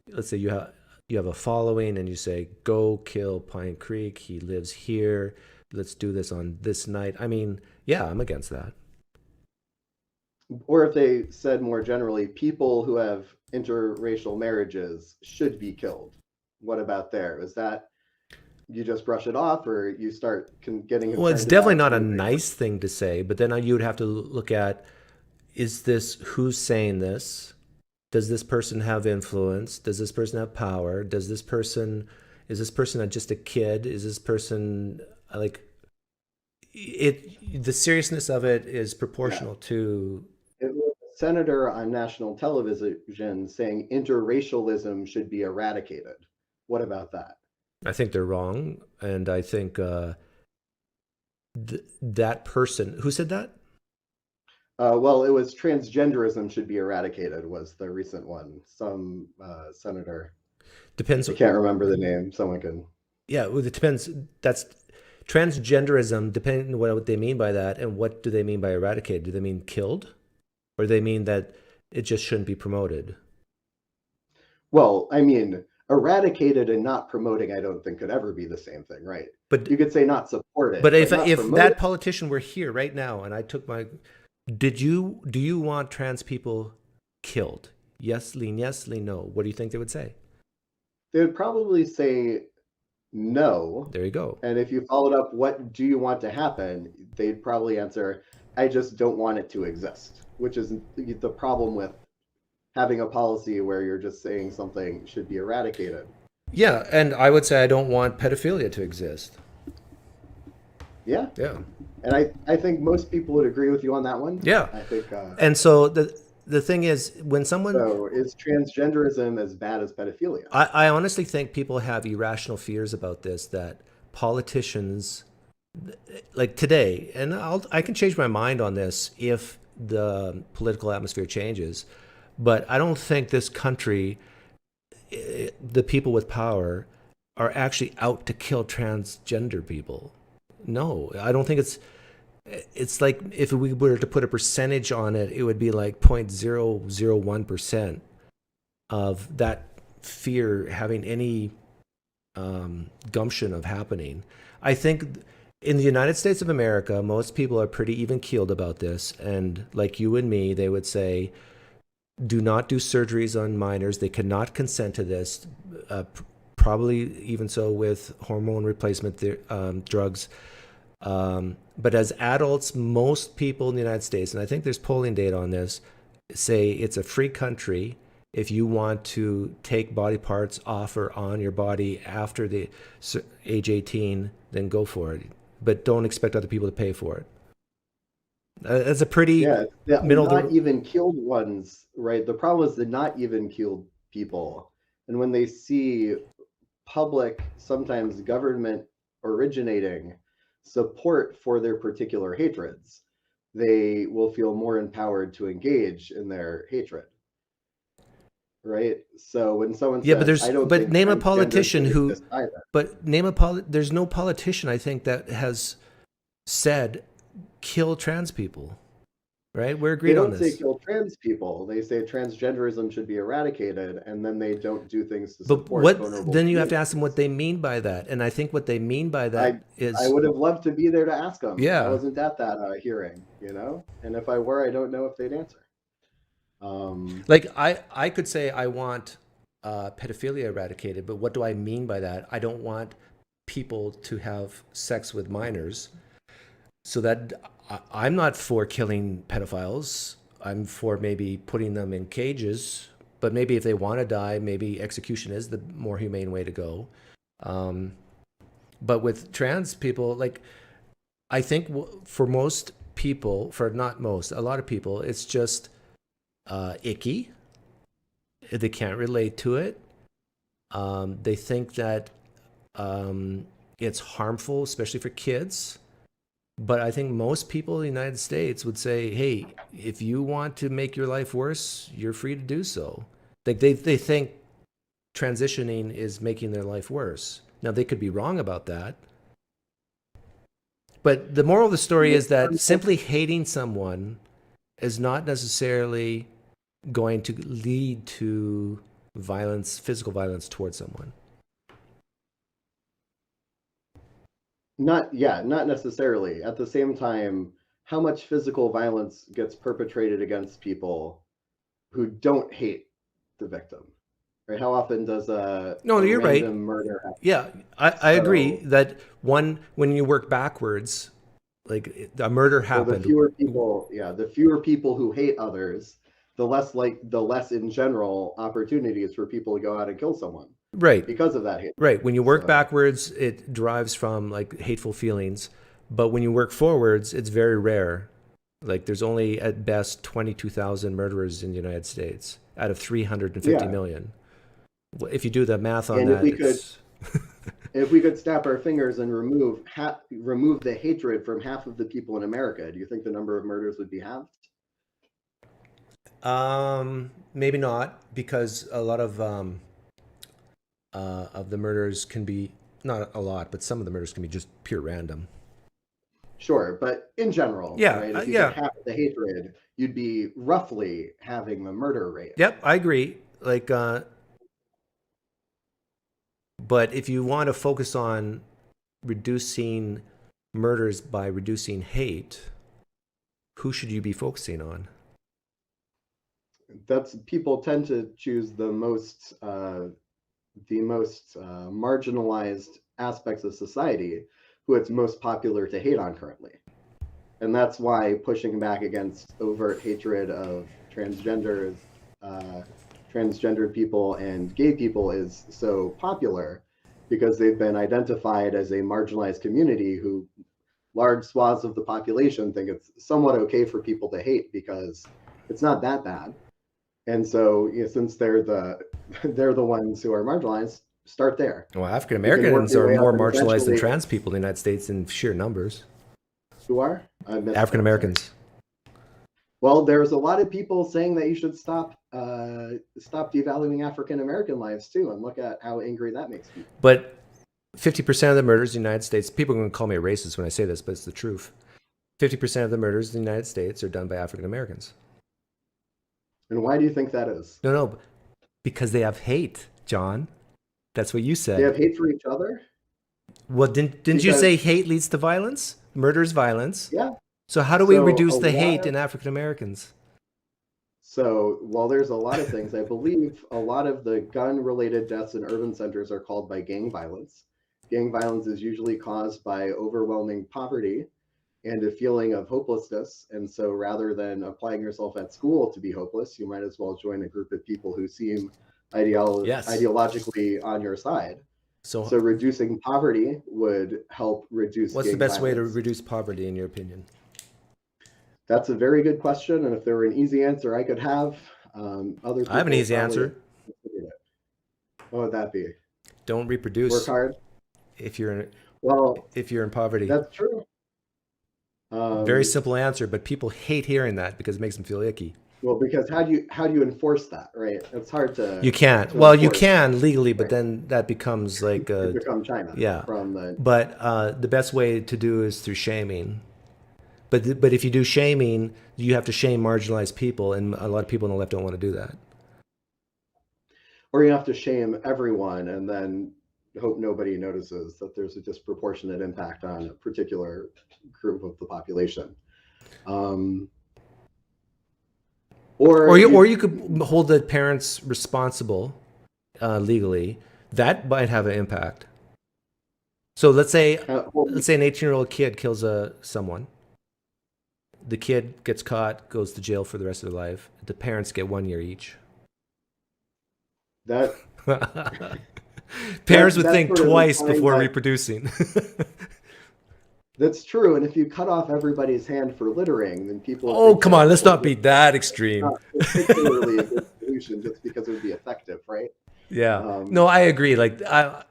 let's say you have a following and you say, go kill PineCreek, he lives here, let's do this on this night. I mean, yeah, I'm against that. Or if they said more generally, people who have interracial marriages should be killed. What about there? Is that you just brush it off, or you start getting Well, it's concerned definitely about not a moving. nice thing to say, but then you would have to look at, is this, who's saying this? Does this person have influence? Does this person have power? Is this person just a kid? Is this person like it? The seriousness of it is proportional to. It was a senator on national television saying interracialism should be eradicated. What about that? I think they're wrong, and I think that person who said that. Well, it was transgenderism should be eradicated was the recent one. Some senator. Depends. I can't remember the name. Someone can. Yeah, well, it depends. That's transgenderism, depending on what they mean by that, and what do they mean by eradicated? Do they mean killed, or do they mean that it just shouldn't be promoted? Well, I mean, eradicated and not promoting, I don't think could ever be the same thing, right? But you could say not support it. But if promote that it. politician were here right now, and I took my, do you want trans people killed? Yes, lean yes, lean no. What do you think they would say? They would probably say no. There you go. And if you followed up, what do you want to happen? They'd probably answer, I just don't want it to exist, which is the problem with having a policy where you're just saying something should be eradicated. Yeah, and I would say I don't want pedophilia to exist. Yeah. Yeah. And I think most people would agree with you on that one. Yeah. I think. And so the thing is, when someone... So is transgenderism as bad as pedophilia? I honestly think people have irrational fears about this, that politicians, like today, and I can change my mind on this if the political atmosphere changes, but I don't think this country, the people with power, are actually out to kill transgender people. No, I don't think it's like if we were to put a percentage on it, it would be like 0.001% of that fear having any gumption of happening. I think in the United States of America, most people are pretty even-keeled about this, and like you and me, they would say, do not do surgeries on minors. They cannot consent to this, probably even so with hormone replacement drugs. But as adults, most people in the United States, and I think there's polling data on this, say it's a free country. If you want to take body parts off or on your body after the age 18, then go for it. But don't expect other people to pay for it. That's a pretty middle. Not even killed ones, right? The problem is the not even killed people, and when they see public, sometimes government originating support for their particular hatreds, they will feel more empowered to engage in their hatred. Right? So when someone says, but name a politician who, there's no politician, I think, that has said kill trans people. Right? We're agreed on this. They don't say kill trans people. They say transgenderism should be eradicated, and then they don't do things to support vulnerable then you have to ask them what they mean by that. And I think what they mean by that is... I would have loved to be there to ask them. Yeah. I wasn't at that hearing, you know? And if I were, I don't know if they'd answer. Like, I could say I want pedophilia eradicated, but what do I mean by that? I don't want people to have sex with minors. So that I'm not for killing pedophiles. I'm for maybe putting them in cages, but maybe if they want to die, maybe execution is the more humane way to go. But with trans people, like, I think for most people, for not most, a lot of people, it's just icky. They can't relate to it. They think that it's harmful, especially for kids. But I think most people in the United States would say, hey, if you want to make your life worse, you're free to do so. Like they think transitioning is making their life worse. Now, they could be wrong about that. But the moral of the story is that simply hating someone is not necessarily going to lead to violence, physical violence towards someone. Not necessarily. At the same time, how much physical violence gets perpetrated against people who don't hate the victim? Right? How often does a you're right. random murder happen? Yeah, I agree that when you work backwards, like a murder So happened. the fewer people who hate others, the less in general opportunities for people to go out and kill someone. Right. Because of that hate. Right. When you work backwards, it derives from like hateful feelings. But when you work forwards, it's very rare. Like there's only at best 22,000 murderers in the United States out of 350 million. If you do the math on that, if we could snap our fingers and remove the hatred from half of the people in America, do you think the number of murders would be halved? Maybe not, because a lot of the murders can be, not a lot, but some of the murders can be just pure random. Sure, but in general, yeah, right? If you could halve the hatred, you'd be roughly having the murder rate. Yep, I agree. Like, but if you want to focus on reducing murders by reducing hate, who should you be focusing on? That's people tend to choose the most marginalized aspects of society, who it's most popular to hate on currently. And that's why pushing back against overt hatred of transgenders, transgendered people and gay people is so popular, because they've been identified as a marginalized community who large swaths of the population think it's somewhat okay for people to hate because it's not that bad. And so, since they're the ones who are marginalized, start there. Well, African Americans are more marginalized than trans people in the United States in sheer numbers. Who are? African Americans. Well, there's a lot of people saying that you should stop devaluing African American lives too, and look at how angry that makes people. But 50% of the murders in the United States, people are going to call me a racist when I say this, but it's the truth. 50% of the murders in the United States are done by African Americans. And why do you think that is? No, because they have hate, John. That's what you said. They have hate for each other? Well, didn't you say hate leads to violence? Murder is violence. Yeah. So how do we reduce the hate in African Americans? So, well, there's a lot of things. I believe a lot of the gun-related deaths in urban centers are caused by gang violence. Gang violence is usually caused by overwhelming poverty and a feeling of hopelessness. And so rather than applying yourself at school to be hopeless, you might as well join a group of people who seem ideologically on your side. So reducing poverty would help reduce. What's the best way to reduce poverty, in your opinion? That's a very good question. And if there were an easy answer I could have, other people I have an easy answer. What would that be? Don't reproduce. Work hard. If you're in poverty. That's true. Very simple answer, but people hate hearing that because it makes them feel icky. Well, because how do you enforce that, right? It's hard to. You can't. Well, you can legally, but then that becomes like become China. Yeah. From but the best way to do is through shaming. But if you do shaming, you have to shame marginalized people, and a lot of people on the left don't want to do that. Or you have to shame everyone, and then hope nobody notices that there's a disproportionate impact on a particular group of the population. Or you could hold the parents responsible legally. That might have an impact. So let's say an 18-year-old kid kills someone. The kid gets caught, goes to jail for the rest of their life. The parents get 1 year each. That parents would think twice before reproducing. That's true, and if you cut off everybody's hand for littering, then people. Oh, come on! Let's not be that extreme. Not particularly a good solution, just because it would be effective, right? Yeah. No, I agree. Like, that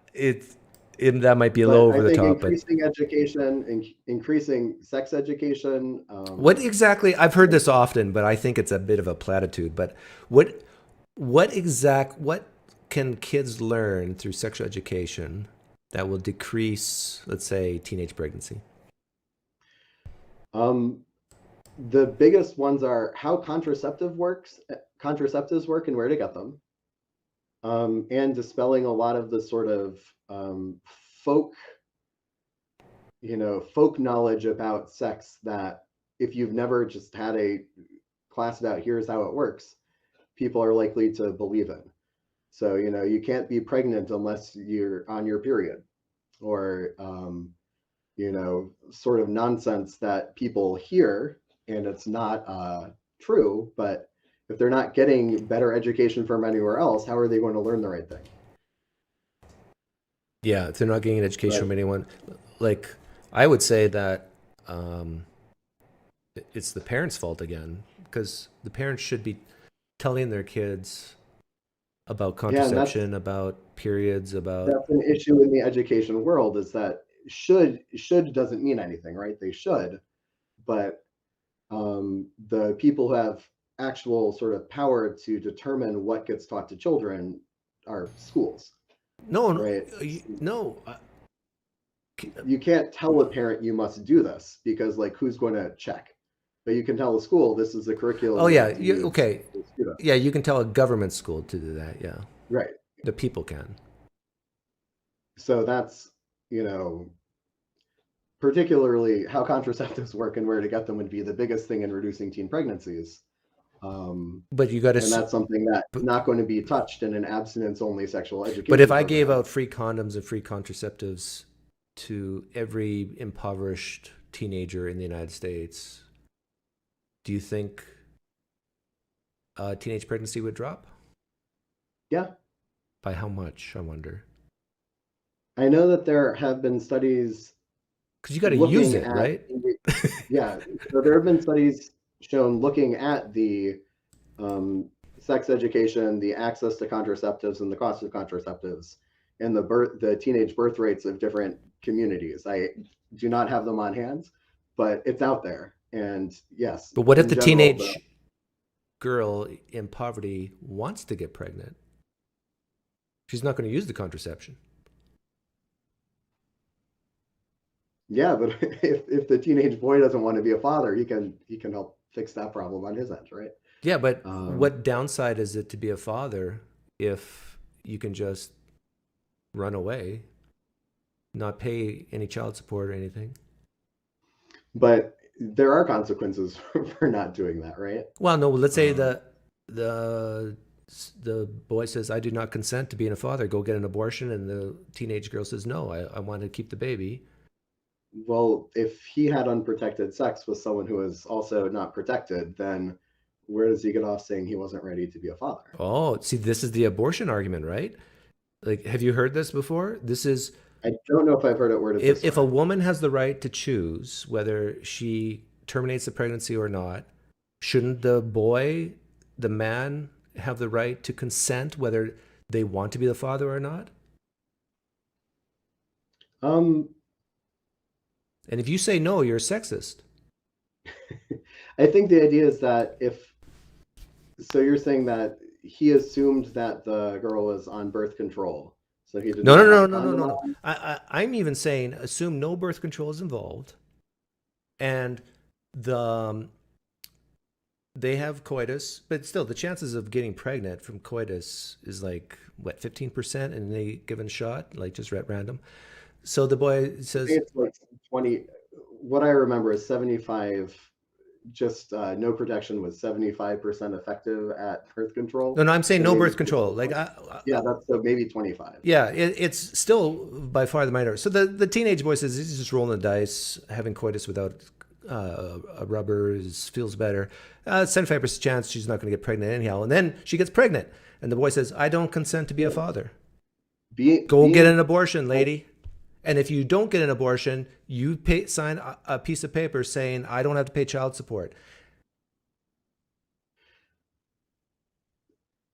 might be a little over the top. Increasing education, increasing sex education. What exactly? I've heard this often, but I think it's a bit of a platitude. But what can kids learn through sexual education that will decrease, let's say, teenage pregnancy? The biggest ones are how contraceptives work and where to get them, and dispelling a lot of the sort of folk knowledge about sex that if you've never just had a class about here's how it works, people are likely to believe in. So, you know, you can't be pregnant unless you're on your period, or, you know, sort of nonsense that people hear, and it's not true, but if they're not getting better education from anywhere else, how are they going to learn the right thing? Yeah, if they're not getting an education from anyone, like I would say that it's the parents' fault again, because the parents should be telling their kids about contraception, about periods, about. That's an issue in the education world, is that should doesn't mean anything, right? They should, but the people who have actual sort of power to determine what gets taught to children are schools. No, right? No. You can't tell a parent you must do this, because like who's going to check? But you can tell a school this is the curriculum. Oh yeah, okay. Yeah, you can tell a government school to do that. Yeah, right. The people can. So that's, you know, particularly how contraceptives work and where to get them would be the biggest thing in reducing teen pregnancies. But you got to, and that's something that's not going to be touched in an abstinence-only sexual education. But if I program. gave out free condoms and free contraceptives to every impoverished teenager in the United States, do you think teenage pregnancy would drop? Yeah. By how much, I wonder? I know that there have been studies. Because you got to use it, right? Yeah. So there have been studies shown looking at the sex education, the access to contraceptives, and the cost of contraceptives, and the teenage birth rates of different communities. I do not have them on hand, but it's out there. And yes. But what if the teenage girl in poverty wants to get pregnant? She's not going to use the contraception. Yeah, but if the teenage boy doesn't want to be a father, he can help fix that problem on his end, right? Yeah, but what downside is it to be a father if you can just run away, not pay any child support or anything? But there are consequences for not doing that, right? Well, no. Let's say the boy says, "I do not consent to being a father. Go get an abortion," and the teenage girl says, "No, I want to keep the baby." Well, if he had unprotected sex with someone who is also not protected, then where does he get off saying he wasn't ready to be a father? Oh, see, this is the abortion argument, right? Like, have you heard this before? This is. I don't know if I've heard it worded this way. If a woman has the right to choose whether she terminates the pregnancy or not, shouldn't the boy, the man, have the right to consent whether they want to be the father or not? And if you say no, you're a sexist. I think the idea is that so you're saying that he assumed that the girl was on birth control. So he did No. I'm even saying assume no birth control is involved, and they have coitus, but still the chances of getting pregnant from coitus is like what, 15%, and they given a shot, like just at random. So the boy says it's like 20. What I remember is 75. Just no protection was 75% effective at birth control. No, I'm saying no birth control. Like, yeah, that's so maybe 25. Yeah, it's still by far the minority. So the teenage boy says he's just rolling the dice, having coitus without a rubber feels better. 75% chance she's not going to get pregnant anyhow. And then she gets pregnant, and the boy says, "I don't consent to be a father. Go get an abortion, lady." And if you don't get an abortion, you sign a piece of paper saying, "I don't have to pay child support."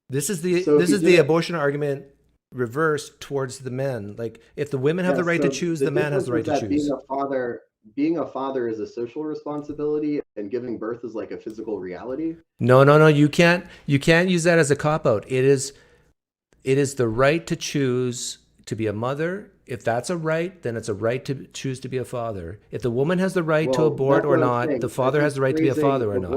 This is the abortion argument reversed towards the men. Like, if the women have the right to choose, the man has the right to choose. Being a father is a social responsibility, and giving birth is like a physical reality. No. You can't use that as a cop-out. It is the right to choose to be a mother. If that's a right, then it's a right to choose to be a father. If the woman has the right to abort or not, the father has the right to be a father or not.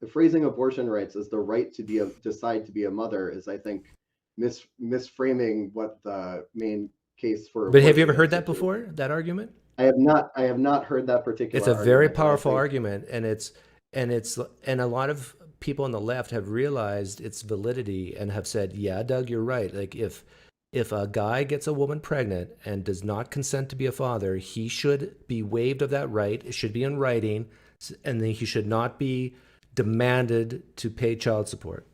The phrasing abortion rights as the right to decide to be a mother is, I think, misframing what the main case for. But have you ever heard that before? That argument? I have not heard that particular. It's a very powerful argument, and a lot of people on the left have realized its validity and have said, yeah, Doug, you're right. Like if a guy gets a woman pregnant and does not consent to be a father, he should be waived of that right. It should be in writing, and then he should not be demanded to pay child support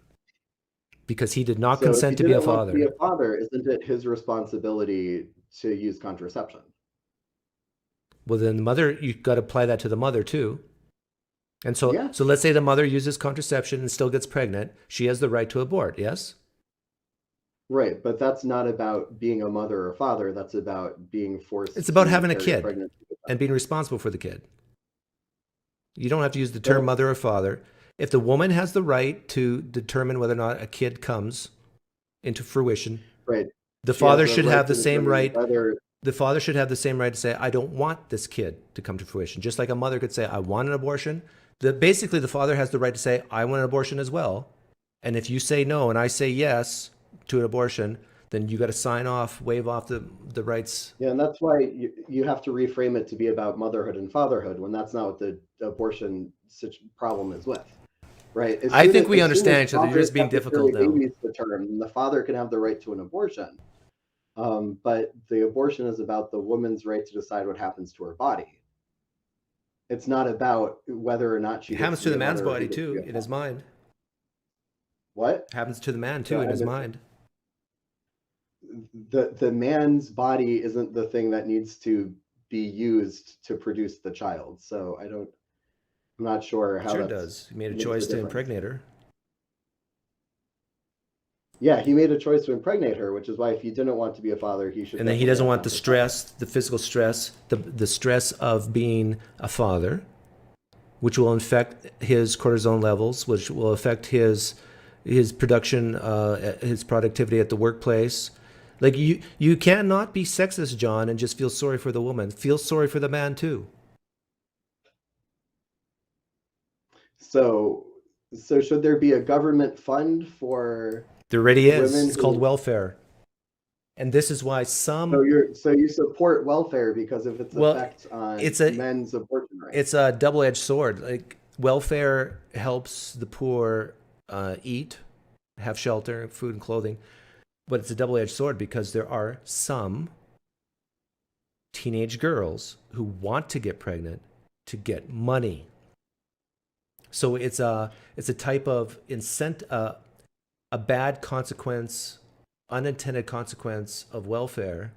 because he did not consent to be a father. If he didn't want to be a father, isn't it his responsibility to use contraception? Well, then the mother, you've got to apply that to the mother too. And so, so let's say the mother uses contraception and still gets pregnant. She has the right to abort, yes? Right, but that's not about being a mother or father. That's about being forced. It's about to having a carry kid pregnancy. and being responsible for the kid. You don't have to use the term mother or father. If the woman has the right to determine whether or not a kid comes into fruition, right, the father should have the same right. The father should have the same right to say, I don't want this kid to come to fruition. Just like a mother could say, I want an abortion. Basically, the father has the right to say, I want an abortion as well. And if you say no and I say yes to an abortion, then you got to sign off, waive off the rights. Yeah, and that's why you have to reframe it to be about motherhood and fatherhood when that's not what the abortion problem is with. Right? I think we understand each other. You're just being difficult now. The term, the father can have the right to an abortion. But the abortion is about the woman's right to decide what happens to her body. It's not about whether or not she. It happens to the man's body too, in his mind. What happens to the man too, in his mind? The man's body isn't the thing that needs to be used to produce the child. So I'm not sure how. Sure it does. He made a choice to impregnate her. Yeah, he made a choice to impregnate her, which is why if he didn't want to be a father, he should. And then he doesn't want the stress, the physical stress, the stress of being a father, which will affect his cortisone levels, which will affect his production, his productivity at the workplace. Like you cannot be sexist, John, and just feel sorry for the woman. Feel sorry for the man too. So should there be a government fund for? There already is. It's called welfare. And this is why some. So you support welfare because of its effect on men's abortion rights. It's a double-edged sword. Like welfare helps the poor eat, have shelter, food, and clothing, but it's a double-edged sword because there are some teenage girls who want to get pregnant to get money. So it's a type of a bad consequence, unintended consequence of welfare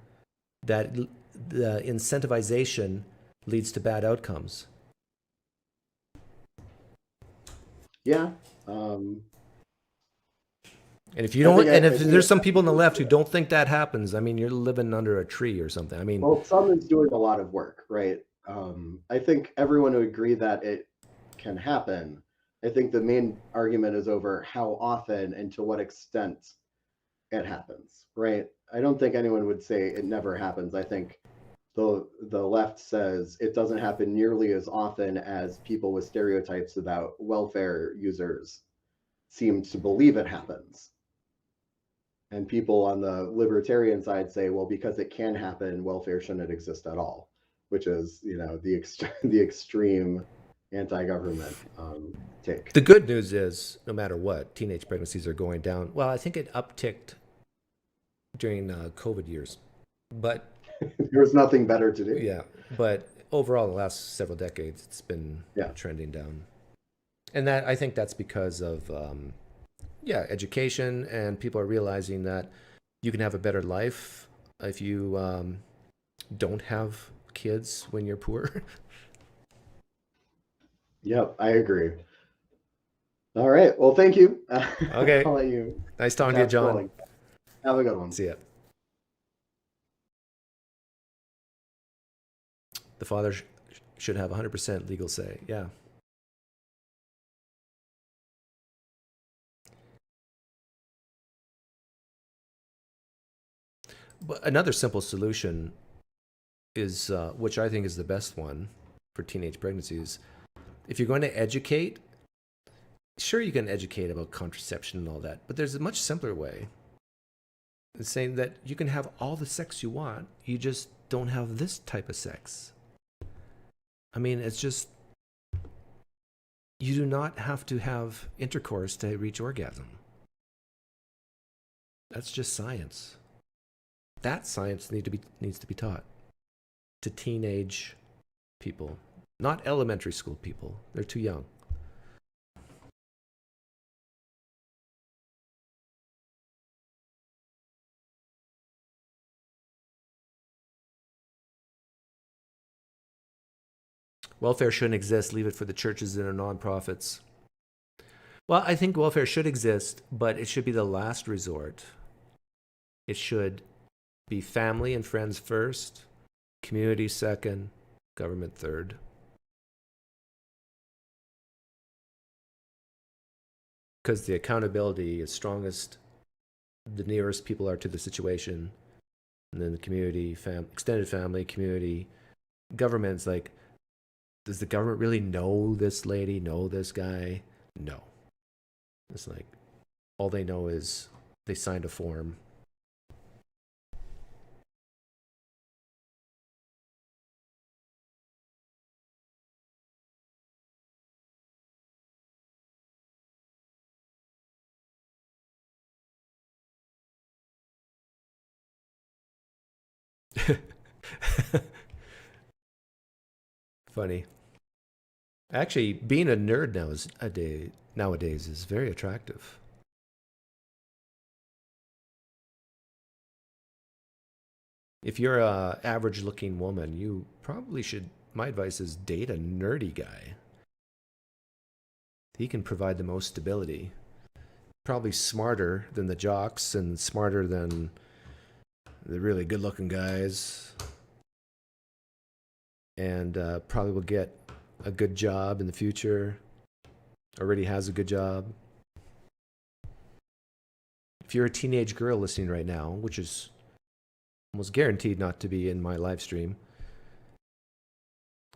that the incentivization leads to bad outcomes. Yeah. And if you don't, if there's some people on the left who don't think that happens, I mean, you're living under a tree or something. I mean, well, someone's doing a lot of work, right? I think everyone would agree that it can happen. I think the main argument is over how often and to what extent it happens, right? I don't think anyone would say it never happens. I think the left says it doesn't happen nearly as often as people with stereotypes about welfare users seem to believe it happens. And people on the libertarian side say, well, because it can happen, welfare shouldn't exist at all, which is, the extreme anti-government take. The good news is, no matter what, teenage pregnancies are going down. Well, I think it upticked during COVID years, but there was nothing better to do. Yeah, but overall, the last several decades, it's been trending down, and I think that's because of education, and people are realizing that you can have a better life if you don't have kids when you're poor. Yep, I agree. All right. Well, thank you. Okay. I'll let you. Nice talking to you, John. Rolling. Have a good one. See ya. The father should have 100% legal say. Yeah. But another simple solution is, which I think is the best one for teenage pregnancies. If you're going to educate, sure, you can educate about contraception and all that, but there's a much simpler way. It's saying that you can have all the sex you want, you just don't have this type of sex. I mean, it's just You do not have to have intercourse to reach orgasm. That's just science. That science needs to be taught to teenage people, not elementary school people. They're too young. Welfare shouldn't exist. Leave it for the churches and the nonprofits. Well, I think welfare should exist, but it should be the last resort. It should be family and friends first, community second, government third. Because the accountability is strongest the nearest people are to the situation, and then the community, extended family, community, government's like, does the government really know this lady, know this guy? No. It's like, all they know is they signed a form. Funny. Actually, being a nerd nowadays is very attractive. If you're a average looking woman, you probably should, my advice is date a nerdy guy. He can provide the most stability. Probably smarter than the jocks and smarter than the really good looking guys. And probably will get a good job in the future. Already has a good job. If you're a teenage girl listening right now, which is almost guaranteed not to be in my live stream,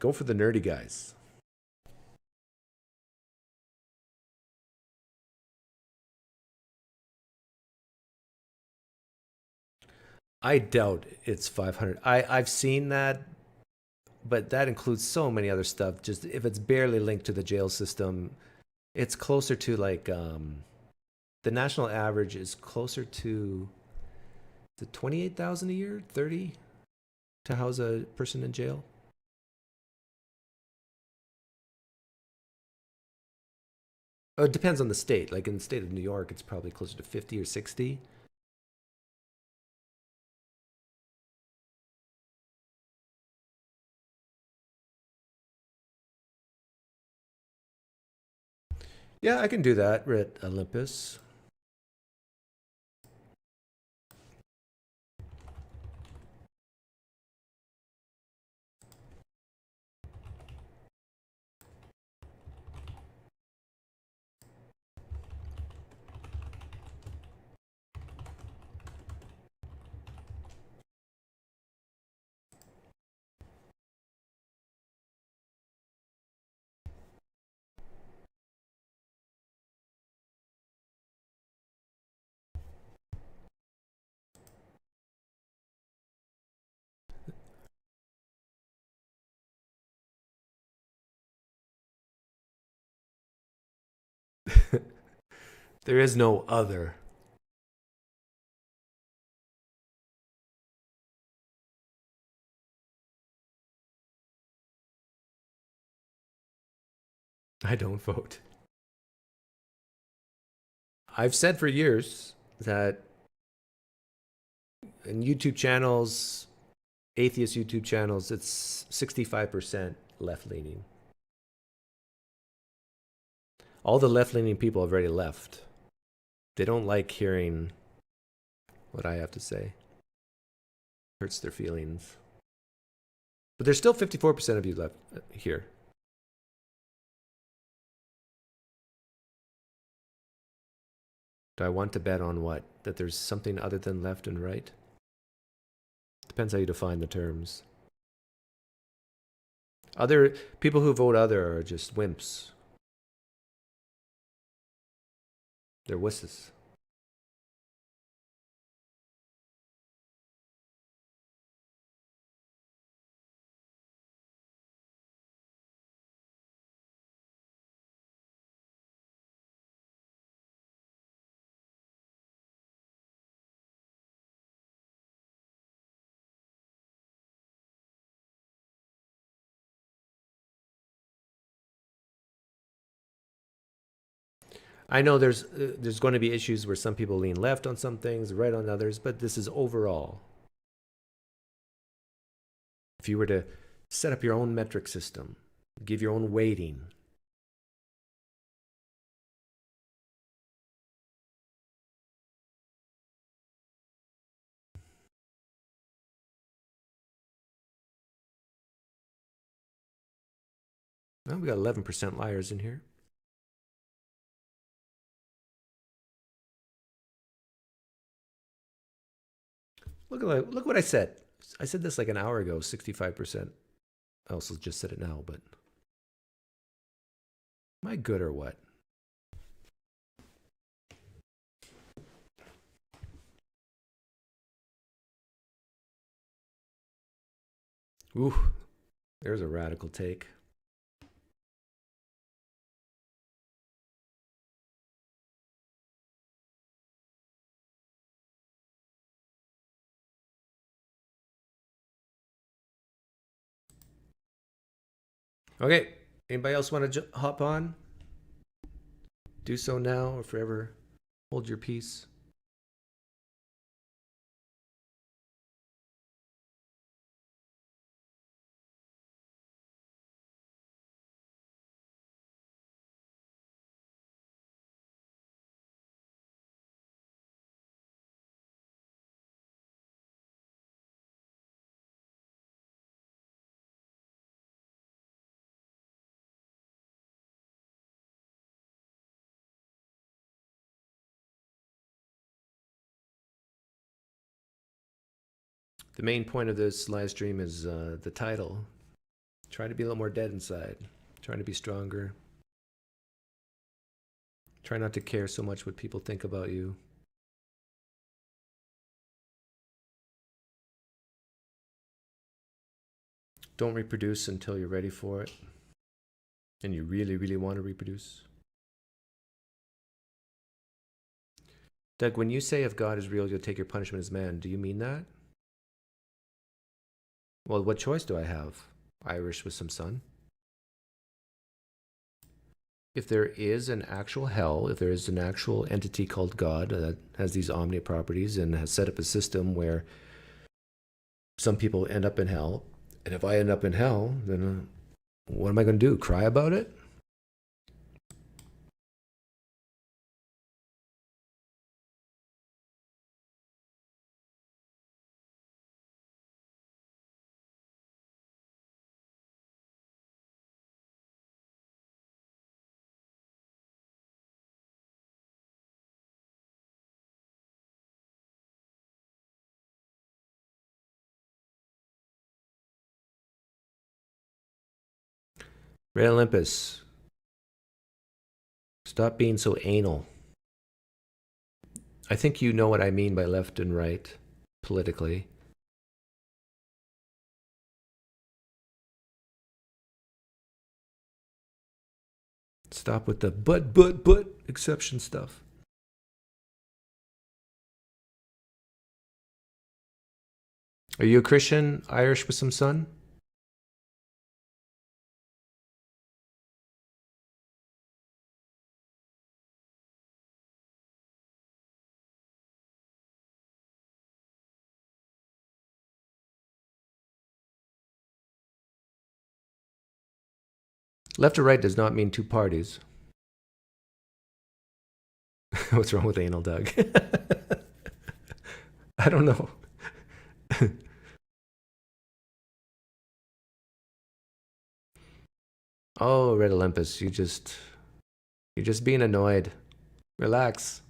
go for the nerdy guys. I doubt it's 500. I've seen that, but that includes so many other stuff. Just if it's barely linked to the jail system, it's closer to like the national average is closer to the 28,000 a year, 30 to house a person in jail. Oh, it depends on the state. Like in the state of New York, it's probably closer to 50 or 60. Yeah, I can do that, Red Olympus. There is no other. I don't vote. I've said for years that in YouTube channels, atheist YouTube channels, it's 65% left-leaning. All the left-leaning people have already left. They don't like hearing what I have to say. Hurts their feelings. But there's still 54% of you left here. Do I want to bet on what? That there's something other than left and right? Depends how you define the terms. Other people who vote other are just wimps. They're wusses. I know there's going to be issues where some people lean left on some things, right on others, but this is overall. If you were to set up your own metric system, give your own weighting. Well, we got 11% liars in here. Look what I said. I said this like an hour ago, 65%. I also just said it now, but am I good or what? Ooh, there's a radical take. Okay, anybody else want to hop on? Do so now or forever hold your peace. The main point of this live stream is the title. Try to be a little more dead inside. Trying to be stronger. Try not to care so much what people think about you. Don't reproduce until you're ready for it. And you really, really want to reproduce. Doug, when you say if God is real, you'll take your punishment as man, do you mean that? Well, what choice do I have? Irish with some sun? If there is an actual hell, if there is an actual entity called God that has these omni properties and has set up a system where some people end up in hell, and if I end up in hell, then what am I going to do? Cry about it? Red Olympus, stop being so anal. I think you know what I mean by left and right, politically. Stop with the but exception stuff. Are you a Christian, Irish with some sun? Left or right does not mean two parties. What's wrong with anal, Doug? I don't know. Oh, Red Olympus, you're just being annoyed. Relax.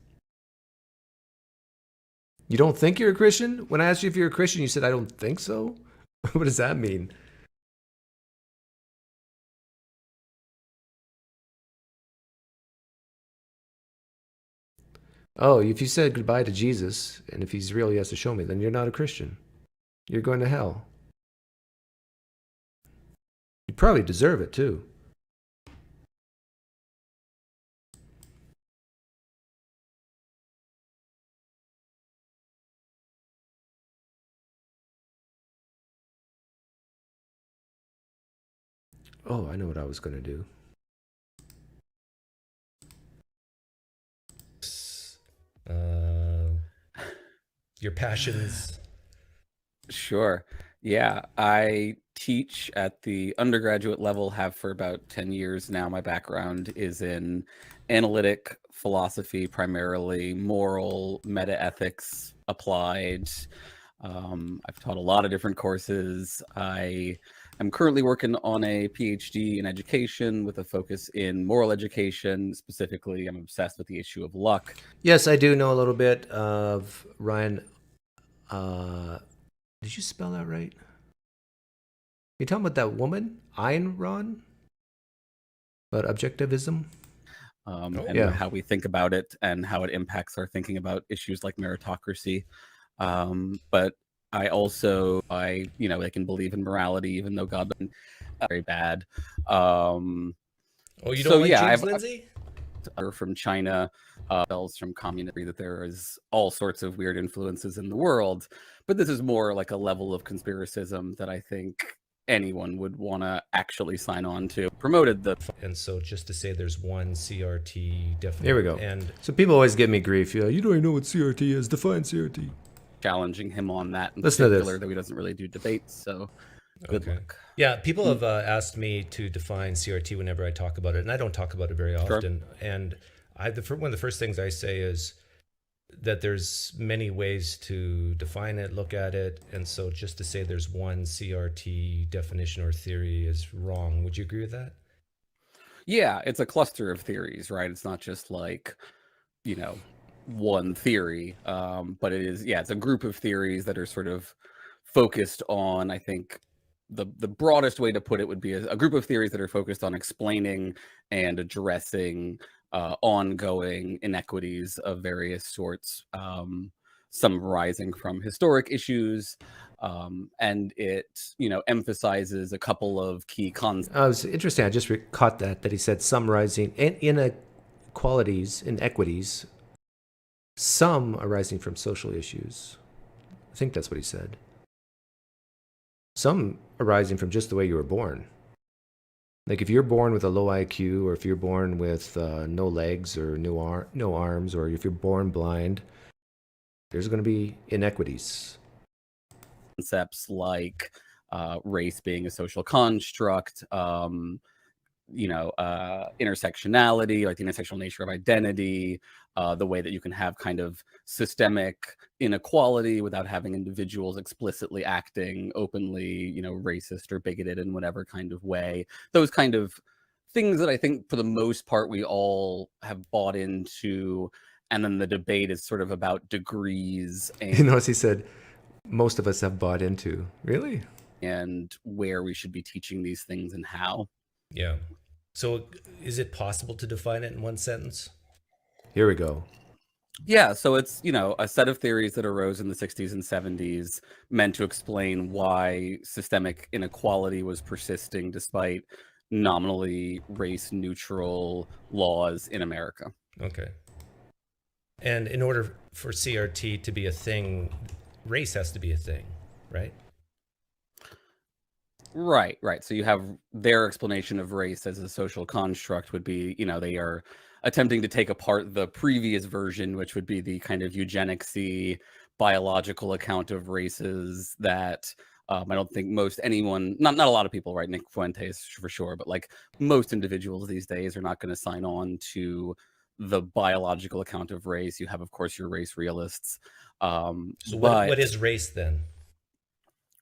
You don't think you're a Christian? When I asked you if you're a Christian, you said, I don't think so? What does that mean? Oh, if you said goodbye to Jesus, and if he's real, he has to show me, then you're not a Christian. You're going to hell. You probably deserve it, too. Oh, I know what I was going to do. your passions. Sure. Yeah, I teach at the undergraduate level, have for about 10 years now. My background is in analytic philosophy, primarily moral, meta-ethics applied. I've taught a lot of different courses. I am currently working on a PhD in education with a focus in moral education. Specifically, I'm obsessed with the issue of luck. Yes, I do know a little bit of Ryan. Did you spell that right? You talking about that woman, Ayn Rand? About objectivism? And how we think about it and how it impacts our thinking about issues like meritocracy. But I also, they can believe in morality, even though God is very bad. You don't like James Lindsay? From China, bells from communism, that there is all sorts of weird influences in the world. But this is more like a level of conspiracism that I think anyone would want to actually sign on to. Promoted the... And so just to say there's one CRT definition. Here we go. And so people always give me grief. You don't even know what CRT is. Define CRT. Challenging him on that in Listen to particular, this. though he doesn't really do debates, so good luck. Yeah, people have asked me to define CRT whenever I talk about it, and I don't talk about it very often. Sure. And one of the first things I say is that there's many ways to define it, look at it, and so just to say there's one CRT definition or theory is wrong. Would you agree with that? Yeah, it's a cluster of theories, right? It's not just like, one theory, but it is, it's a group of theories that are sort of focused on, I think, the broadest way to put it would be a group of theories that are focused on explaining and addressing ongoing inequities of various sorts, some arising from historic issues, and it, emphasizes a couple of key concepts. It was interesting. I just caught that he said some rising inequalities, inequities, some arising from social issues. I think that's what he said. Some arising from just the way you were born. Like if you're born with a low IQ, or if you're born with no legs or no arms, or if you're born blind, there's going to be inequities. Concepts like race being a social construct, intersectionality, like the intersectional nature of identity, the way that you can have kind of systemic inequality without having individuals explicitly acting openly, racist or bigoted in whatever kind of way. Those kind of things that I think for the most part we all have bought into, and then the debate is sort of about degrees. And As he said, most of us have bought into. Really? And where we should be teaching these things and how. Yeah. So is it possible to define it in one sentence? Here we go. Yeah, so it's, a set of theories that arose in the 60s and 70s meant to explain why systemic inequality was persisting despite nominally race-neutral laws in America. Okay. And in order for CRT to be a thing, race has to be a thing, right? Right. So you have their explanation of race as a social construct would be, they are attempting to take apart the previous version, which would be the kind of eugenicsy biological account of races that I don't think not a lot of people, right? Nick Fuentes for sure, but like most individuals these days are not going to sign on to the biological account of race. You have, of course, your race realists. So what is race then?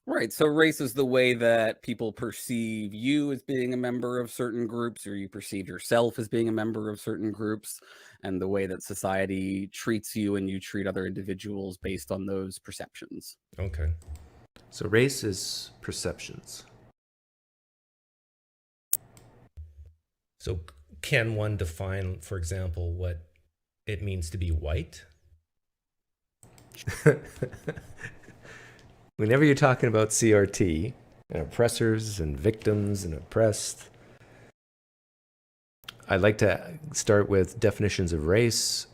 Right. So race is the way that people perceive you as being a member of certain groups, or you perceive yourself as being a member of certain groups, and the way that society treats you and you treat other individuals based on those perceptions. Okay. So race is perceptions. So can one define, for example, what it means to be white? Whenever you're talking about CRT and oppressors and victims and oppressed, I'd like to start with definitions of race,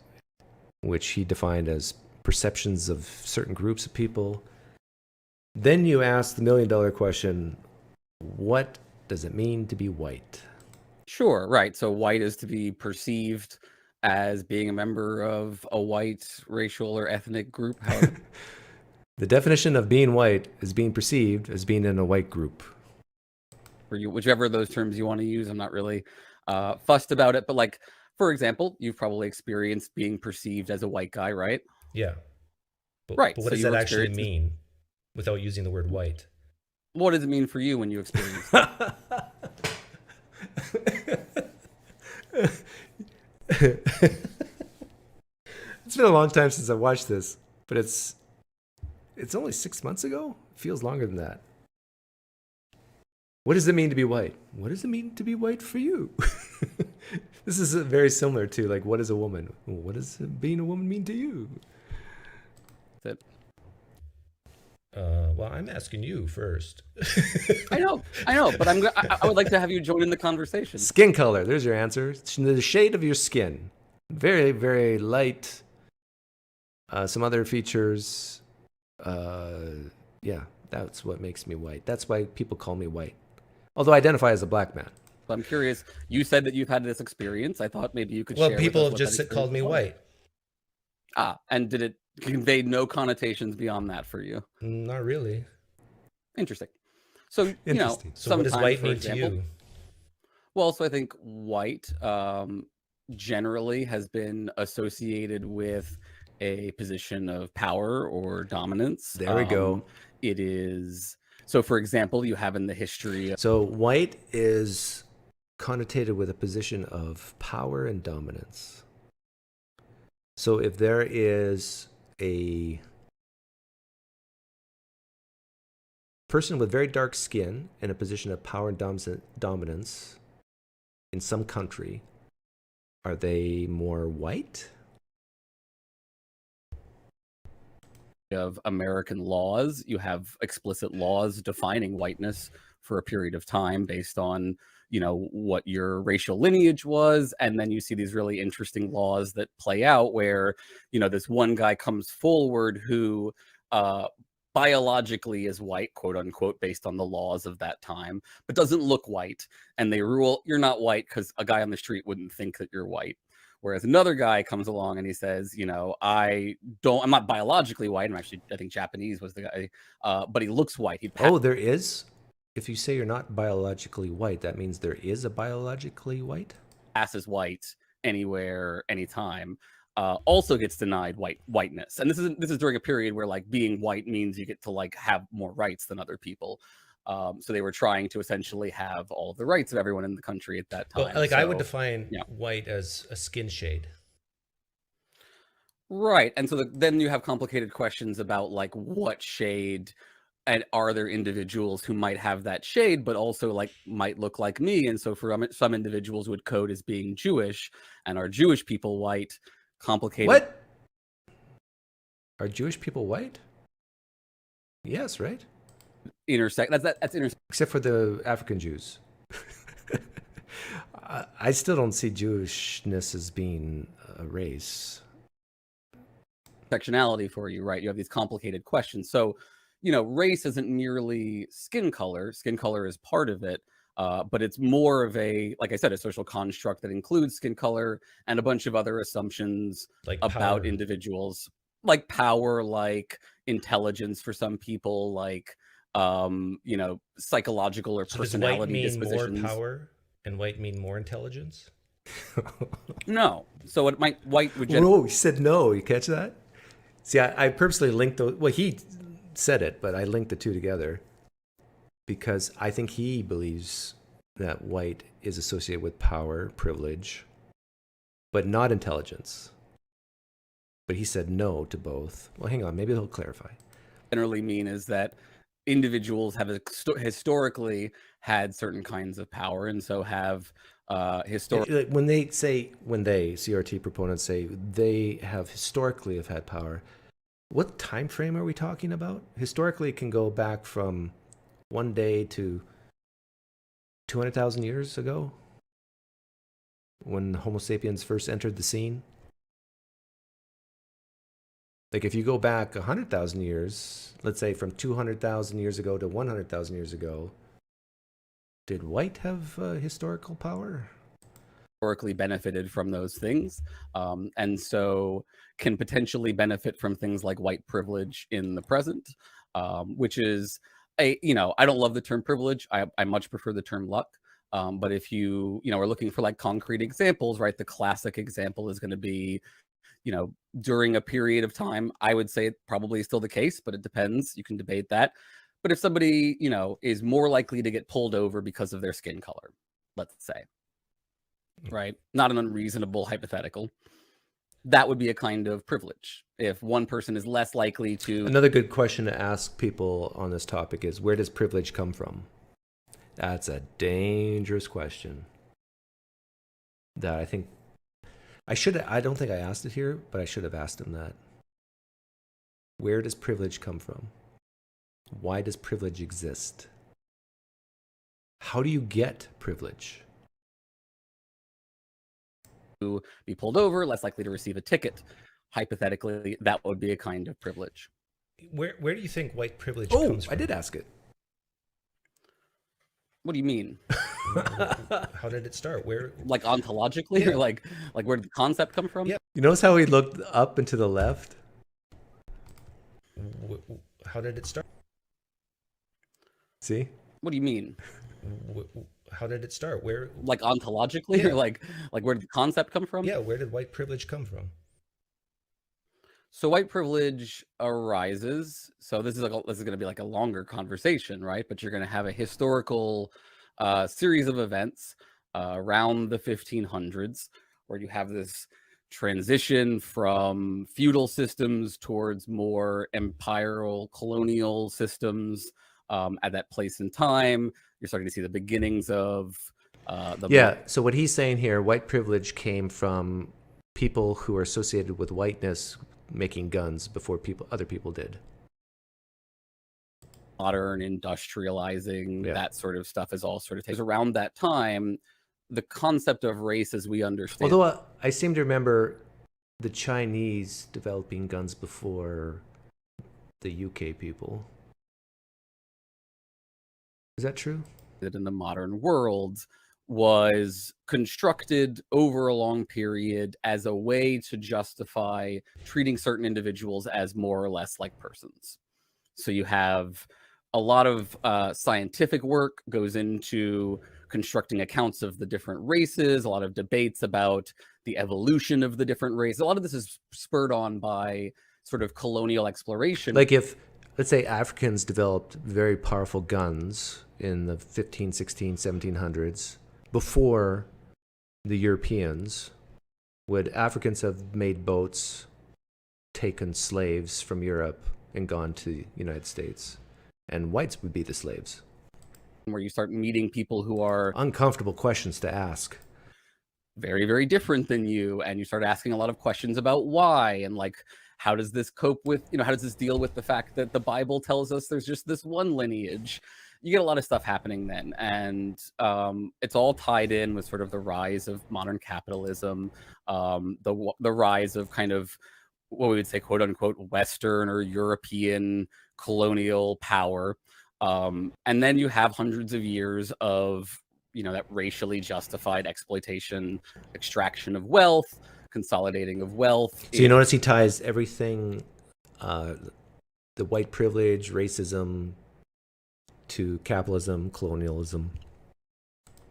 which he defined as perceptions of certain groups of people. Then you ask the million-dollar question, what does it mean to be white? Sure. Right. So white is to be perceived as being a member of a white racial or ethnic group. However, The definition of being white is being perceived as being in a white group. for you, whichever of those terms you want to use, I'm not really fussed about it. But like, for example, you've probably experienced being perceived as a white guy, right? Yeah. But, Right. But what so does you that actually experienced- mean without using the word white? What does it mean for you when you experience it? It's been a long time since I watched this, but it's only 6 months ago? It feels longer than that. What does it mean to be white? What does it mean to be white for you? This is very similar to like, what is a woman? What does being a woman mean to you? That Well, I'm asking you first. I know, but I would like to have you join in the conversation. Skin color. There's your answer. The shade of your skin. Very, very light. Some other features. Yeah, that's what makes me white. That's why people call me white. Although I identify as a black man. So I'm curious. You said that you've had this experience. I thought maybe you could Well, share. people with have us what just that called me experience was. white. And did it convey no connotations beyond that for you? Not really. Interesting. So, you know, Interesting. So what does sometimes, white for mean example, to you? Well, so I think white generally has been associated with a position of power or dominance. There we go. It is. So, for example, you have in the history. So white is connotated with a position of power and dominance. So if there is a person with very dark skin in a position of power and dominance in some country, are they more white? Of American laws, you have explicit laws defining whiteness for a period of time based on, you know, what your racial lineage was. And then you see these really interesting laws that play out where, you know, this one guy comes forward who biologically is white, quote unquote, based on the laws of that time, but doesn't look white. And they rule you're not white because a guy on the street wouldn't think that you're white. Whereas another guy comes along and he says, you know, I'm not biologically white. I'm actually, I think Japanese was the guy, but he looks white. Oh, there is? If you say you're not biologically white, that means there is a biologically white? Passes white anywhere, anytime. Also gets denied whiteness. And this is during a period where like being white means you get to like have more rights than other people. So they were trying to essentially have all the rights of everyone in the country at that time. Well, like so, I would define yeah. white as a skin shade. Right. And so then you have complicated questions about like what shade, and are there individuals who might have that shade, but also like might look like me. And so for some individuals would code as being Jewish, and are Jewish people white? Complicated. What? Are Jewish people white? Yes, right? Intersect. That's intersect. Except for the African Jews. I still don't see Jewishness as being a race. Intersectionality for you, right? You have these complicated questions. So, you know, race isn't merely skin color. Skin color is part of it, but it's more of a, like I said, a social construct that includes skin color and a bunch of other assumptions like about power. Individuals, like power, like intelligence for some people, like you know, psychological or So does white personality mean dispositions. more power and white mean more intelligence? No. So it might white would. Whoa, he said no. You catch that? See, I purposely linked those. Well, he said it, but I linked the two together because I think he believes that white is associated with power, privilege, but not intelligence. But he said no to both. Well, hang on. Maybe he'll clarify. Generally mean is that individuals have historically had certain kinds of power, and so have historically. When they CRT proponents say they have historically have had power, what time frame are we talking about? Historically, it can go back from one day to 200,000 years ago, when Homo sapiens first entered the scene. Like if you go back 100,000 years, let's say from 200,000 years ago to 100,000 years ago, did white have historical power? historically benefited from those things, and so can potentially benefit from things like white privilege in the present, which is I don't love the term privilege. I much prefer the term luck. But if you are looking for like concrete examples, right? The classic example is going to be, during a period of time, I would say it probably is still the case, but it depends. You can debate that. But if somebody, is more likely to get pulled over because of their skin color, let's say, right? Not an unreasonable hypothetical. That would be a kind of privilege. If one person is less likely to... Another good question to ask people on this topic is, where does privilege come from? That's a dangerous question that I think I don't think I asked it here, but I should have asked him that. Where does privilege come from? Why does privilege exist? How do you get privilege? To be pulled over, less likely to receive a ticket. Hypothetically, that would be a kind of privilege. Where do you think white privilege comes from? I did ask it. What do you mean? How did it start? Where? Like ontologically, Yeah. or like where did the concept come from? Yeah. You notice how he looked up and to the left? How did it start? See? What do you mean? How did it start? Where? Like ontologically, Yeah. or like where did the concept come from? Yeah, where did white privilege come from? So white privilege arises. So this is going to be like a longer conversation, right? But you're going to have a historical series of events around the 1500s, where you have this transition from feudal systems towards more imperial colonial systems at that place in time. You're starting to see the beginnings of So what he's saying here, white privilege came from people who are associated with whiteness making guns before other people did. Modern industrializing, that sort of stuff is all sort of takes around that time. The concept of race as we understand. Although I seem to remember the Chinese developing guns before the UK people. Is that true? That in the modern world was constructed over a long period as a way to justify treating certain individuals as more or less like persons. So you have a lot of scientific work goes into constructing accounts of the different races, a lot of debates about the evolution of the different races. A lot of this is spurred on by sort of colonial exploration. Like if, let's say, Africans developed very powerful guns in the 15, 16, 1700s before the Europeans, would Africans have made boats, taken slaves from Europe, and gone to the United States? And whites would be the slaves. Where you start meeting people who are uncomfortable questions to ask, very, very different than you, and you start asking a lot of questions about why, and like, how does this cope with, how does this deal with the fact that the Bible tells us there's just this one lineage? You get a lot of stuff happening then, and it's all tied in with sort of the rise of modern capitalism, the rise of kind of what we would say, quote unquote, Western or European colonial power. And then you have hundreds of years of, that racially justified exploitation, extraction of wealth, consolidating of wealth. So you notice he ties everything, the white privilege, racism, to capitalism, colonialism.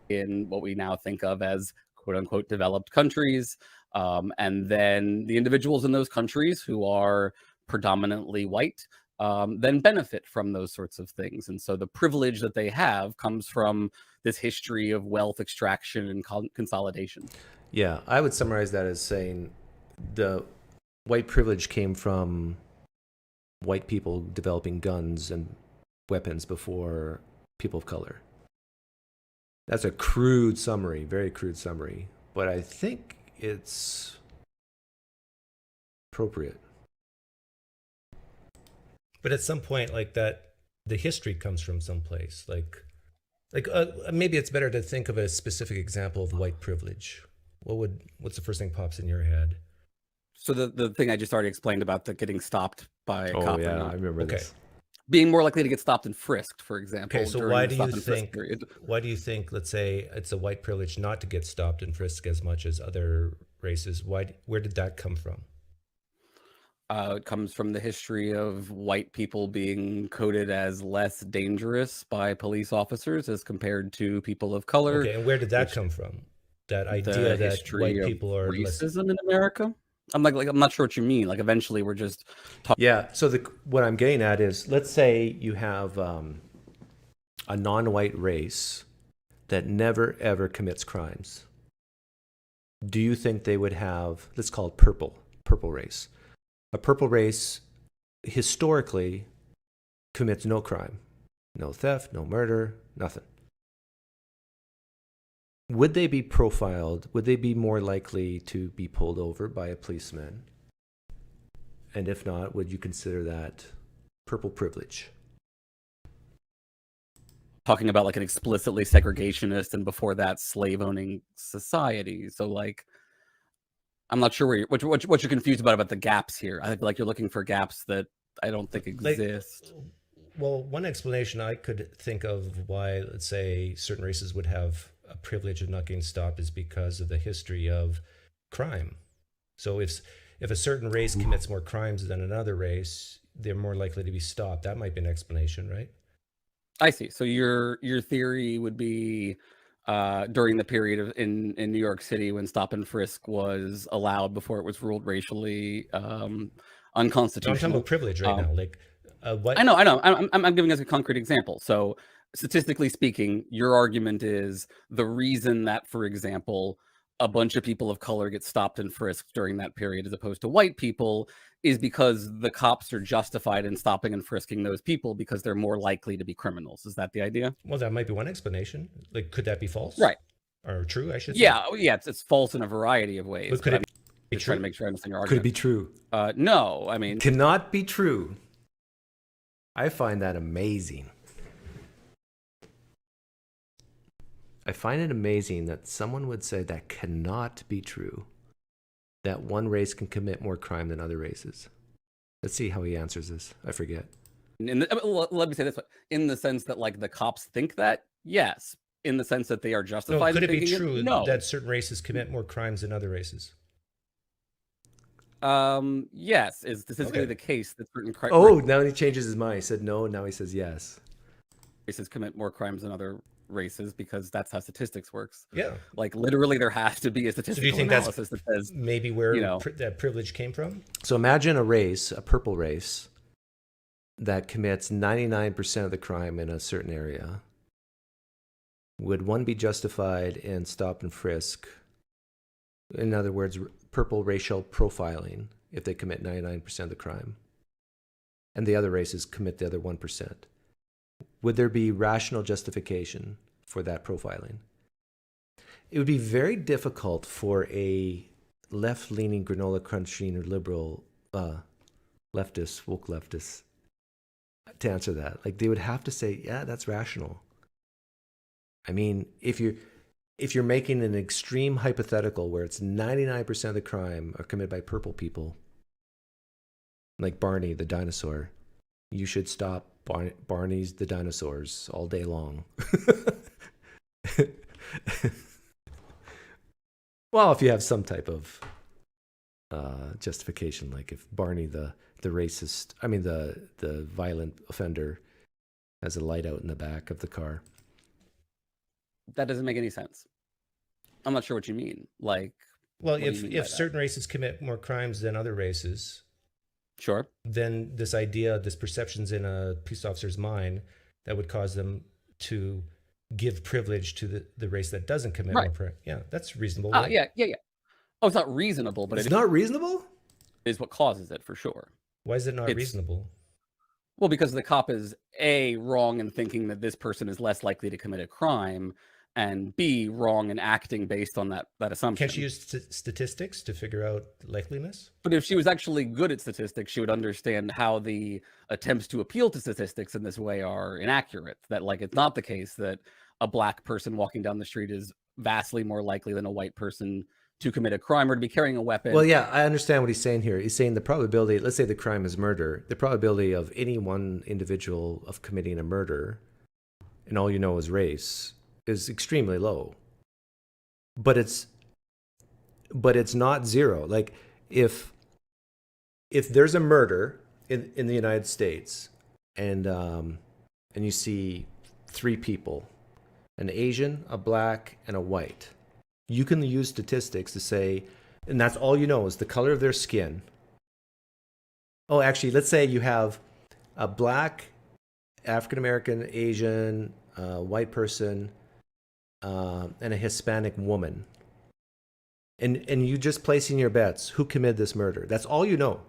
In what we now think of as quote unquote developed countries. And then the individuals in those countries who are predominantly white then benefit from those sorts of things. And so the privilege that they have comes from this history of wealth extraction and consolidation. Yeah, I would summarize that as saying the white privilege came from white people developing guns and weapons before people of color. That's a crude summary, very crude summary, but I think it's appropriate. But at some point, like that, the history comes from someplace. Like maybe it's better to think of a specific example of white privilege. What's the first thing pops in your head? So the thing I just already explained about the getting stopped by a cop. Yeah, I remember this. being more likely to get stopped and frisked, for example. Okay, so during why the do stop you and frisk think? period. Why do you think? Let's say it's a white privilege not to get stopped and frisked as much as other races. Where did that come from? It comes from the history of white people being coded as less dangerous by police officers as compared to people of color. Okay, and where did that come from? That idea that white people are less... racism in America. I'm not sure what you mean. Like, eventually we're just talking. Yeah. So what I'm getting at is, let's say you have a non-white race that never ever commits crimes. Do you think they would have, let's call it purple race? A purple race historically commits no crime, no theft, no murder, nothing. Would they be profiled? Would they be more likely to be pulled over by a policeman? And if not, would you consider that purple privilege? Talking about like an explicitly segregationist and before that slave-owning society. So like, I'm not sure what you're confused about the gaps here. I feel like you're looking for gaps that I don't think exist. Well, one explanation I could think of why, let's say, certain races would have a privilege of not getting stopped is because of the history of crime. So if a certain race commits more crimes than another race, they're more likely to be stopped. That might be an explanation, right? I see. So your theory would be during the period in New York City when stop and frisk was allowed before it was ruled racially unconstitutional. I'm talking about privilege right now. Like, what? I know. I'm giving us a concrete example. So statistically speaking, your argument is the reason that, for example, a bunch of people of color get stopped and frisked during that period as opposed to white people is because the cops are justified in stopping and frisking those people because they're more likely to be criminals. Is that the idea? Well, that might be one explanation. Like, could that be false? Right. Or true, I should say? Yeah, it's false in a variety of ways. But could it be true? Trying to make sure I understand your Could argument. it be true? No, I mean... Cannot be true. I find that amazing. I find it amazing that someone would say that cannot be true, that one race can commit more crime than other races. Let's see how he answers this. I forget. Let me say this way. In the sense that, like, the cops think that, yes. In the sense that they are justified No, could in it be thinking true No. that certain races commit more crimes than other races? Yes, is statistically the case that certain crimes... Oh, now he changes his mind. He said no, now he says yes. Races commit more crimes than other races because that's how statistics works. Yeah. Like, literally there has to be a statistical So do you think analysis that's that says... maybe where you know, that privilege came from? So imagine a race, a purple race, that commits 99% of the crime in a certain area. Would one be justified in stop and frisk? In other words, purple racial profiling if they commit 99% of the crime, and the other races commit the other 1%. Would there be rational justification for that profiling? It would be very difficult for a left-leaning, granola crunching, or liberal leftist, woke leftist, to answer that. Like, they would have to say, yeah, that's rational. I mean, if you're making an extreme hypothetical where it's 99% of the crime are committed by purple people, like Barney the dinosaur, you should stop Barney's the dinosaurs all day long. Well, if you have some type of justification, like if Barney the racist, I mean the violent offender, has a light out in the back of the car. that doesn't make any sense. I'm not sure what you mean. Like, well, if certain races commit more crimes than other races, sure, then this idea, this perception's in a police officer's mind that would cause them to give privilege to the race that doesn't commit more crime. Yeah, that's reasonable. Right? Yeah. Oh, it's not reasonable, but it's not reasonable? Is what causes it, for sure. Why is it not reasonable? Well, because the cop is A, wrong in thinking that this person is less likely to commit a crime, and B, wrong in acting based on that assumption. Can't she use statistics to figure out likeliness? But if she was actually good at statistics, she would understand how the attempts to appeal to statistics in this way are inaccurate. That, like, it's not the case that a black person walking down the street is vastly more likely than a white person to commit a crime or to be carrying a weapon. Well, yeah, I understand what he's saying here. He's saying the probability, let's say the crime is murder, the probability of any one individual of committing a murder, and all you know is race, is extremely low. But it's not zero. Like if there's a murder in the United States and you see 3 people, an Asian, a black, and a white, you can use statistics to say, and that's all you know is the color of their skin. Oh, actually, let's say you have a black, African-American, Asian, white person, and a Hispanic woman. And you just placing your bets, who committed this murder? That's all you know.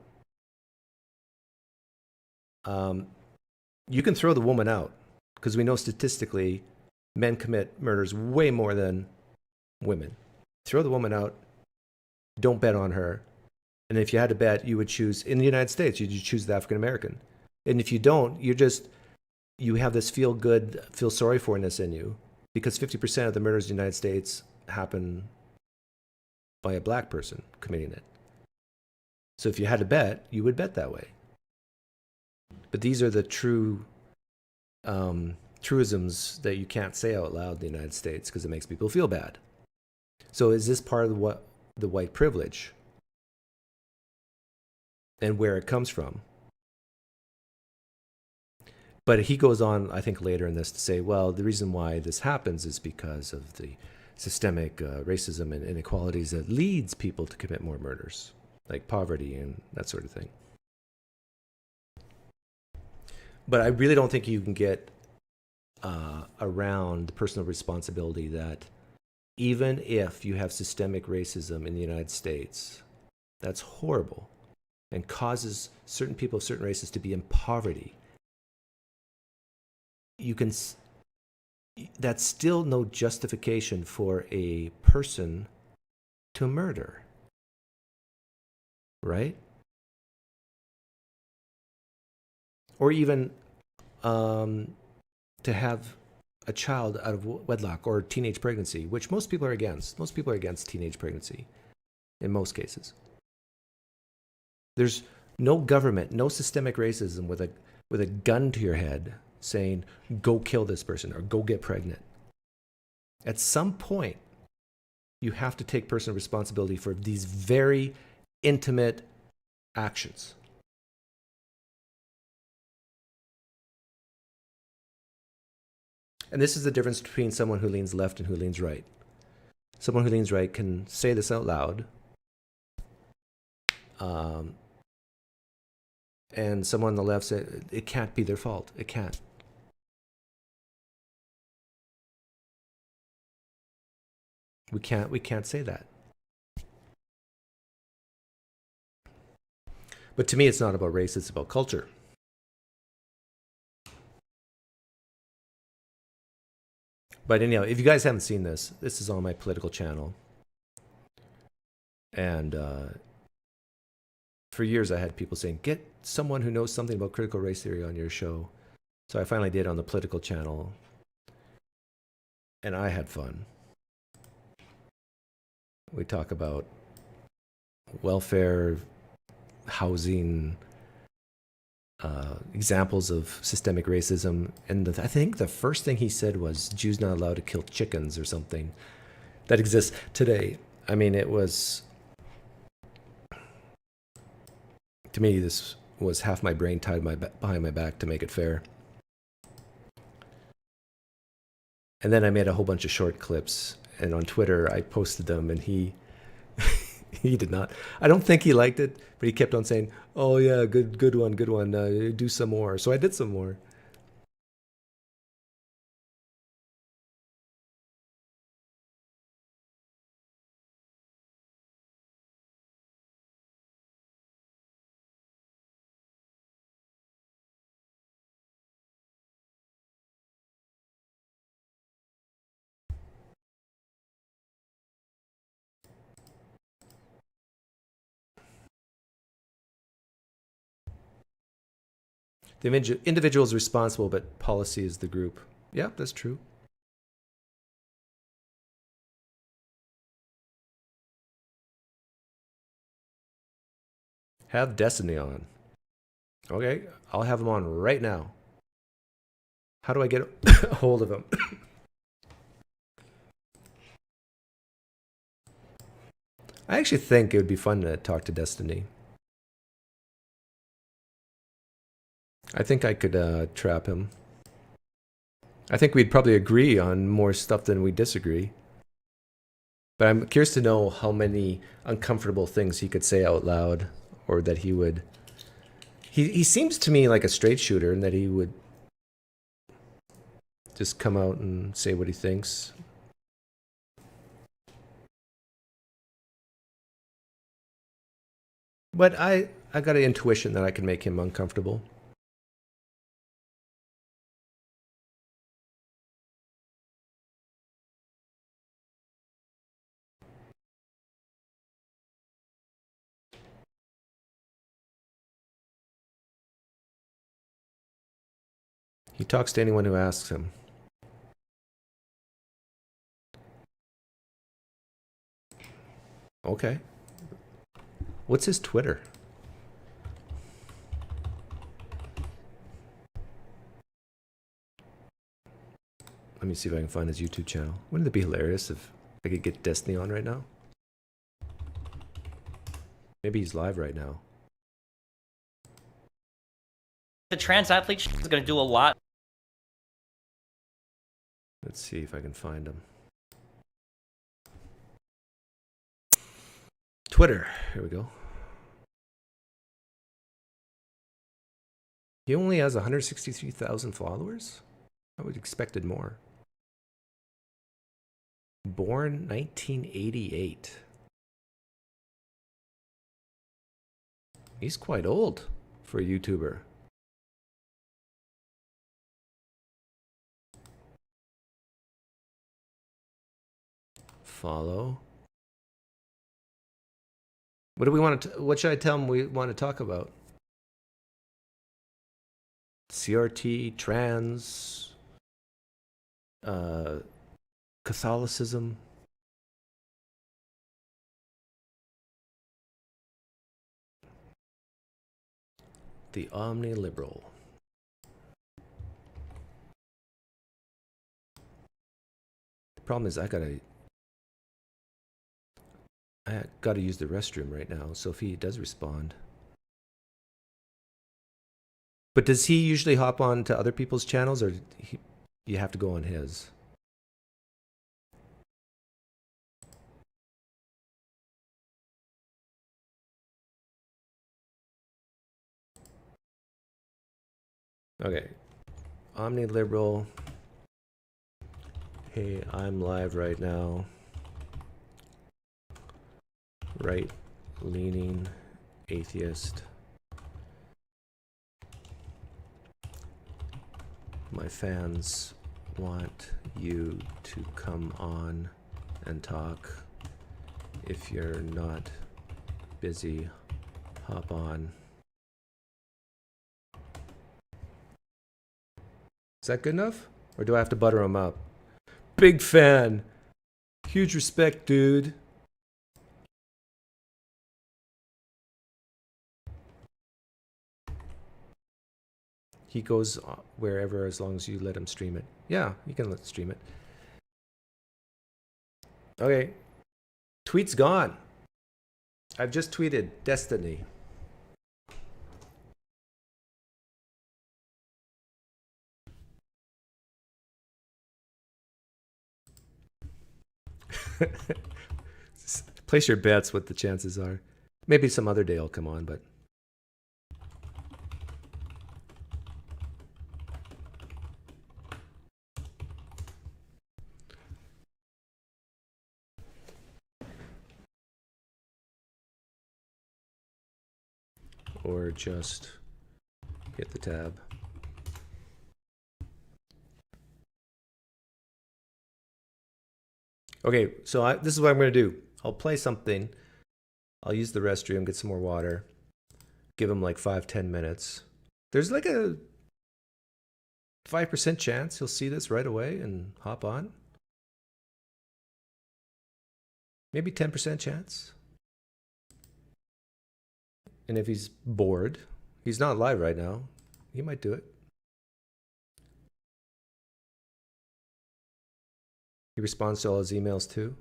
You can throw the woman out, because we know statistically men commit murders way more than women. Throw the woman out. Don't bet on her. And if you had to bet, you would choose, in the United States, you'd choose the African American. And if you don't, you have this feel sorry forness in you, because 50% of the murders in the United States happen by a black person committing it. So if you had to bet, you would bet that way. But these are the truisms that you can't say out loud in the United States because it makes people feel bad. So is this part of the white privilege and where it comes from? But he goes on, I think, later in this to say, well, the reason why this happens is because of the systemic racism and inequalities that leads people to commit more murders, like poverty and that sort of thing. But I really don't think you can get around the personal responsibility that even if you have systemic racism in the United States, that's horrible and causes certain people of certain races to be in poverty. That's still no justification for a person to murder, right? Or even to have a child out of wedlock or teenage pregnancy, which most people are against. Most people are against teenage pregnancy in most cases. There's no government, no systemic racism with a gun to your head saying, go kill this person or go get pregnant. At some point, you have to take personal responsibility for these very intimate actions. And this is the difference between someone who leans left and who leans right. Someone who leans right can say this out loud. And someone on the left said, it can't be their fault. It can't. We can't say that. But to me, it's not about race, it's about culture. But anyhow, if you guys haven't seen this, this is on my political channel. And for years I had people saying, get someone who knows something about critical race theory on your show. So I finally did on the political channel. And I had fun. We talk about welfare, housing, examples of systemic racism. And I think the first thing he said was Jews not allowed to kill chickens or something that exists today. I mean, it was, to me, this was half my brain tied behind my back to make it fair. And then I made a whole bunch of short clips, and on Twitter I posted them, and he did not. I don't think he liked it, but he kept on saying, "Oh yeah, good one. Do some more." So I did some more. The individual is responsible, but policy is the group. Yeah, that's true. Have Destiny on. Okay, I'll have him on right now. How do I get a hold of him? I actually think it would be fun to talk to Destiny. I think I could trap him. I think we'd probably agree on more stuff than we disagree. But I'm curious to know how many uncomfortable things he could say out loud, or that he would... He seems to me like a straight shooter, and that he would just come out and say what he thinks. But I got an intuition that I can make him uncomfortable. He talks to anyone who asks him. Okay. What's his Twitter? Let me see if I can find his YouTube channel. Wouldn't it be hilarious if I could get Destiny on right now? Maybe he's live right now. The trans athlete is going to do a lot. Let's see if I can find him. Twitter. Here we go. He only has 163,000 followers? I would have expected more. Born 1988. He's quite old for a YouTuber. Follow. What do we want to? What should I tell him we want to talk about? CRT, trans, Catholicism. The omni-liberal. The problem is I gotta use the restroom right now, so if he does respond. But does he usually hop on to other people's channels, or you have to go on his? Okay. Omni-liberal. Hey, I'm live right now. Right-leaning atheist. My fans want you to come on and talk. If you're not busy, hop on. Is that good enough? Or do I have to butter him up? Big fan. Huge respect, dude. He goes wherever as long as you let him stream it. Yeah, you can let stream it. Okay. Tweet's gone. I've just tweeted Destiny. Place your bets what the chances are. Maybe some other day I'll come on, but... or just hit the tab. Okay, so this is what I'm going to do. I'll play something. I'll use the restroom, get some more water. Give him like 5-10 minutes. There's like a 5% chance he'll see this right away and hop on. Maybe 10% chance. And if he's bored, he's not live right now, he might do it. He responds to all his emails too.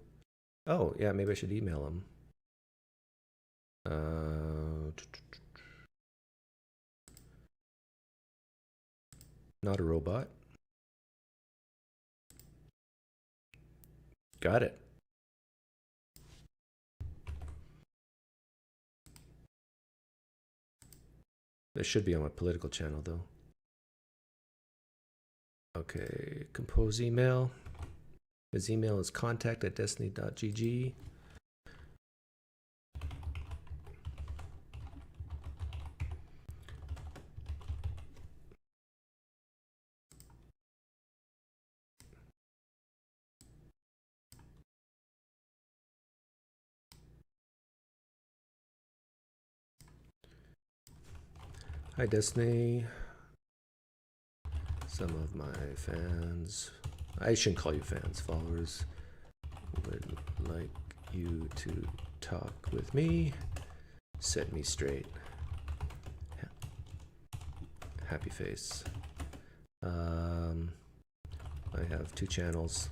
Oh, yeah, maybe I should email him. Not a robot. Got it. This should be on my political channel though. Okay, compose email. His email is contact@destiny.gg. Hi Destiny. Some of my fans, I shouldn't call you fans, followers, would like you to talk with me, set me straight. Happy face. I have 2 channels,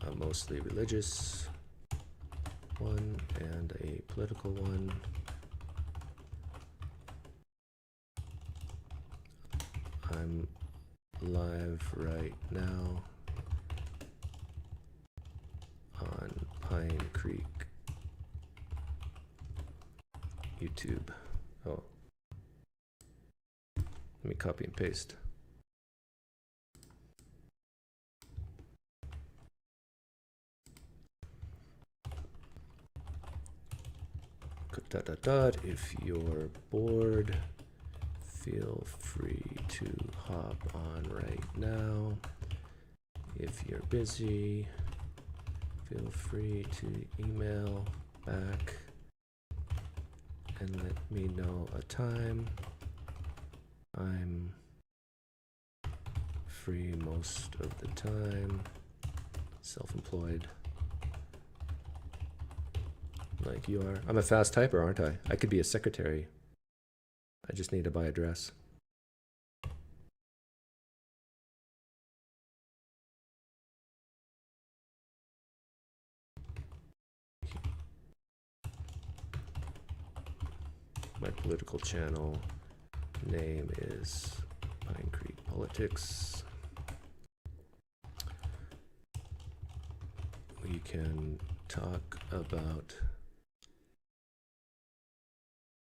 a mostly religious one and a political one. I'm live right now on PineCreek YouTube. Oh, let me copy and paste. If you're bored, feel free to hop on right now. If you're busy, feel free to email back and let me know a time. I'm free most of the time. Self-employed. Like you are. I'm a fast typer, aren't I? I could be a secretary. I just need to buy a dress. My political channel name is PineCreek Politics. We can talk about...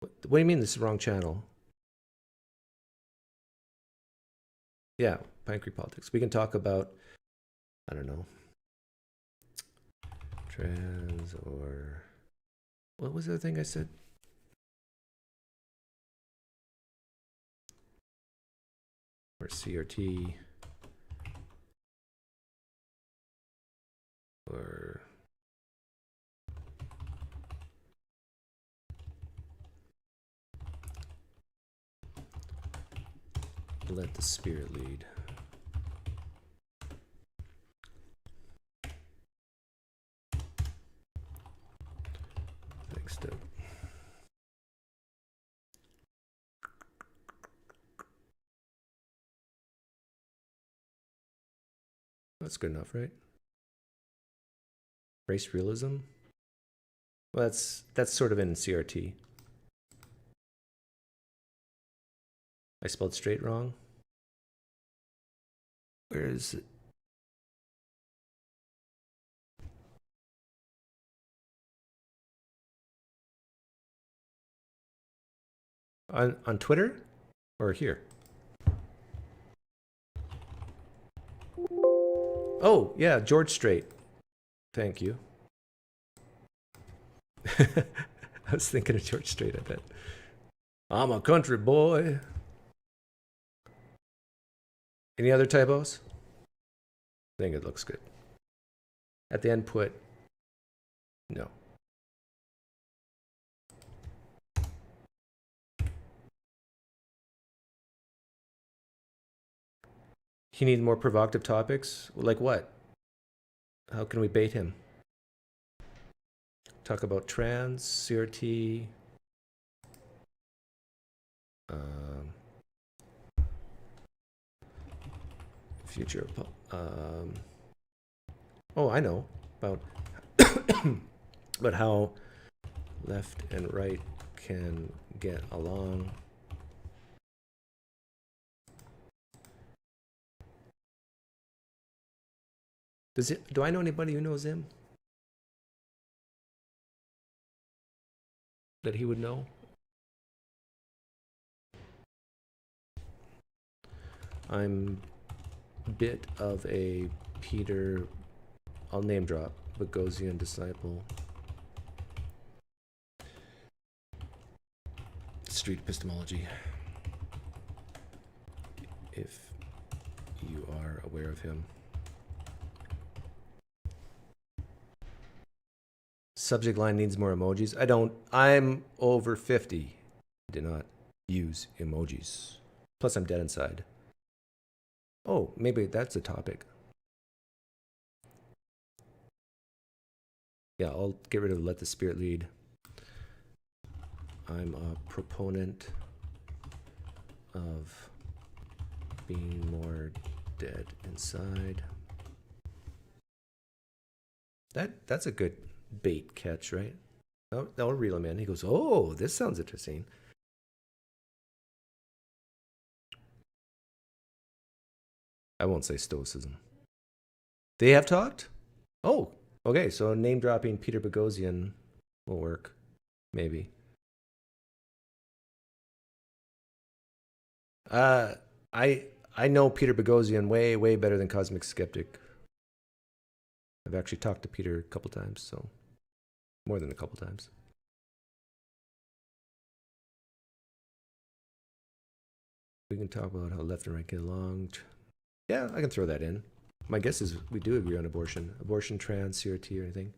What do you mean this is the wrong channel? Yeah, PineCreek Politics. We can talk about, I don't know, trans or... What was the other thing I said? Or CRT. Or... Let the spirit lead. Next up. That's good enough, right? Race realism? Well, that's sort of in CRT. I spelled straight wrong. Where is it? On Twitter or here? Oh, yeah, George Strait. Thank you. I was thinking of George Strait, I bet. I'm a country boy. Any other typos? I think it looks good. At the end, put no. He needs more provocative topics? Like what? How can we bait him? Talk about trans, CRT, Future. Oh, I know about about how left and right can get along. Do I know anybody who knows him? That he would know? I'm a bit of a Peter, I'll name drop, Boghossian disciple. Street epistemology. If you are aware of him. Subject line needs more emojis. I'm over 50. I do not use emojis. Plus I'm dead inside. Oh, maybe that's a topic. Yeah, I'll get rid of let the spirit lead. I'm a proponent of being more dead inside. That's a good bait catch, right? That'll reel him in. He goes, oh, this sounds interesting. I won't say stoicism. They have talked? Oh, okay. So name dropping Peter Boghossian will work. Maybe. I know Peter Boghossian way better than Cosmic Skeptic. I've actually talked to Peter a couple times, so more than a couple times. We can talk about how left and right get along. Yeah, I can throw that in. My guess is we do agree on abortion. Abortion, trans, CRT, or anything.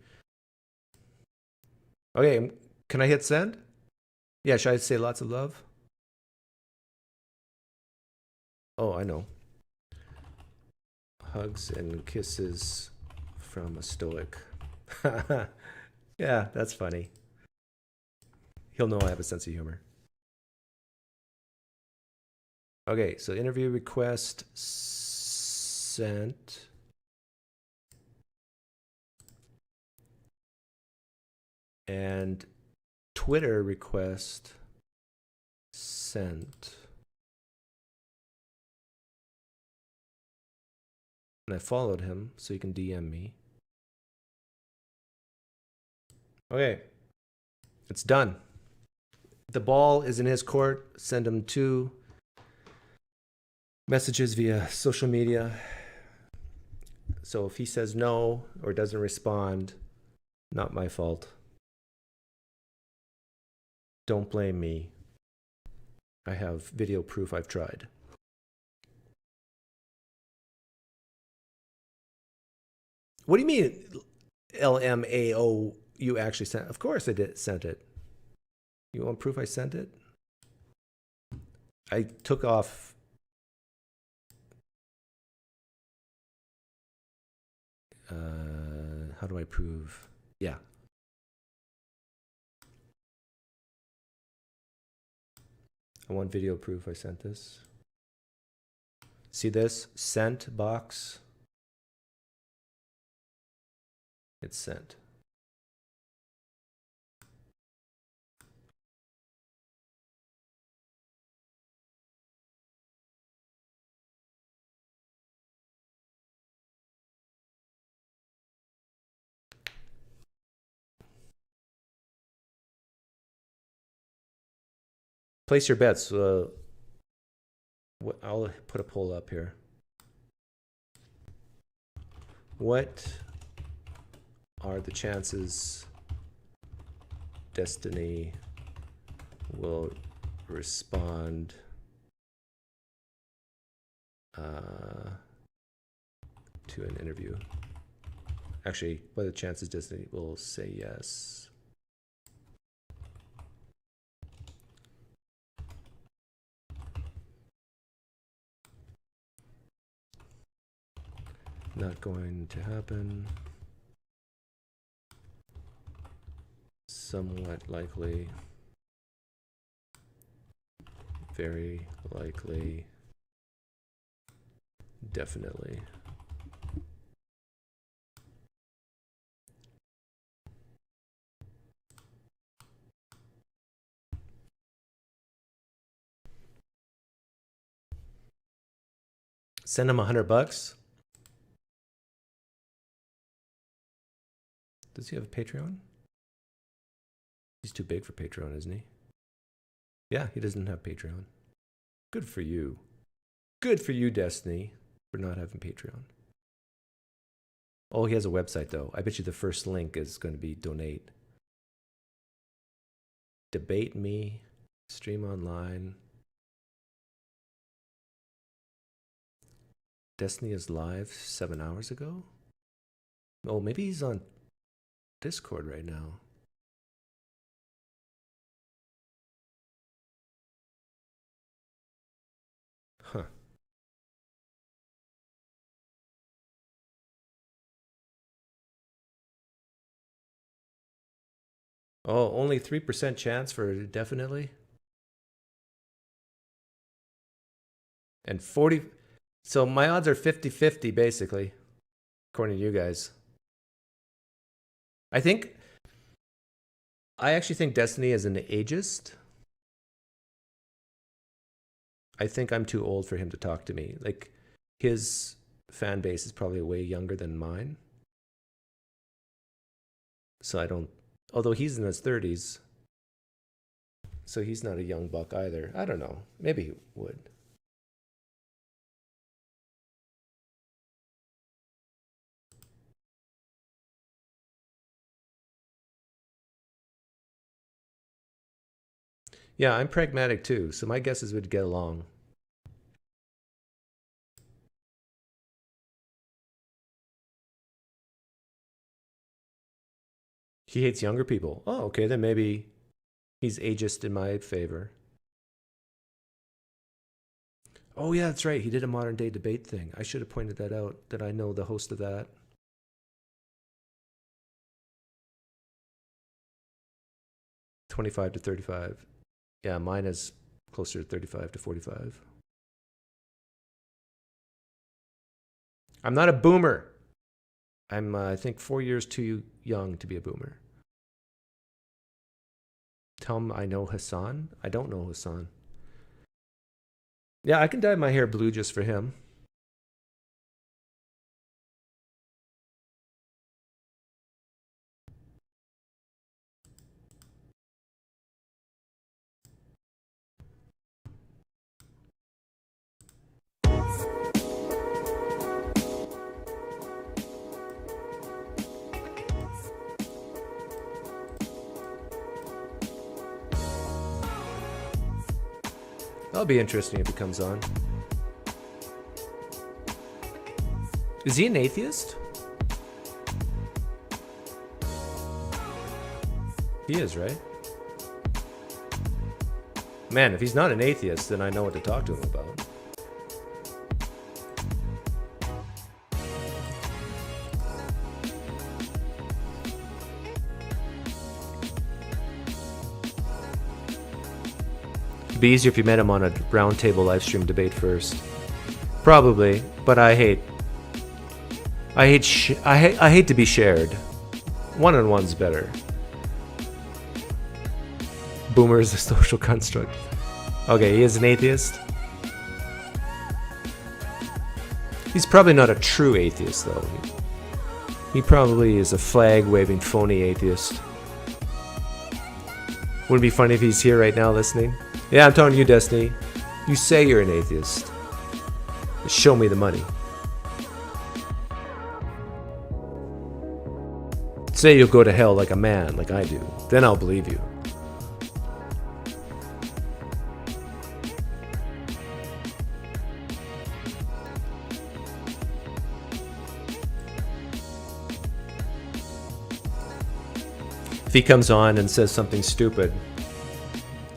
Okay, can I hit send? Yeah, should I say lots of love? Oh, I know. Hugs and kisses from a stoic. Yeah, that's funny. He'll know I have a sense of humor. Okay, so interview request sent. And Twitter request sent. And I followed him so he can DM me. Okay, it's done. The ball is in his court. Send him 2 messages via social media. So if he says no or doesn't respond, not my fault. Don't blame me. I have video proof I've tried. What do you mean LMAO you actually sent? Of course I sent it. You want proof I sent it? I took off how do I prove? Yeah. I want video proof I sent this. See this? Sent box. It's sent. Place your bets. I'll put a poll up here. What are the chances Destiny will respond to an interview? Actually, what are the chances Destiny will say yes? Not going to happen. Somewhat likely. Very likely. Definitely. Send him $100. Does he have a Patreon? He's too big for Patreon, isn't he? Yeah, he doesn't have Patreon. Good for you. Good for you, Destiny, for not having Patreon. Oh, he has a website, though. I bet you the first link is going to be donate. Debate me. Stream online. Destiny is live 7 hours ago? Oh, maybe he's on Discord right now. Huh. Oh, only 3% chance for definitely? And 40... So my odds are 50-50, basically, according to you guys. I actually think Destiny is an ageist. I think I'm too old for him to talk to me. Like, his fan base is probably way younger than mine. So I don't... Although he's in his 30s. So he's not a young buck either. I don't know. Maybe he would. Yeah, I'm pragmatic too, so my guess is we'd get along. He hates younger people. Oh, okay, then maybe he's ageist in my favor. Oh yeah, that's right. He did a modern day debate thing. I should have pointed that out, that I know the host of that. $25 to $35. Yeah, mine is closer to 35 to 45. I'm not a boomer. I'm, I think, 4 years too young to be a boomer. Tell him I know Hassan. I don't know Hassan. Yeah, I can dye my hair blue just for him. That'll be interesting if he comes on. Is he an atheist? He is, right? Man, if he's not an atheist, then I know what to talk to him about. It'd be easier if you met him on a roundtable live stream debate first. Probably, but I hate to be shared. One-on-one's better. Boomer is a social construct. Okay, he is an atheist. He's probably not a true atheist, though. He probably is a flag-waving phony atheist. Wouldn't it be funny if he's here right now listening? Yeah, I'm telling you, Destiny. You say you're an atheist. But show me the money. Say you'll go to hell like a man, like I do. Then I'll believe you. If he comes on and says something stupid,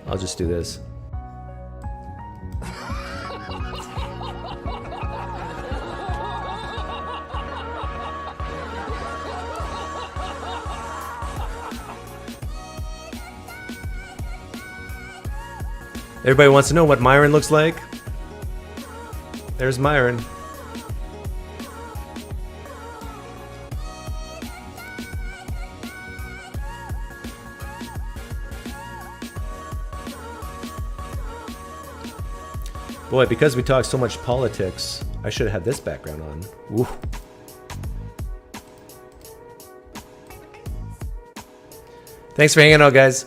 I'll just do this. Everybody wants to know what Myron looks like. There's Myron. Boy, because we talk so much politics, I should have had this background on. Ooh. Thanks for hanging out, guys.